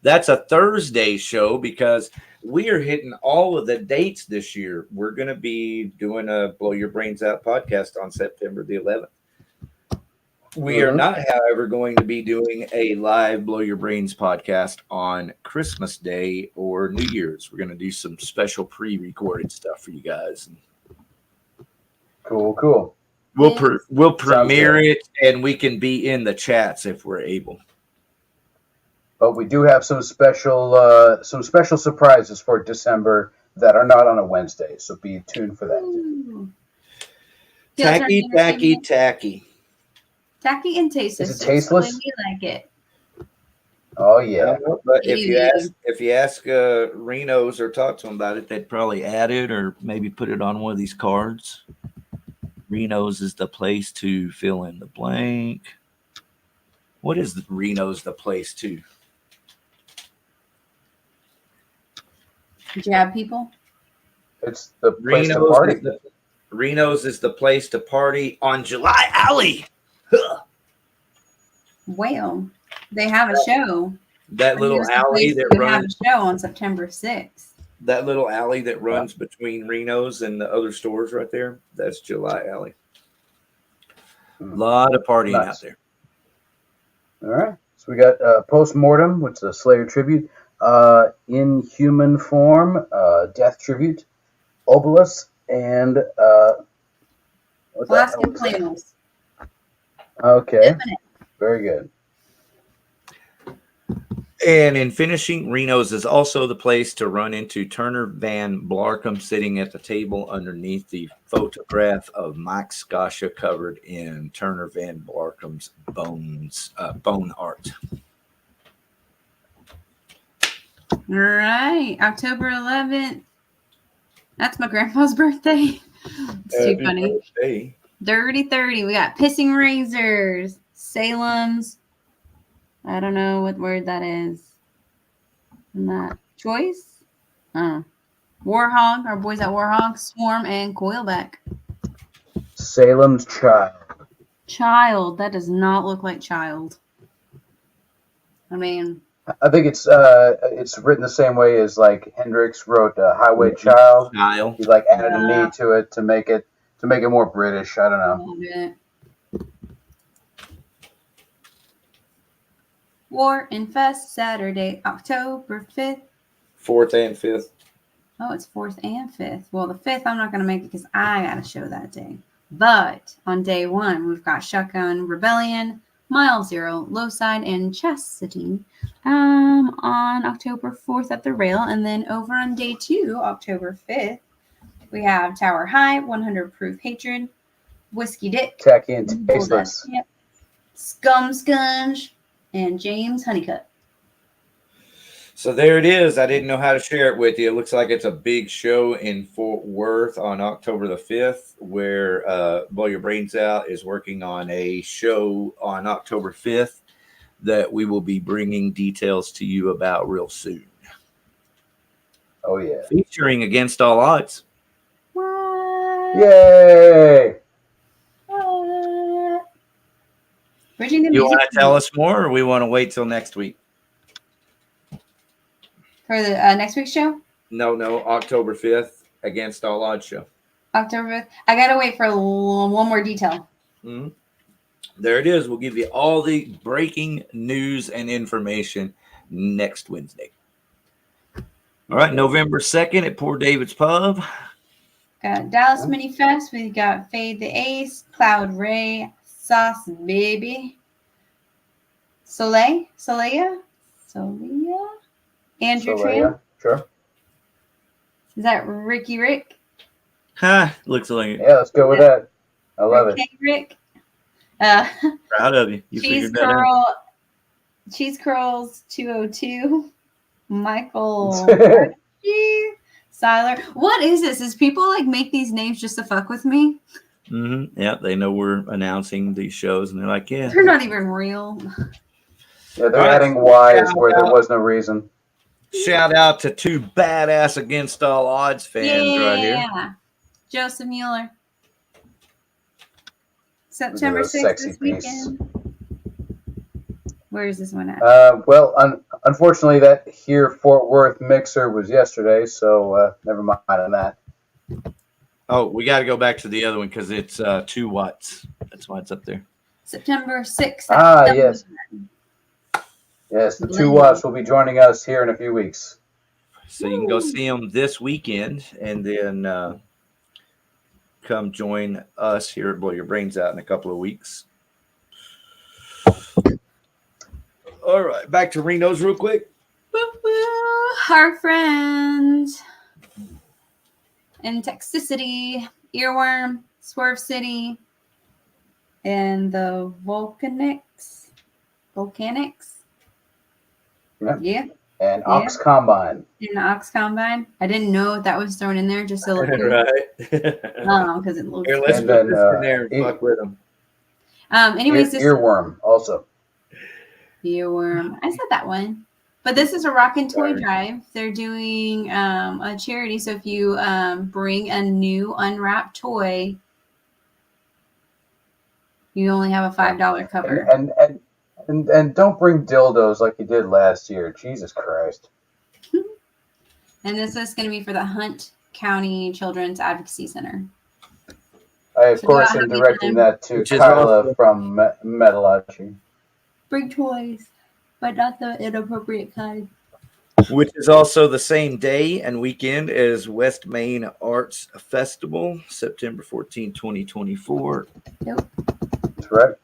That's a Thursday show because we are hitting all of the dates this year. We're going to be doing a Blow Your Brains Out podcast on September the 11th. We are not, however, going to be doing a live Blow Your Brains podcast on Christmas Day or New Year's. We're going to do some special pre-recorded stuff for you guys. Cool. We'll premiere it, and we can be in the chats if we're able. But we do have some special surprises for December that are not on a Wednesday, so be tuned for that. Ooh. Tacky. Tacky and tasteless. Is it tasteless? That's the way we like it. Oh yeah. But if you ask Reno's or talk to them about it, they'd probably add it or maybe put it on one of these cards. Reno's is the place to fill in the blank. What is Reno's the place to? Jab people. It's the place to party. Reno's is the place to party on July Alley. Huh. Well, they have a show. That little alley that runs. Have a show on September 6th. That little alley that runs between Reno's and the other stores right there. That's July Alley. A lot of partying out there. All right. So we got Postmortem, which is a Slayer tribute. Inhuman Form, Death tribute. Obelisk, and Alaskan Flannels. Okay. Very good. And in finishing, Reno's is also the place to run into Turner Van Blarcom sitting at the table underneath the photograph of Mike Scotia covered in Turner Van Blarcom's bone art. All right. October 11th. That's my grandpa's birthday. It's too funny. Birthday. Dirty 30. We got Pissing Razors, Salem's. I don't know what word that is. Not choice. Warhog. Our boys at Warhog, Swarm, and Coilback. Salem's Child. Child. That does not look like child. I mean, I think it's written the same way as like Hendrix wrote Highway Child. He like added a knee to it to make it more British. I don't know. War Infest, Saturday, October 5th. 4th and 5th. Oh, it's 4th and 5th. Well, the 5th I'm not going to make it because I got a show that day. But on day 1, we've got Shotgun Rebellion, Mile Zero, Low Side, and Chastity on October 4th at the Rail. And then over on day 2, October 5th, we have Tower High, 100 Proof Hatred, Whiskey Dick, Tacky and Tasteless, Scum Scunge, and James Honeycutt. So there it is. I didn't know how to share it with you. It looks like it's a big show in Fort Worth on October the 5th, where Blow Your Brains Out is working on a show on October 5th that we will be bringing details to you about real soon. Oh, yeah. Featuring Against All Odds. What? Yay! You want to tell us more, or we want to wait till next week? For the next week's show? No, October 5th, Against All Odds show. October 5th. I got to wait for one more detail. Mm-hmm. There it is. We'll give you all the breaking news and information next Wednesday. All right, November 2nd at Poor David's Pub. Got Dallas Mini Fest. We got Fade the Ace, Cloud Ray, Sauce Baby, Soleil, Andrew Tran. Sure. Is that Ricky Rick? Looks like it. Yeah, let's go with that. I love it. Rick. Proud of you. You Cheese figured that out. Cheese Curls 202. Michael Siler. What is this? Is people like make these names just to fuck with me? Mm-hmm. Yeah, they know we're announcing these shows, and they're like, yeah. They're not even real. Yeah, they're adding Y's where there was no reason. Shout out to 2 badass Against All Odds fans right here. Joseph Mueller. Look September at those 6th sexy this beasts. weekend. Where is this one at? Well, unfortunately, that here Fort Worth mixer was yesterday, so never mind on that. Oh, we got to go back to the other one because it's 2 watts. That's why it's up there. September 6th. Yes. Yes, the 2 watts will be joining us here in a few weeks. So you can go see them this weekend and then come join us here at Blow Your Brains Out in a couple of weeks. All right, back to Reno's real quick. Woo-woo. Our friends in Texicity, Earworm, Swerve City, and the Volcanics. Yep. Yeah. And Ox Combine. In the Ox Combine. I didn't know that was thrown in there just to look cool. Right. Because it looks Here, let's And put then, this in there and fuck with them. anyways, this Earworm also. Earworm. I said that one. But this is a Rockin' Toy Drive. They're doing a charity. So if you bring a new unwrapped toy, you only have a $5 cover. And don't bring dildos like you did last year. Jesus Christ. And this is going to be for the Hunt County Children's Advocacy Center. I, of So course, go am out directing and that to Which is Kayla awesome. from Metallurgy. Bring toys, but not the inappropriate kind. Which is also the same day and weekend as West Main Arts Festival, September 14, 2024. Nope. That's right.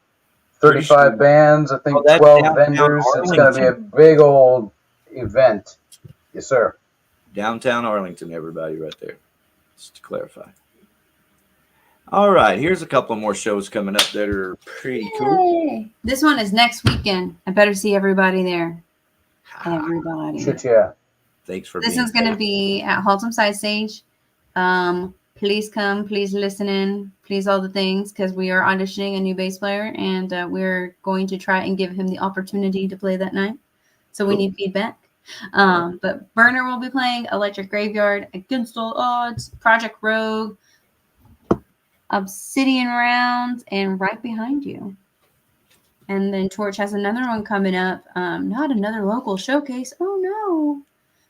35 bands, I think Oh, that's 12 downtown vendors. It's going to be a big old event. Yes, sir. Downtown Arlington, everybody, right there. Just to clarify. All right, here's a couple more shows coming up that are pretty cool. Yay. This one is next weekend. I better see everybody there. Everybody. Shit, yeah. Thanks for This being is going to be at Haltom Side Stage. Please come. Please listen in. Please all the things, because we are auditioning a new bass player, and we're going to try and give him the opportunity to play that night. So we need feedback. But Burner will be playing, Electric Graveyard, Against All Odds, Project Rogue, Obsidian Rounds, and Right Behind You. And then Torch has another one coming up. Not another local showcase. Oh no.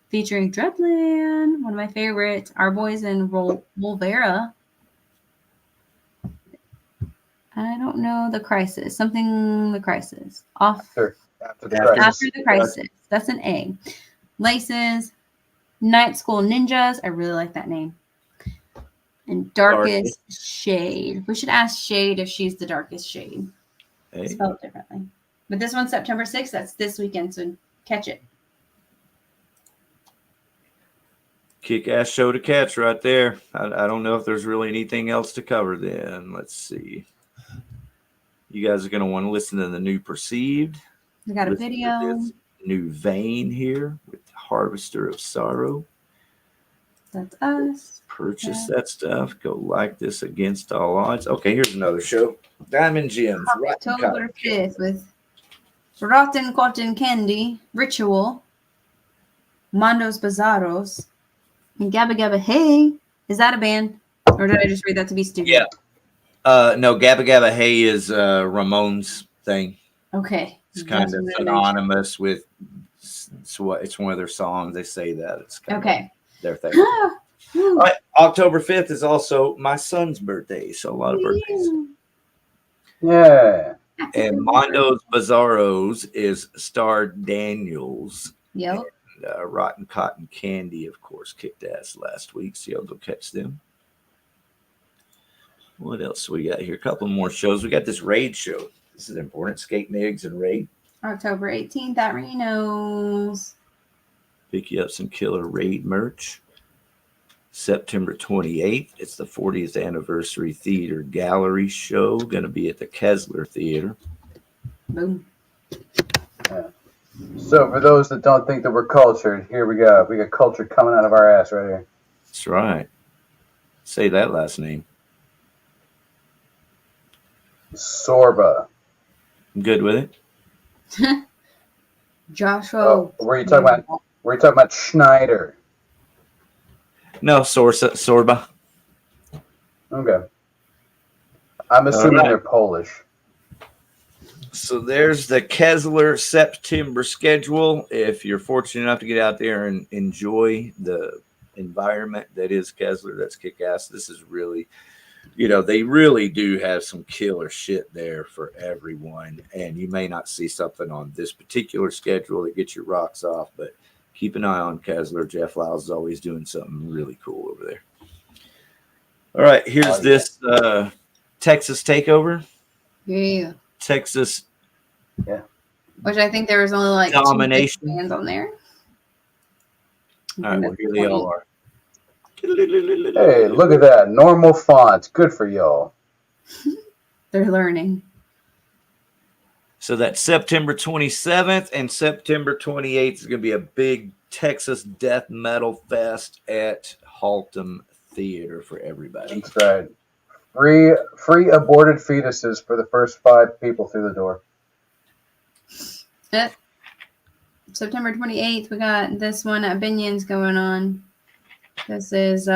Featuring Dreadland, one of my favorites. Our boys in Wolvera. I don't know the Crisis. Something the Crisis. After the crisis. After the Crisis. That's an A. Laces. Night School Ninjas. I really like that name. And Darkest Shade. We should ask Shade if she's the Darkest Shade. Hey. Spelled differently. But this one's September 6th. That's this weekend, so catch it. Kick-ass show to catch right there. I don't know if there's really anything else to cover then. Let's see. You guys are going to want to listen to the new Perceived. We got a Listen to video. this new Vein here with Harvester of Sorrow. That's us. Purchase that stuff. Go like this Against All Odds. Okay, here's another show. Diamond Gems. Rotten October Cotton. 5th with Rotten Cotton Candy, Ritual, Mondo's Bizarros, and Gabba Gabba Hey. Is that a band? Or did I just read that to be stupid? Yeah. No, Gabba Gabba Hey is Ramon's thing. Okay. It's kind of synonymous with it's one of their songs. They say that. It's kind Okay. of their thing. All right, October 5th is also my son's birthday, so a lot of birthdays. Yeah. And Mondo's Bizarros is Star Daniels. Yep. And, Rotten Cotton Candy, of course, kicked ass last week, so y'all go catch them. What else we got here? A couple more shows. We got this Raid show. This is important. Skate Nigs and Raid. October 18th at Reno's. Pick you up some killer Raid merch. September 28th, it's the 40th anniversary theater gallery show. Going to be at the Kessler Theater. Boom. So for those that don't think that we're cultured, here we go. We got culture coming out of our ass right here. That's right. Say that last name. Sorba. I'm good with it. Joshua. Oh, were you talking about Schneider? No, Sorba. Okay. I'm assuming All right. they're Polish. So there's the Kessler September schedule. If you're fortunate enough to get out there and enjoy the environment that is Kessler, that's kick-ass. This is really, they really do have some killer shit there for everyone. And you may not see something on this particular schedule that gets your rocks off, but keep an eye on Kessler. Jeff Lyles is always doing something really cool over there. All right, here's this Texas takeover. Yeah. Texas. Yeah. Which I think there was only like Domination. 2 big bands on there. All right, well, here they all are. Hey, look at that. Normal font. Good for y'all. They're learning. So that's September 27th and September 28th is going to be a big Texas death metal fest at Haltom Theater for everybody. That's right. Free aborted fetuses for the first 5 people through the door. September 28th, we got this one at Binion's going on. This is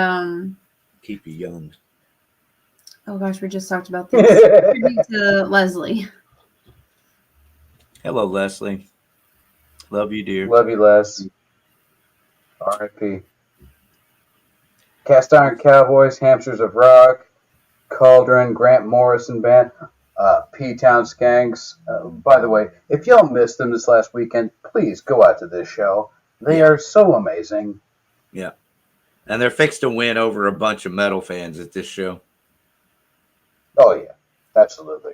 Keep you young. oh gosh, we just talked about this. Tribute to Leslie. Hello, Leslie. Love you, dear. Love you, Les. R.I.P. Cast Iron Cowboys, Hamsters of Rock, Cauldron, Grant Morrison Band, P-Town Skanks. By the way, if y'all missed them this last weekend, please go out to this show. They are so amazing. Yeah. And they're fixed to win over a bunch of metal fans at this show. Oh, yeah. Absolutely.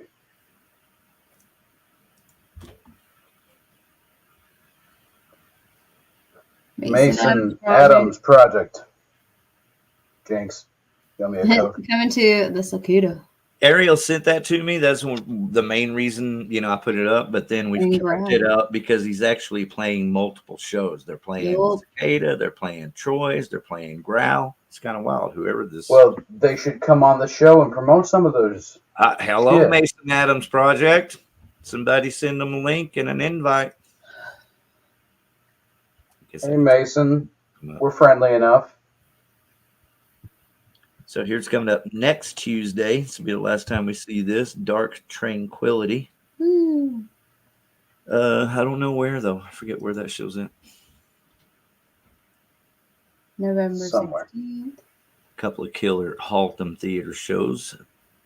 Mason Adams Project. Jinx. Got me a Coke. Coming to the Sakuda. Ariel sent that to me. That's the main reason, I put it up. But then we kept it up because he's actually playing multiple shows. They're playing Cicada, they're playing Troy's, they're playing Growl. It's kind of wild. Whoever this. Well, they should come on the show and promote some of those. Hello, Mason Adams Project. Somebody send them a link and an invite. Hey, Mason. We're friendly enough. So here's coming up next Tuesday. This will be the last time we see this. Dark Tranquility. I don't know where, though. I forget where that show's at. November somewhere. 16th. A couple of killer Haltom Theater shows.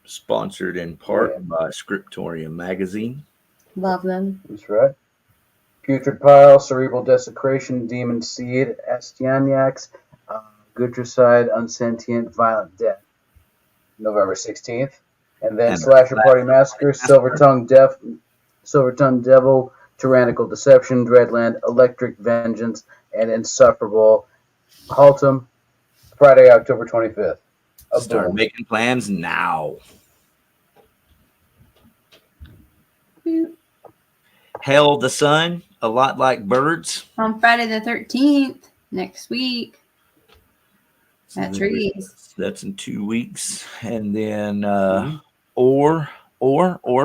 Sponsored in part by Scriptorium Magazine. Love them. That's right. Putrid Pile, Cerebral Desecration, Demon Seed, Astyanax, Gutricide, Unsentient, Violent Death. November 16th. And then Slasher Party Massacre, Silver Tongue Devil, Tyrannical Deception, Dreadland, Electric Vengeance, and Insufferable. Haltom, Friday, October 25th. Start making plans now. Hail the Sun, A Lot Like Birds. On Friday the 13th, next week. At Trees. That's in 2 weeks. And then Or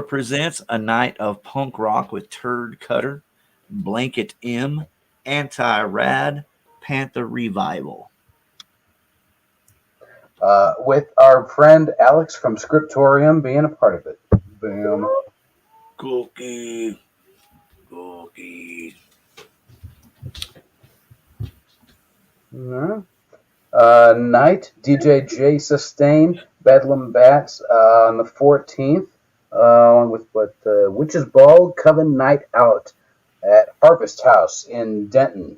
presents A Night of Punk Rock with Turd Cutter, Blanket M, Anti-Rad, Panther Revival. With our friend Alex from Scriptorium being a part of it. Boom. Cookie. Night, DJ J Sustain, Bedlam Bats on the 14th, along with Witch's Ball, Coven Night Out at Harvest House in Denton.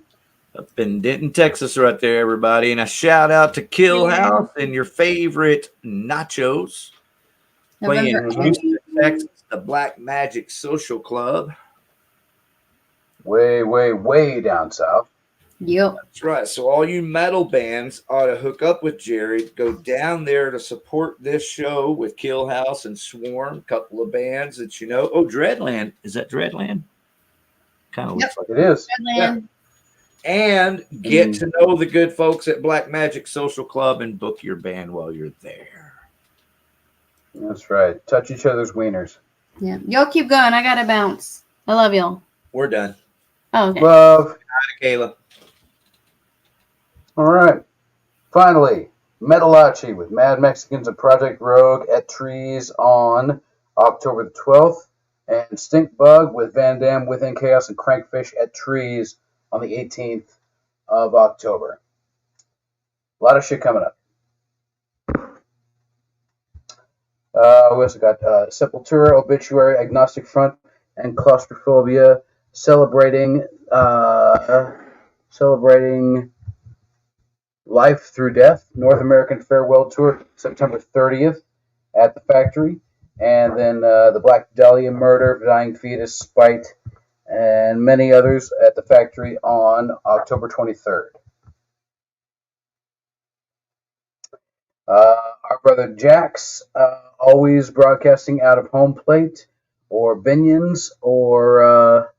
Up in Denton, Texas, right there, everybody. And a shout out to Kill House and your favorite nachos. Playing in Houston, Texas, the Black Magic Social Club. Way down south. Yep. That's right. So all you metal bands ought to hook up with Jared. Go down there to support this show with Kill House and Swarm. A couple of bands that you know. Oh, Dreadland. Is that Dreadland? Kind of looks like it is. Dreadland. Yeah. And get to know the good folks at Black Magic Social Club and book your band while you're there. That's right. Touch each other's wieners. Yeah. Y'all keep going. I got to bounce. I love y'all. We're done. Oh, okay. Love. Kayla. All right. Finally, Metalachi with Mad Mexicans and Project Rogue at Trees on October the 12th. And Stink Bug with Van Dam, Within Chaos, and Crankfish at Trees on the 18th of October. A lot of shit coming up. We also got Sepultura, Obituary, Agnostic Front, and Claustrophobia celebrating Life Through Death, North American Farewell Tour, September 30th at the Factory. And then the Black Dahlia Murder, Dying Fetus, Spite, and many others at the Factory on October 23rd. Our brother Jax, always broadcasting out of Home Plate or Binions or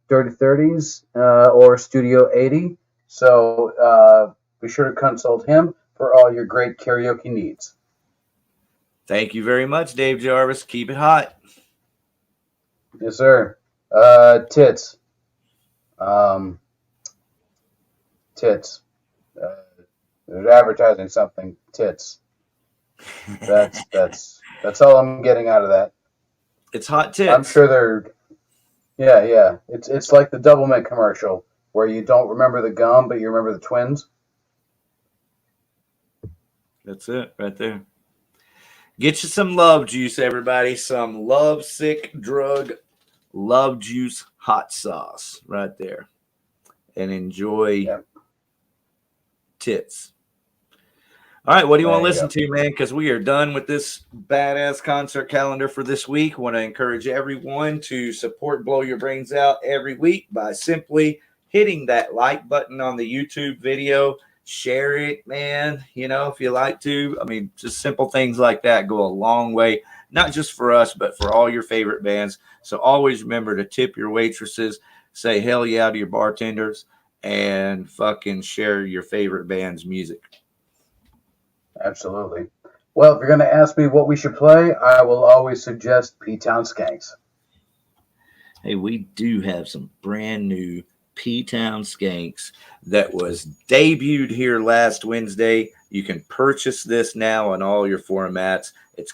Dirty 30s or Studio 80. So be sure to consult him for all your great karaoke needs. Thank you very much, Dave Jarvis. Keep it hot. Yes, sir. Tits. Tits. They're advertising something. Tits. That's all I'm getting out of that. It's hot tits. I'm sure they're. Yeah. It's like the Double Mint commercial where you don't remember the gum, but you remember the twins. That's it right there. Get you some love juice, everybody. Some love sick drug love juice hot sauce right there. And enjoy tits. All right, what do you want to listen to, man? Because we are done with this badass concert calendar for this week. I want to encourage everyone to support Blow Your Brains Out every week by simply hitting that like button on the YouTube video. Share it, man, if you like to. I mean, just simple things like that go a long way, not just for us, but for all your favorite bands. So always remember to tip your waitresses, say hell yeah to your bartenders, and fucking share your favorite band's music. Absolutely. Well, if you're going to ask me what we should play, I will always suggest P-Town Skanks. Hey, we do have some brand new P-Town Skanks that was debuted here last Wednesday. You can purchase this now on all your formats. It's called